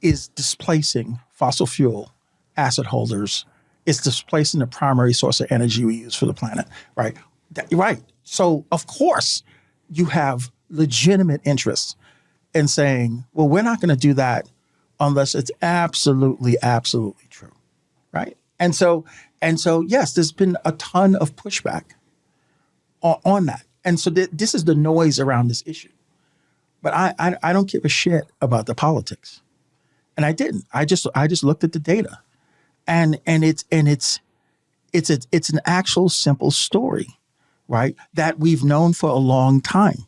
is displacing fossil fuel asset holders. It's displacing the primary source of energy we use for the planet, right? Right. So, of course, you have legitimate interests in saying, well, we're not going to do that unless it's absolutely, absolutely true, right? And so, yes, there's been a ton of pushback on that. And so this is the noise around this issue. But I don't give a shit about the politics. And I didn't. I just looked at the data. And it's an actual simple story, right? That we've known for a long time,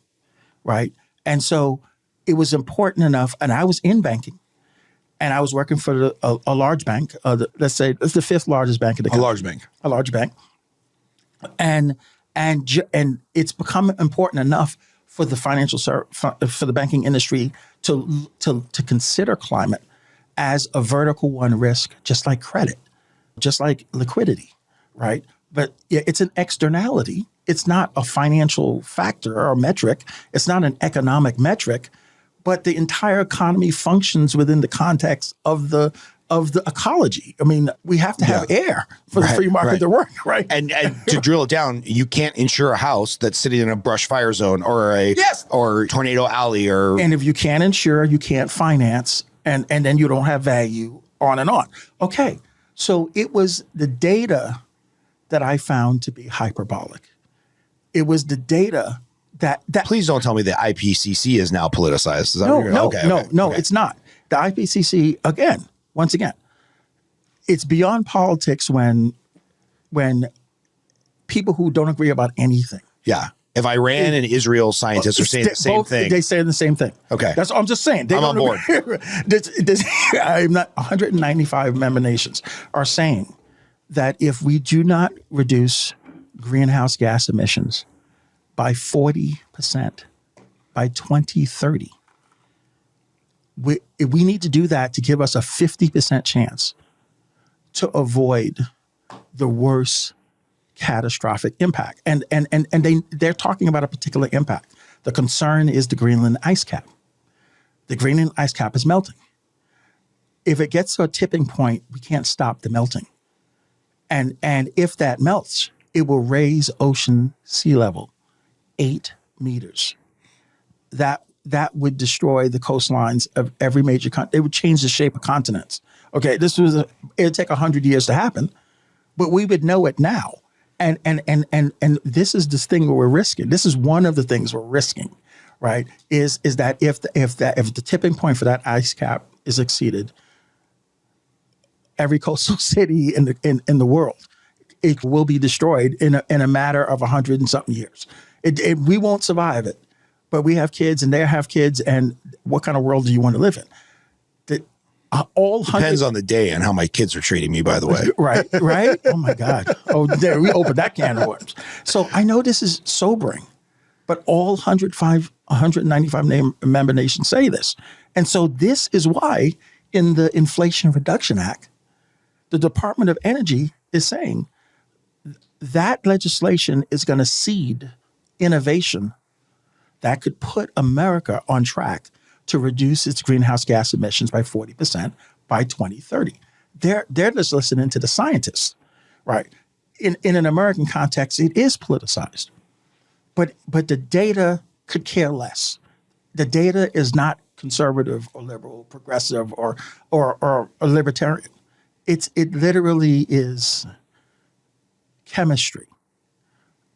right? And so it was important enough, and I was in banking, and I was working for a large bank. Let's say it's the fifth largest bank in the country. A large bank. And it's become important enough for the for the banking industry to consider climate as a vertical one risk, just like credit, just like liquidity, right? But it's an externality. It's not a financial factor or a metric. It's not an economic metric, but the entire economy functions within the context of the ecology. I mean, we have to have air for the free market to work, right? And to drill it down, you can't insure a house that's sitting in a brush fire zone or or tornado alley and if you can't insure, you can't finance, and then you don't have value, on and on. Okay, so it was the data that I found to be hyperbolic. It was the data that Please don't tell me the IPCC is now politicized. Is that No, it's not. The IPCC, once again, it's beyond politics when people who don't agree about anything. Yeah. If Iran and Israel scientists are saying the same thing. They say the same thing. Okay. That's all I'm just saying. I'm on board. I'm not 195 member nations are saying that if we do not reduce greenhouse gas emissions by 40% by 2030, we need to do that to give us a 50% chance to avoid the worst catastrophic impact. And they're talking about a particular impact. The concern is the Greenland ice cap. The Greenland ice cap is melting. If it gets to a tipping point, we can't stop the melting. And if that melts, it will raise ocean sea level 8 meters. That would destroy the coastlines of every major country. It would change the shape of continents. Okay, it'd take 100 years to happen, but we would know it now. And this is this thing where we're risking. This is one of the things we're risking, right? Is that if the tipping point for that ice cap is exceeded, every coastal city in the world, it will be destroyed in a matter of 100 and something years. We won't survive it. But we have kids and they have kids, and what kind of world do you want to live in? Depends on the day and how my kids are treating me, by the way. Right? Oh, my God. Oh, there, we opened that can of worms. So I know this is sobering, but all 195 member nations say this. And so this is why in the Inflation Reduction Act, the Department of Energy is saying that legislation is going to seed innovation that could put America on track to reduce its greenhouse gas emissions by 40% by 2030. They're just listening to the scientists, right? In an American context, it is politicized, but the data could care less. The data is not conservative or liberal, progressive or libertarian. It literally is chemistry.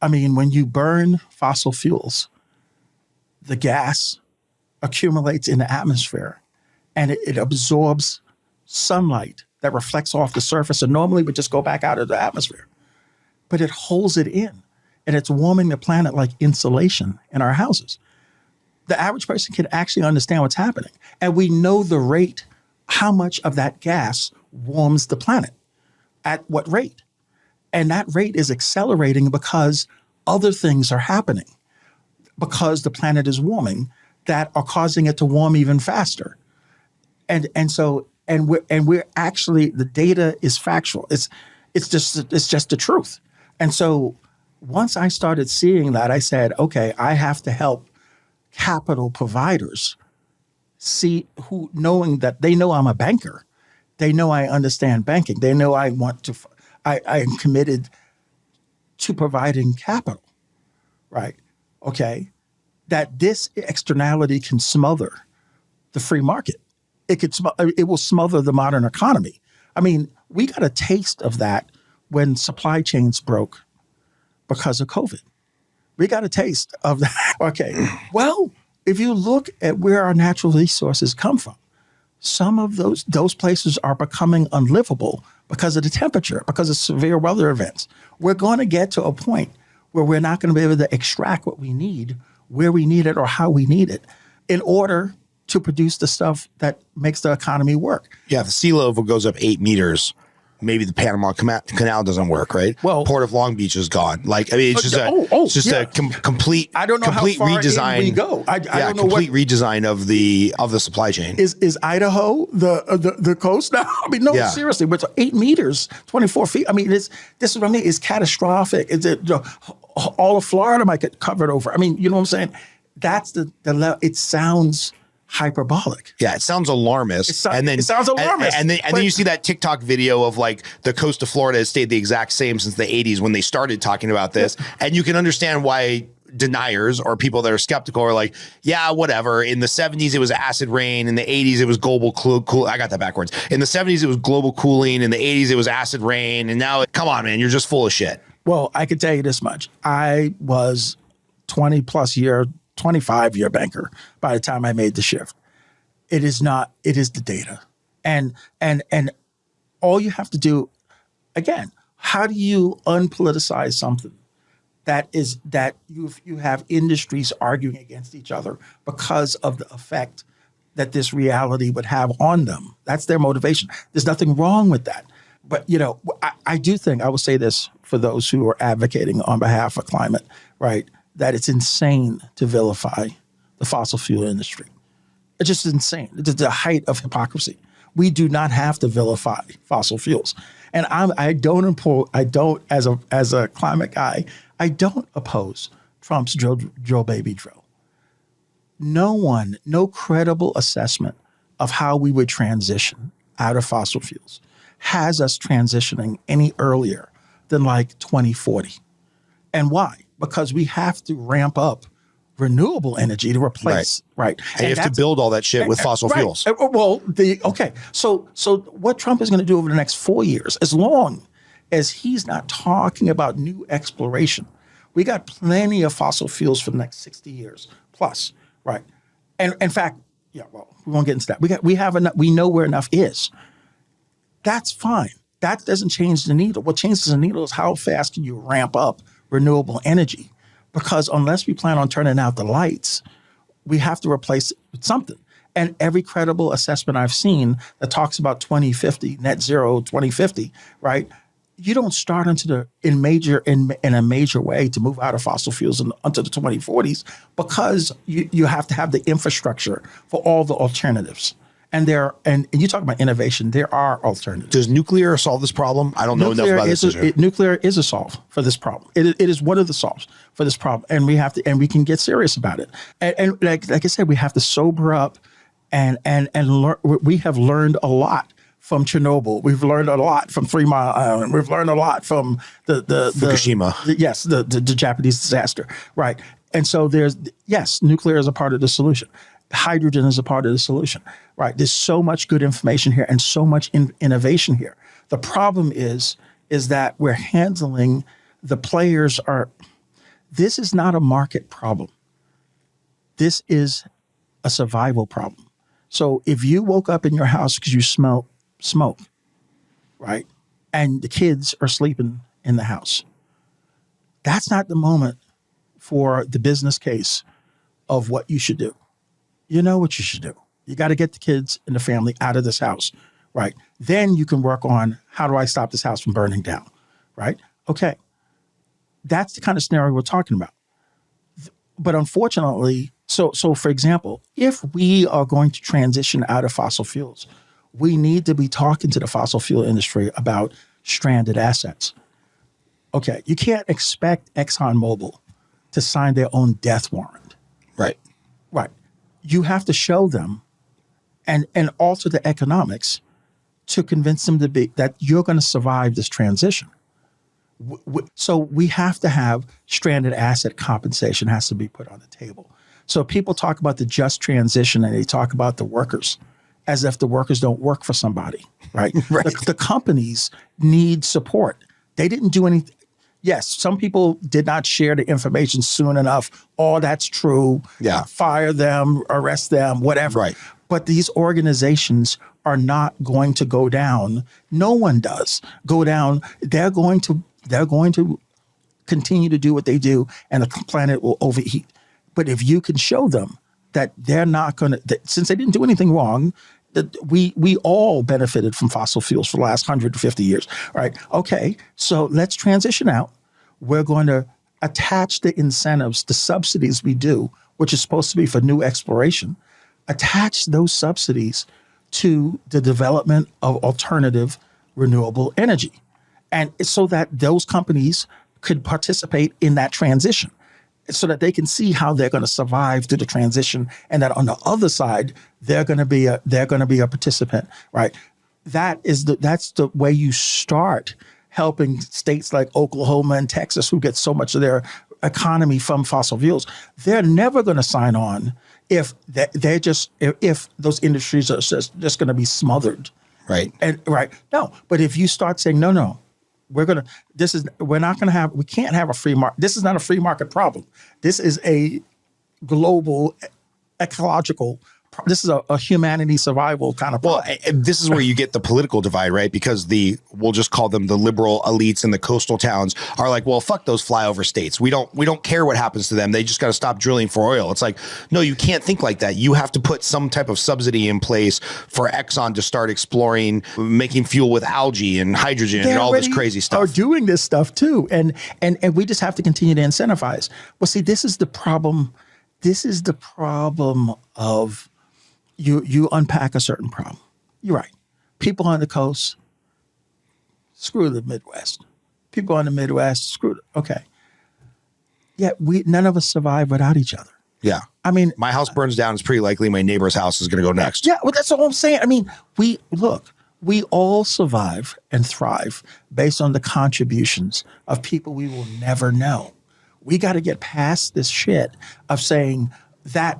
I mean, when you burn fossil fuels, the gas accumulates in the atmosphere and it absorbs sunlight that reflects off the surface and normally would just go back out of the atmosphere. But it holds it in and it's warming the planet like insulation in our houses. The average person can actually understand what's happening. And we know the rate, how much of that gas warms the planet, at what rate. And that rate is accelerating because other things are happening, because the planet is warming, that are causing it to warm even faster. And we're actually, the data is factual. It's just the truth. And so once I started seeing that, I said, okay, I have to help capital providers see, who, knowing that they know I'm a banker, they know I understand banking, they know I am committed to providing capital, right? Okay, that this externality can smother the free market. It will smother the modern economy. I mean, we got a taste of that when supply chains broke because of COVID. We got a taste of that. Okay, well, if you look at where our natural resources come from, some of those places are becoming unlivable because of the temperature, because of severe weather events. We're going to get to a point where we're not going to be able to extract what we need, where we need it, or how we need it in order to produce the stuff that makes the economy work. Yeah, if the sea level goes up 8 meters, maybe the Panama Canal doesn't work, right? Well, Port of Long Beach is gone. Like, I mean, it's just a complete. I don't know complete how far redesign. in we go. I don't know complete redesign of the supply chain. Is Idaho the coast now? I mean, no, seriously, but 8 meters, 24 feet. I mean, this is what I mean. It's catastrophic. All of Florida might get covered over. I mean, you know what I'm saying? That's the level. It sounds hyperbolic. Yeah, it sounds alarmist. It sounds alarmist. And then you see that TikTok video of like the coast of Florida has stayed the exact same since the 80s when they started talking about this. And you can understand why deniers or people that are skeptical are like, yeah, whatever. In the 70s, it was acid rain. In the 80s, it was global cool. I got that backwards. In the 70s, it was global cooling. In the 80s, it was acid rain. And now, come on, man, you're just full of shit. Well, I can tell you this much. I was 25-year banker by the time I made the shift. It is not, it is the data. And all you have to do, again, how do you unpoliticize something that you have industries arguing against each other because of the effect that this reality would have on them? That's their motivation. There's nothing wrong with that. But, you know, I do think, I will say this for those who are advocating on behalf of climate, right, that it's insane to vilify the fossil fuel industry. It's just insane. It's the height of hypocrisy. We do not have to vilify fossil fuels. And I don't, as a climate guy, I don't oppose Trump's drill baby drill. No credible assessment of how we would transition out of fossil fuels has us transitioning any earlier than like 2040. And why? Because we have to ramp up renewable energy to replace, right? And you have to build all that shit with fossil fuels. Well, so what Trump is going to do over the next 4 years, as long as he's not talking about new exploration, we got plenty of fossil fuels for the next 60 years plus, right? And in fact, we won't get into that. We have enough. We know where enough is. That's fine. That doesn't change the needle. What changes the needle is how fast can you ramp up renewable energy? Because unless we plan on turning out the lights, we have to replace it with something. And every credible assessment I've seen that talks about 2050, net zero 2050, right? You don't start in a major way to move out of fossil fuels until the 2040s because you have to have the infrastructure for all the alternatives. And you talk about innovation, there are alternatives. Does nuclear solve this problem? I don't know enough about this issue. Nuclear is a solve for this problem. It is one of the solves for this problem. And we can get serious about it. And like I said, we have to sober up and learn. We have learned a lot from Chernobyl. We've learned a lot from 3 Mile Island. We've learned a lot from the Fukushima. The Japanese disaster. Right. And so nuclear is a part of the solution. Hydrogen is a part of the solution, right? There's so much good information here and so much innovation here. The problem is that we're handling, the players are, This is not a market problem. This is a survival problem. So if you woke up in your house because you smell smoke, right, and the kids are sleeping in the house, that's not the moment for the business case of what you should do. You know what you should do. You got to get the kids and the family out of this house, right? Then you can work on, how do I stop this house from burning down, right? Okay. That's the kind of scenario we're talking about. But unfortunately, so for example, if we are going to transition out of fossil fuels, we need to be talking to the fossil fuel industry about stranded assets. Okay, you can't expect ExxonMobil to sign their own death warrant. Right. Right. You have to show them and alter the economics to convince them that you're going to survive this transition. So we have to have stranded asset compensation has to be put on the table. So people talk about the just transition and they talk about the workers as if the workers don't work for somebody, right? Right. The companies need support. They didn't do anything. Yes, some people did not share the information soon enough. Oh, that's true. Yeah. Fire them, arrest them, whatever. Right. But these organizations are not going to go down. No one does go down. They're going to continue to do what they do, and the planet will overheat. But if you can show them that they're not going to, since they didn't do anything wrong, that we all benefited from fossil fuels for the last 150 years. All right. Okay. So let's transition out. We're going to attach the incentives, the subsidies we do, which is supposed to be for new exploration, attach those subsidies to the development of alternative renewable energy. And so that those companies could participate in that transition so that they can see how they're going to survive through the transition, and that on the other side, they're going to be a participant, right? That's the way you start helping states like Oklahoma and Texas, who get so much of their economy from fossil fuels. They're never going to sign on if those industries are just going to be smothered. Right. No, but if you start saying, no, we can't have a free market. This is not a free market problem. This is a global ecological this is a humanity survival kind of problem. Well, this is where you get the political divide, right? Because we'll just call them the liberal elites in the coastal towns are like, well, fuck those flyover states. We don't care what happens to them. They just got to stop drilling for oil. It's like, no, you can't think like that. You have to put some type of subsidy in place for Exxon to start exploring, making fuel with algae and hydrogen and all this crazy stuff. Are doing this stuff too, and we just have to continue to incentivize. Well, see, this is the problem. This is the problem of you unpack a certain problem. You're right. People on the coast, screw the Midwest. People on the Midwest, screw it. Okay. Yet none of us survive without each other. Yeah. I mean, my house burns down. It's pretty likely my neighbor's house is going to go next. Yeah. Well, that's all I'm saying. I mean, we all survive and thrive based on the contributions of people we will never know. We got to get past this shit of saying that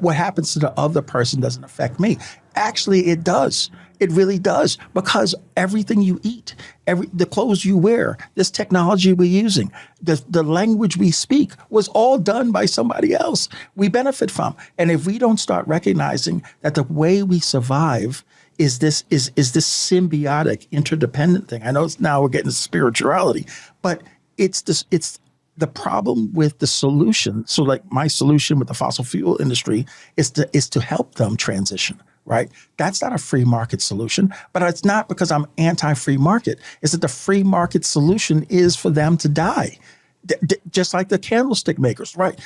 what happens to the other person doesn't affect me. Actually, it does. It really does, because everything you eat, the clothes you wear, this technology we're using, the language we speak was all done by somebody else we benefit from. And if we don't start recognizing that the way we survive is this symbiotic, interdependent thing. I know now we're getting to spirituality, but it's the problem with the solution. So like my solution with the fossil fuel industry is to help them transition, right? That's not a free market solution, but it's not because I'm anti-free market. It's that the free market solution is for them to die. Just like the candlestick makers, right?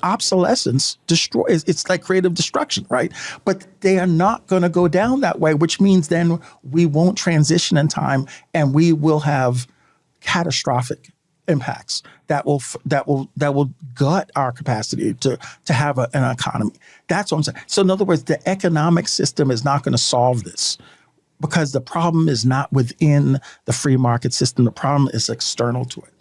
Obsolescence destroys. It's like creative destruction, right? But they are not going to go down that way, which means then we won't transition in time, and we will have catastrophic impacts that will gut our capacity to have an economy. That's what I'm saying. So in other words, the economic system is not going to solve this, because the problem is not within the free market system. The problem is external to it.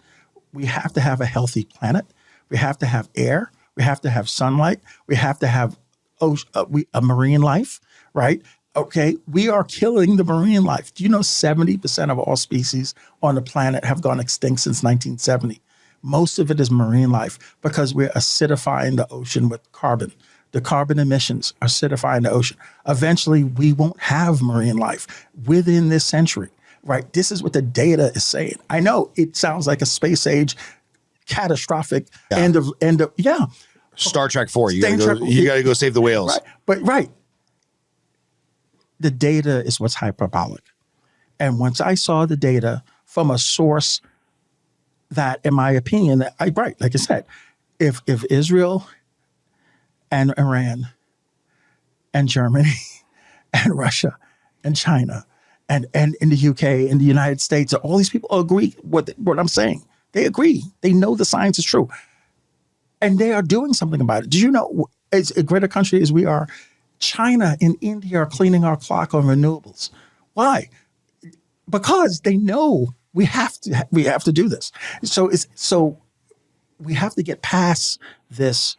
We have to have a healthy planet. We have to have air. We have to have sunlight. We have to have a marine life, right? Okay, we are killing the marine life. Do you know 70% of all species on the planet have gone extinct since 1970? Most of it is marine life because we're acidifying the ocean with carbon. The carbon emissions are acidifying the ocean. Eventually, we won't have marine life within this century, right? This is what the data is saying. I know it sounds like a space age catastrophic end of Star Trek 4. You gotta go save the whales. Right. But right. The data is what's hyperbolic. And once I saw the data from a source that, in my opinion, like I said, if Israel and Iran and Germany and Russia and China and in the UK and the United States, all these people agree what I'm saying. They agree. They know the science is true. And they are doing something about it. Did you know, as a greater country as we are, China and India are cleaning our clock on renewables. Why? Because they know we have to do this. So we have to get past this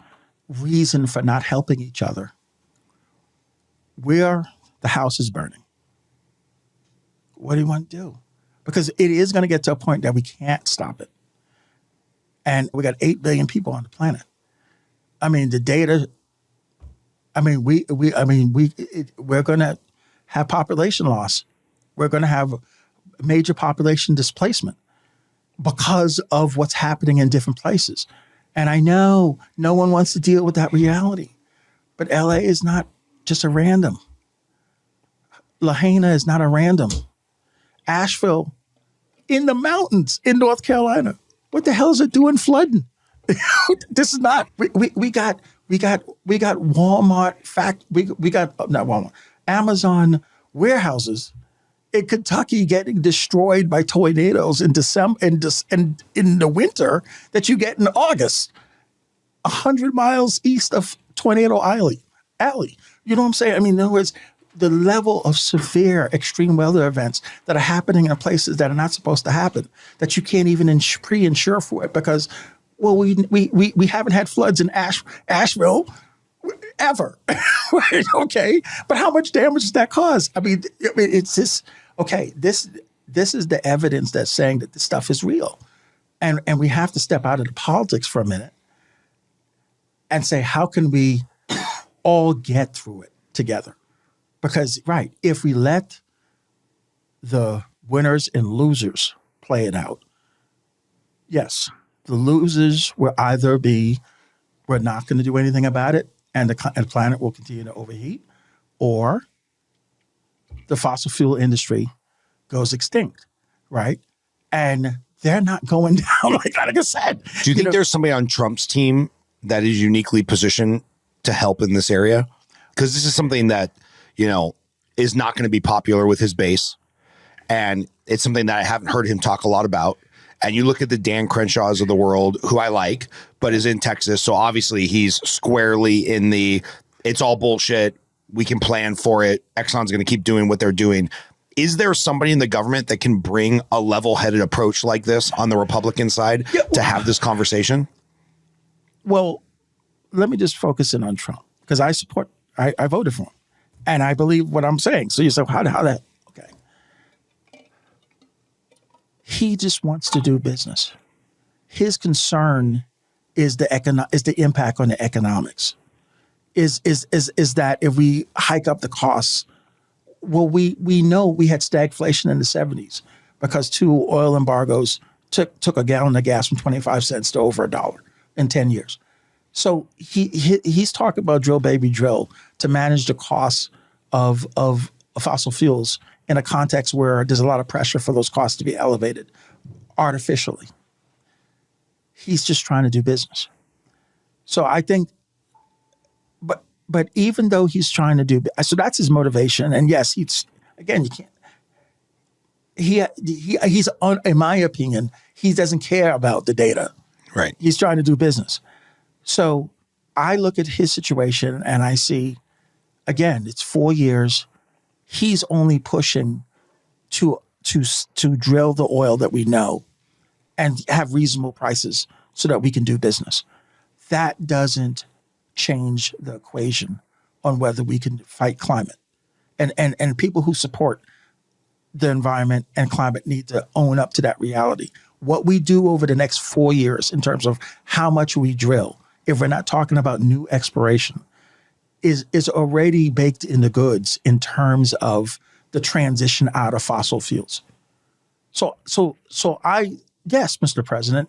reason for not helping each other. Where the house is burning. What do you want to do? Because it is going to get to a point that we can't stop it. And we got 8 billion people on the planet. I mean, the data. I mean, we're going to have population loss. We're going to have major population displacement because of what's happening in different places. And I know no one wants to deal with that reality, but LA is not just a random. Lahaina is not a random. Asheville, in the mountains in North Carolina. What the hell is it doing flooding? This is not. We got Walmart we got not Walmart, Amazon warehouses in Kentucky getting destroyed by tornadoes in December and in the winter that you get in August, 100 miles east of Tornado Alley. You know what I'm saying? I mean, in other words, the level of severe extreme weather events that are happening in places that are not supposed to happen, that you can't even pre-insure for it because, well, we haven't had floods in Asheville ever. Right? Okay. But how much damage does that cause? I mean, it's this, okay, this is the evidence that's saying that this stuff is real. And we have to step out of the politics for a minute and say, how can we all get through it together? Because, right, if we let the winners and losers play it out, yes, the losers will either be, we're not going to do anything about it and the planet will continue to overheat, or the fossil fuel industry goes extinct, right? And they're not going down like I said. Do you think there's somebody on Trump's team that is uniquely positioned to help in this area? Because this is something that, is not going to be popular with his base. And it's something that I haven't heard him talk a lot about. And you look at the Dan Crenshaws of the world, who I like, but is in Texas. So obviously he's squarely in the, it's all bullshit. We can plan for it. Exxon's going to keep doing what they're doing. Is there somebody in the government that can bring a level-headed approach like this on the Republican side to have this conversation? Well, let me just focus in on Trump because I voted for him. And I believe what I'm saying. So you say, how that? Okay. He just wants to do business. His concern is the impact on the economics. Is that if we hike up the costs, well, we know we had stagflation in the 70s because 2 oil embargoes took a gallon of gas from 25 cents to over $1 in 10 years. So he's talking about drill, baby, drill to manage the costs of fossil fuels in a context where there's a lot of pressure for those costs to be elevated artificially. He's just trying to do business. So I think, but even though he's trying to do, so that's his motivation. And yes, you can't. He's in my opinion, he doesn't care about the data. Right. He's trying to do business. So I look at his situation and I see, again, it's 4 years. He's only pushing to drill the oil that we know and have reasonable prices so that we can do business. That doesn't change the equation on whether we can fight climate. And people who support the environment and climate need to own up to that reality. what we do over the next 4 years in terms of how much we drill, if we're not talking about new exploration, is already baked in the goods in terms of the transition out of fossil fuels. So yes, Mr. President,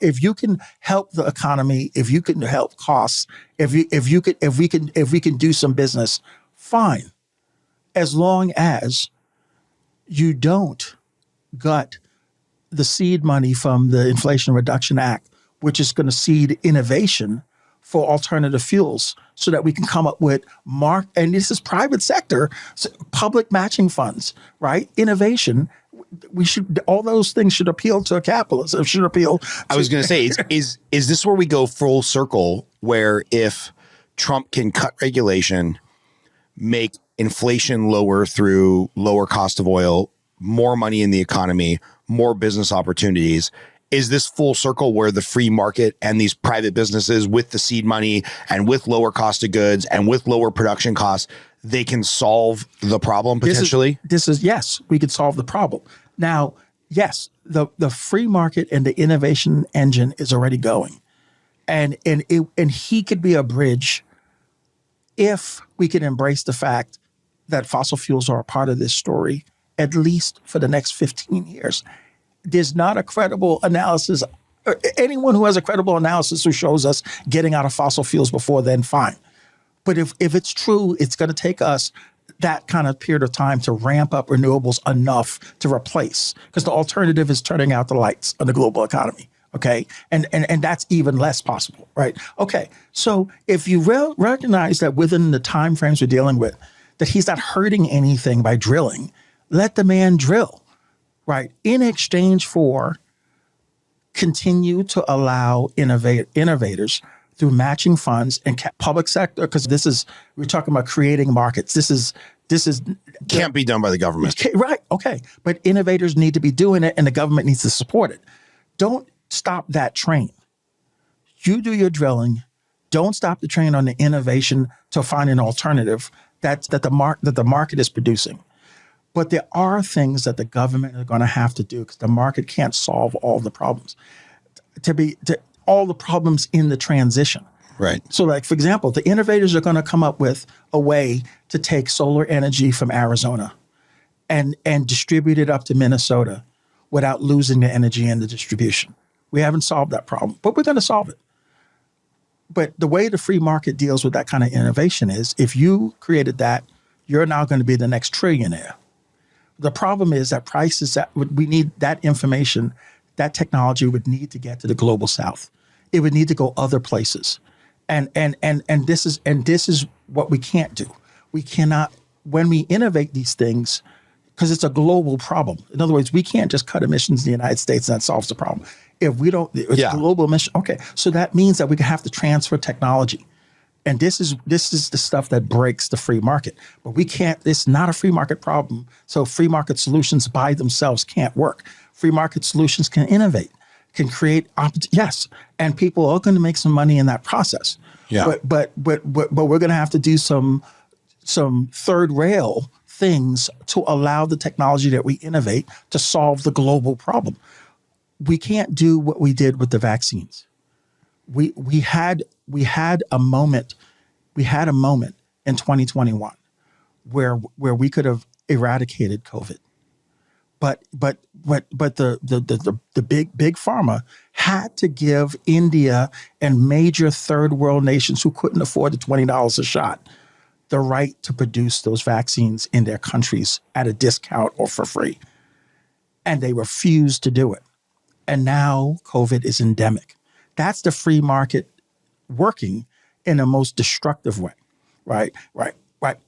if you can help the economy, if you can help costs, if we can do some business, fine, as long as you don't gut the seed money from the Inflation Reduction Act, which is going to seed innovation for alternative fuels, so that we can come up with and this is private sector, public matching funds, right? Innovation. All those things should appeal to capitalism. Should appeal. I was going to say, is this where we go full circle, where if Trump can cut regulation, make inflation lower through lower cost of oil, more money in the economy, more business opportunities, is this full circle where the free market and these private businesses with the seed money and with lower cost of goods and with lower production costs, they can solve the problem potentially? This is yes, we could solve the problem. Now, yes, the free market and the innovation engine is already going, and he could be a bridge if we can embrace the fact that fossil fuels are a part of this story, at least for the next 15 years. There's not a credible analysis. Anyone who has a credible analysis who shows us getting out of fossil fuels before then, fine. But if it's true, it's going to take us that kind of period of time to ramp up renewables enough to replace, because the alternative is turning out the lights on the global economy. Okay. And that's even less possible. Right. Okay. So if you recognize that within the time frames we're dealing with, that he's not hurting anything by drilling, let the man drill. Right. In exchange for continue to allow innovators through matching funds and public sector, because we're talking about creating markets. This is Can't be done by the government. Right. Okay. But innovators need to be doing it and the government needs to support it. Don't stop that train. You do your drilling. Don't stop the train on the innovation to find an alternative that the market is producing. But there are things that the government are going to have to do, because the market can't solve all the problems. All the problems in the transition. Right. So, like, for example, the innovators are going to come up with a way to take solar energy from Arizona and distribute it up to Minnesota without losing the energy in the distribution. We haven't solved that problem, but we're going to solve it. But the way the free market deals with that kind of innovation is, if you created that, you're now going to be the next trillionaire. The problem is that prices that we need, that information, that technology would need to get to the global south. It would need to go other places. And this is what we can't do. We cannot, when we innovate these things, because it's a global problem. In other words, we can't just cut emissions in the United States and that solves the problem. If we don't, it's global emission. Okay, so that means that we have to transfer technology. And this is the stuff that breaks the free market. But we can't, it's not a free market problem. So free market solutions by themselves can't work. Free market solutions can innovate, can create, yes, and people are going to make some money in that process. Yeah. But we're going to have to do some third rail things to allow the technology that we innovate to solve the global problem. We can't do what we did with the vaccines. We had a moment in 2021 where we could have eradicated COVID. But the big pharma had to give India and major third world nations who couldn't afford the $20 a shot the right to produce those vaccines in their countries at a discount or for free. And they refused to do it. And now COVID is endemic. That's the free market working in a most destructive way, right?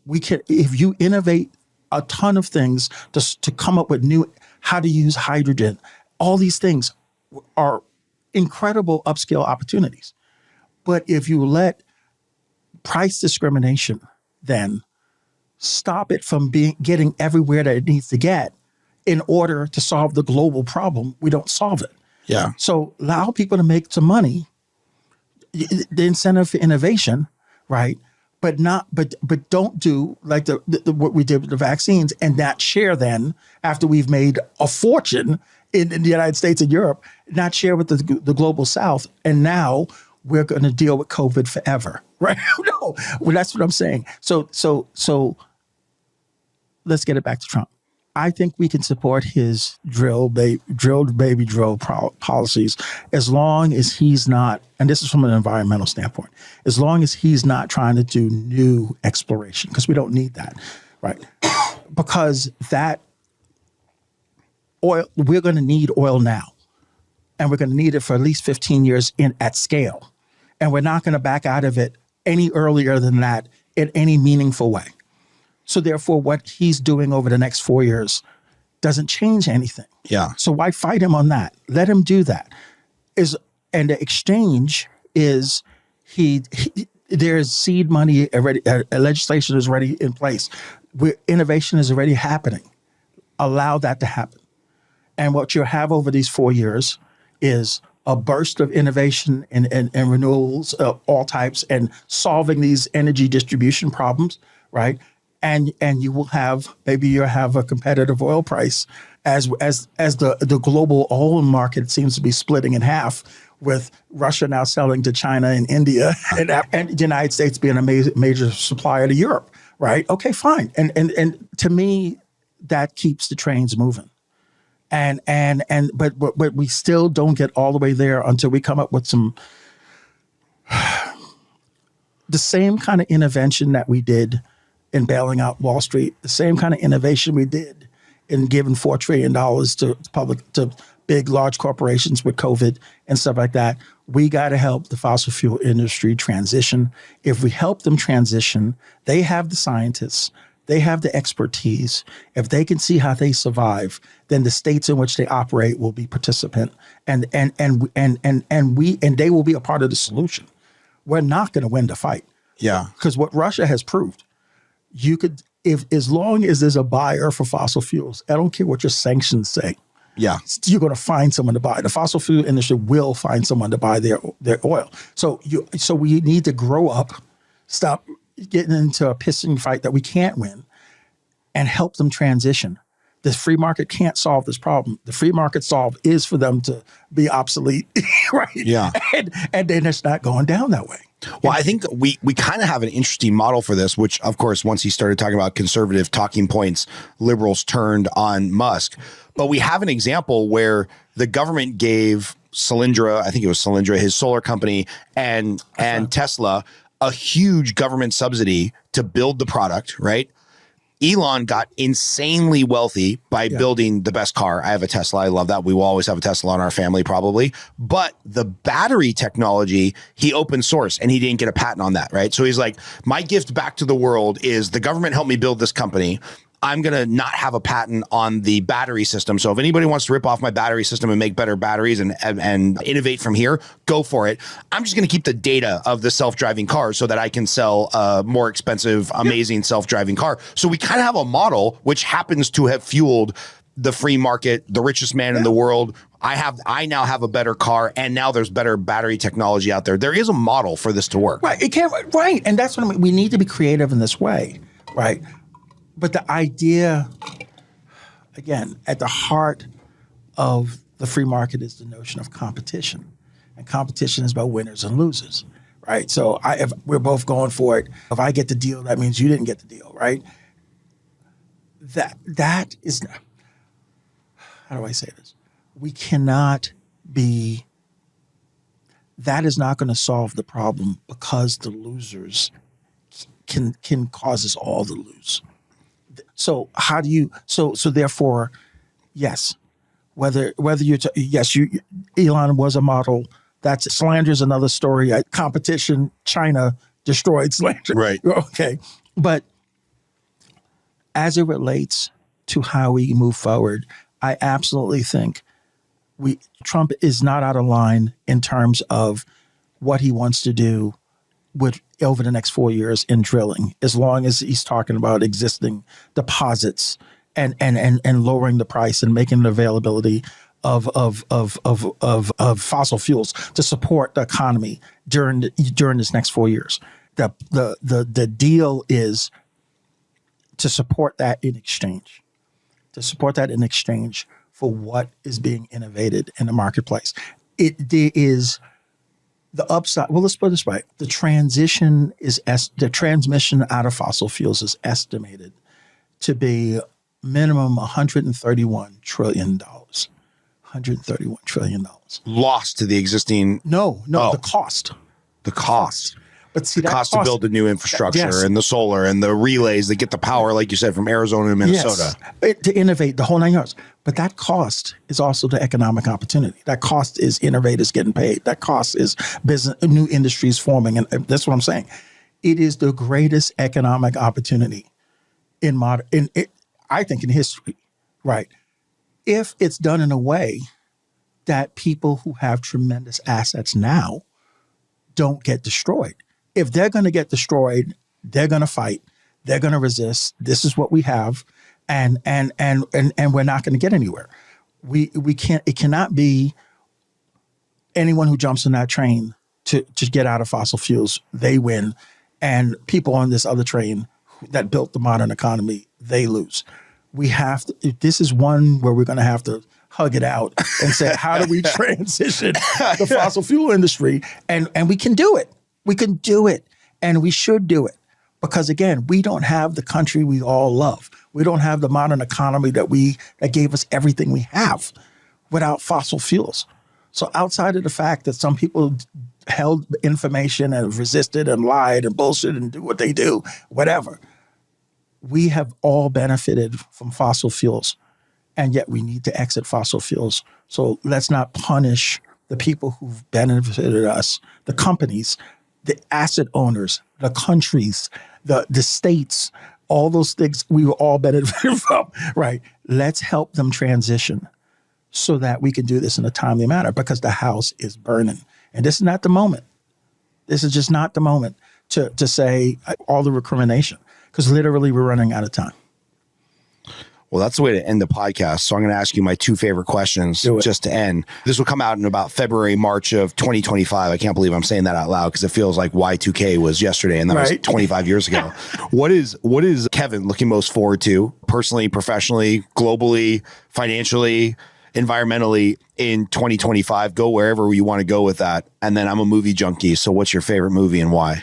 We can, if you innovate a ton of things to come up with new, how to use hydrogen, all these things are incredible upscale opportunities. But if you let price discrimination then stop it from getting everywhere that it needs to get in order to solve the global problem, we don't solve it. Yeah. So allow people to make some money, the incentive for innovation, right? But don't do like what we did with the vaccines and not share then after we've made a fortune in the United States and Europe, not share with the global South. And now we're going to deal with COVID forever, right? No, well, that's what I'm saying. So let's get it back to Trump. I think we can support his drilled baby drill policies as long as he's not, and this is from an environmental standpoint, as long as he's not trying to do new exploration, because we don't need that, right? Because that oil, we're going to need oil now, and we're going to need it for at least 15 years at scale, and we're not going to back out of it any earlier than that in any meaningful way. So therefore, what he's doing over the next 4 years doesn't change anything. Yeah. So why fight him on that? Let him do that. And the exchange is there's seed money already. Legislation is already in place. Innovation is already happening. Allow that to happen. And what you'll have over these 4 years is a burst of innovation and renewables of all types and solving these energy distribution problems, right? And you will have, maybe you'll have a competitive oil price as the global oil market seems to be splitting in half, with Russia now selling to China and India and the United States being a major supplier to Europe, right? Okay, fine. And to me, that keeps the trains moving. But we still don't get all the way there until we come up with the same kind of intervention that we did in bailing out Wall Street, the same kind of innovation we did in giving $4 trillion to big, large corporations with COVID and stuff like that. We got to help the fossil fuel industry transition. If we help them transition, they have the scientists, they have the expertise. If they can see how they survive, then the states in which they operate will be participant, and they will be a part of the solution. We're not going to win the fight. Yeah. Because what Russia has proved, you could, as long as there's a buyer for fossil fuels, I don't care what your sanctions say. Yeah. You're going to find someone to buy. The fossil fuel industry will find someone to buy their oil. So we need to grow up, stop getting into a pissing fight that we can't win, and help them transition. The free market can't solve this problem. The free market solve is for them to be obsolete, right? Yeah. And then it's not going down that way. Well, I think we kind of have an interesting model for this, which, of course, once he started talking about conservative talking points, liberals turned on Musk. But we have an example where the government gave Solyndra, I think it was Solyndra, his solar company, and Tesla, a huge government subsidy to build the product, right? Elon got insanely wealthy by building the best car. I have a Tesla. I love that. We will always have a Tesla in our family, probably. But the battery technology, he open source, and he didn't get a patent on that, right? So he's like, my gift back to the world is the government helped me build this company. I'm going to not have a patent on the battery system. So if anybody wants to rip off my battery system and make better batteries and innovate from here, go for it. I'm just going to keep the data of the self-driving car so that I can sell a more expensive, amazing self-driving car. So we kind of have a model which happens to have fueled the free market, the richest man in the world. I now have a better car, and now there's better battery technology out there. There is a model for this to work. Right. It can't. Right. And that's what I mean. We need to be creative in this way. Right. But the idea, again, at the heart of the free market is the notion of competition. And competition is about winners and losers, right? So if we're both going for it, if I get the deal, that means you didn't get the deal, right? That is, how do I say this? We cannot be, that is not going to solve the problem, because the losers can cause us all to lose. So how do you? So therefore, yes. Whether you Elon was a model. That's slander is another story. Competition. China destroyed slander. Right. Okay. But as it relates to how we move forward, I absolutely think Trump is not out of line in terms of what he wants to do over the next 4 years in drilling, as long as he's talking about existing deposits and lowering the price and making the availability of fossil fuels to support the economy during this next 4 years. The deal is to support that in exchange. for what is being innovated in the marketplace. There is the upside. Well, let's put it this way: the transmission out of fossil fuels is estimated to be minimum $131 trillion. $131 trillion. Lost to the existing. No, Oh. the cost. The cost. But see, The that cost to build the new infrastructure Yes. and the solar and the relays that get the power, like you said, from Arizona and Minnesota. Yes, to innovate the whole 9 yards. But that cost is also the economic opportunity. That cost is innovators getting paid. That cost is business, new industries forming. And that's what I'm saying. It is the greatest economic opportunity in I think in history, right? If it's done in a way that people who have tremendous assets now don't get destroyed. If they're going to get destroyed, they're going to fight. They're going to resist. This is what we have, and we're not going to get anywhere. We can't. It cannot be anyone who jumps on that train to get out of fossil fuels. They win, and people on this other train that built the modern economy, they lose. We have to. This is one where we're going to have to hug it out and say, how do we transition the fossil fuel industry? And we can do it. We can do it, and we should do it. Because again, we don't have the country we all love. We don't have the modern economy that gave us everything we have without fossil fuels. So outside of the fact that some people held information and resisted and lied and bullshit and do what they do, whatever, we have all benefited from fossil fuels. And yet we need to exit fossil fuels. So let's not punish the people who've benefited us, the companies, the asset owners, the countries, the states, all those things we were all benefited from, right? Let's help them transition so that we can do this in a timely manner, because the house is burning. And this is not the moment. This is just not the moment to say all the recrimination, because literally we're running out of time. Well, that's the way to end the podcast. So I'm going to ask you my two favorite questions just to end. This will come out in about February, March of 2025. I can't believe I'm saying that out loud because it feels like Y2K was yesterday and that was 25 years ago. What is Kevin looking most forward to personally, professionally, globally, financially, environmentally in 2025? Go wherever you want to go with that. And then I'm a movie junkie. So what's your favorite movie and why?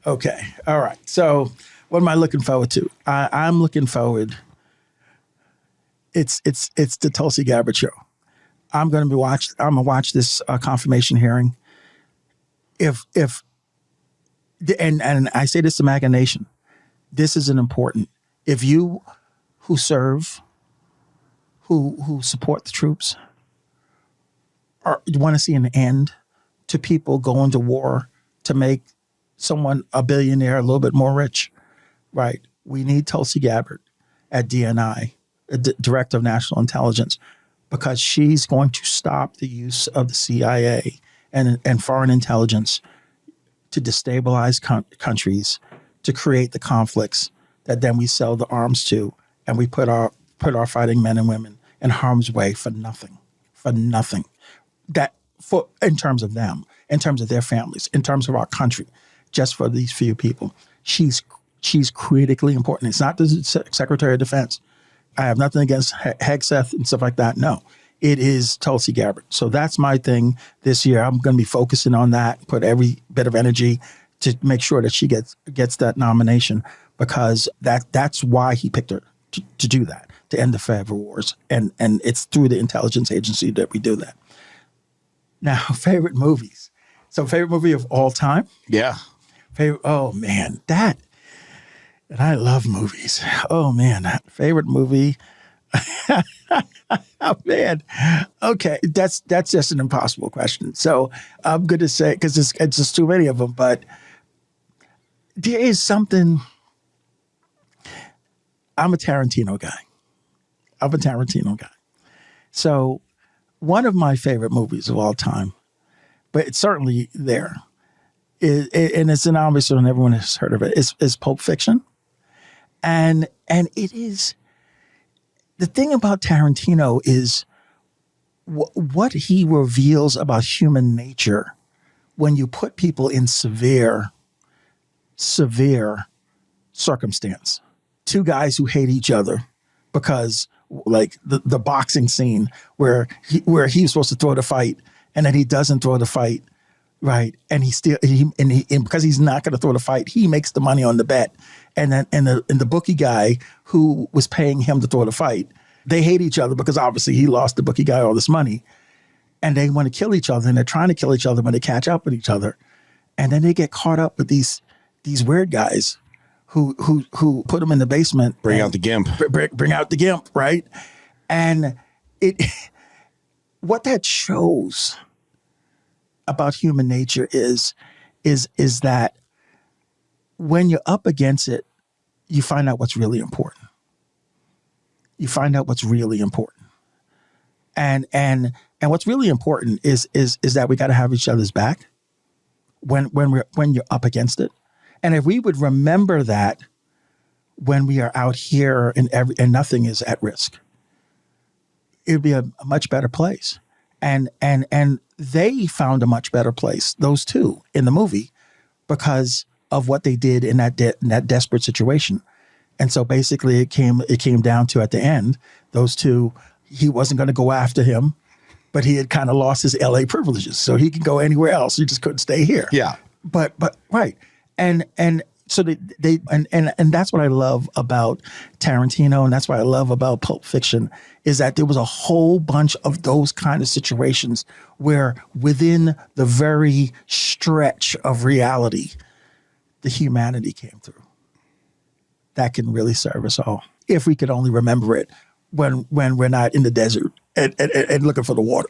Okay. All right. So what am I looking forward to? I'm looking forward. It's the Tulsi Gabbard show. I'm gonna watch this confirmation hearing. And I say this to MAGA Nation, this is an important. If you who serve, who support the troops, want to see an end to people going to war to make someone a billionaire a little bit more rich, right? We need Tulsi Gabbard at DNI. Director of National Intelligence, because she's going to stop the use of the CIA and foreign intelligence to destabilize countries, to create the conflicts that then we sell the arms to, and we put our fighting men and women in harm's way for nothing. In terms of them, in terms of their families, in terms of our country, just for these few people, she's critically important. It's not the Secretary of Defense. I have nothing against Hegseth and stuff like that. No, it is Tulsi Gabbard. So that's my thing this year. I'm going to be focusing on that, put every bit of energy to make sure that she gets that nomination, because that's why he picked her to do that, to end the forever wars. And it's through the intelligence agency that we do that. Now, favorite movies. So favorite movie of all time? Yeah. Oh, man, that. And I love movies. Oh, man. Favorite movie. Oh, man. Okay. That's just an impossible question. So I'm going to say, because it's just too many of them, but there is something. I'm a Tarantino guy. So one of my favorite movies of all time, but it's certainly there, and it's an obvious one, everyone has heard of it, is Pulp Fiction. And it is, the thing about Tarantino is what he reveals about human nature when you put people in severe circumstance. Two guys who hate each other because like the boxing scene where he's supposed to throw the fight and then he doesn't throw the fight, right? And and because he's not going to throw the fight, he makes the money on the bet. And then and the bookie guy who was paying him to throw the fight, they hate each other because obviously he lost the bookie guy all this money, and they want to kill each other, and they're trying to kill each other when they catch up with each other, and then they get caught up with these weird guys who put them in the basement, Bring out the gimp. bring out the gimp, right? And what that shows about human nature is that when you're up against it, you find out what's really important. You find out what's really important. And what's really important is that we got to have each other's back when you're up against it. And if we would remember that when we are out here and nothing is at risk, it'd be a much better place. And they found a much better place, those two, in the movie, because of what they did in that desperate situation. And so basically it came down to, at the end, those two, he wasn't going to go after him, but he had kind of lost his LA privileges. So he could go anywhere else. He just couldn't stay here. Yeah. But right. And so they that's what I love about Tarantino, and that's what I love about Pulp Fiction, is that there was a whole bunch of those kind of situations where within the very stretch of reality, the humanity came through. That can really serve us all if we could only remember it when we're not in the desert and looking for the water.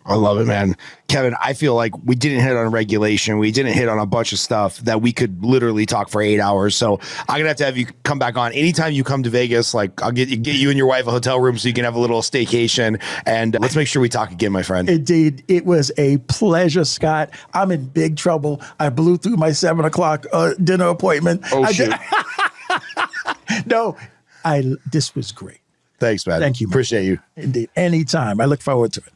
I love it, man. Kevin, I feel like we didn't hit on regulation. We didn't hit on a bunch of stuff that we could literally talk for 8 hours. So I'm going to have you come back on. Anytime you come to Vegas, like I'll get you and your wife a hotel room so you can have a little staycation. And let's make sure we talk again, my friend. Indeed. It was a pleasure, Scott. I'm in big trouble. I blew through my 7 o'clock dinner appointment. Oh, shit. No, this was great. Thanks, man. Thank you, man. Appreciate you. Indeed. Anytime. I look forward to it.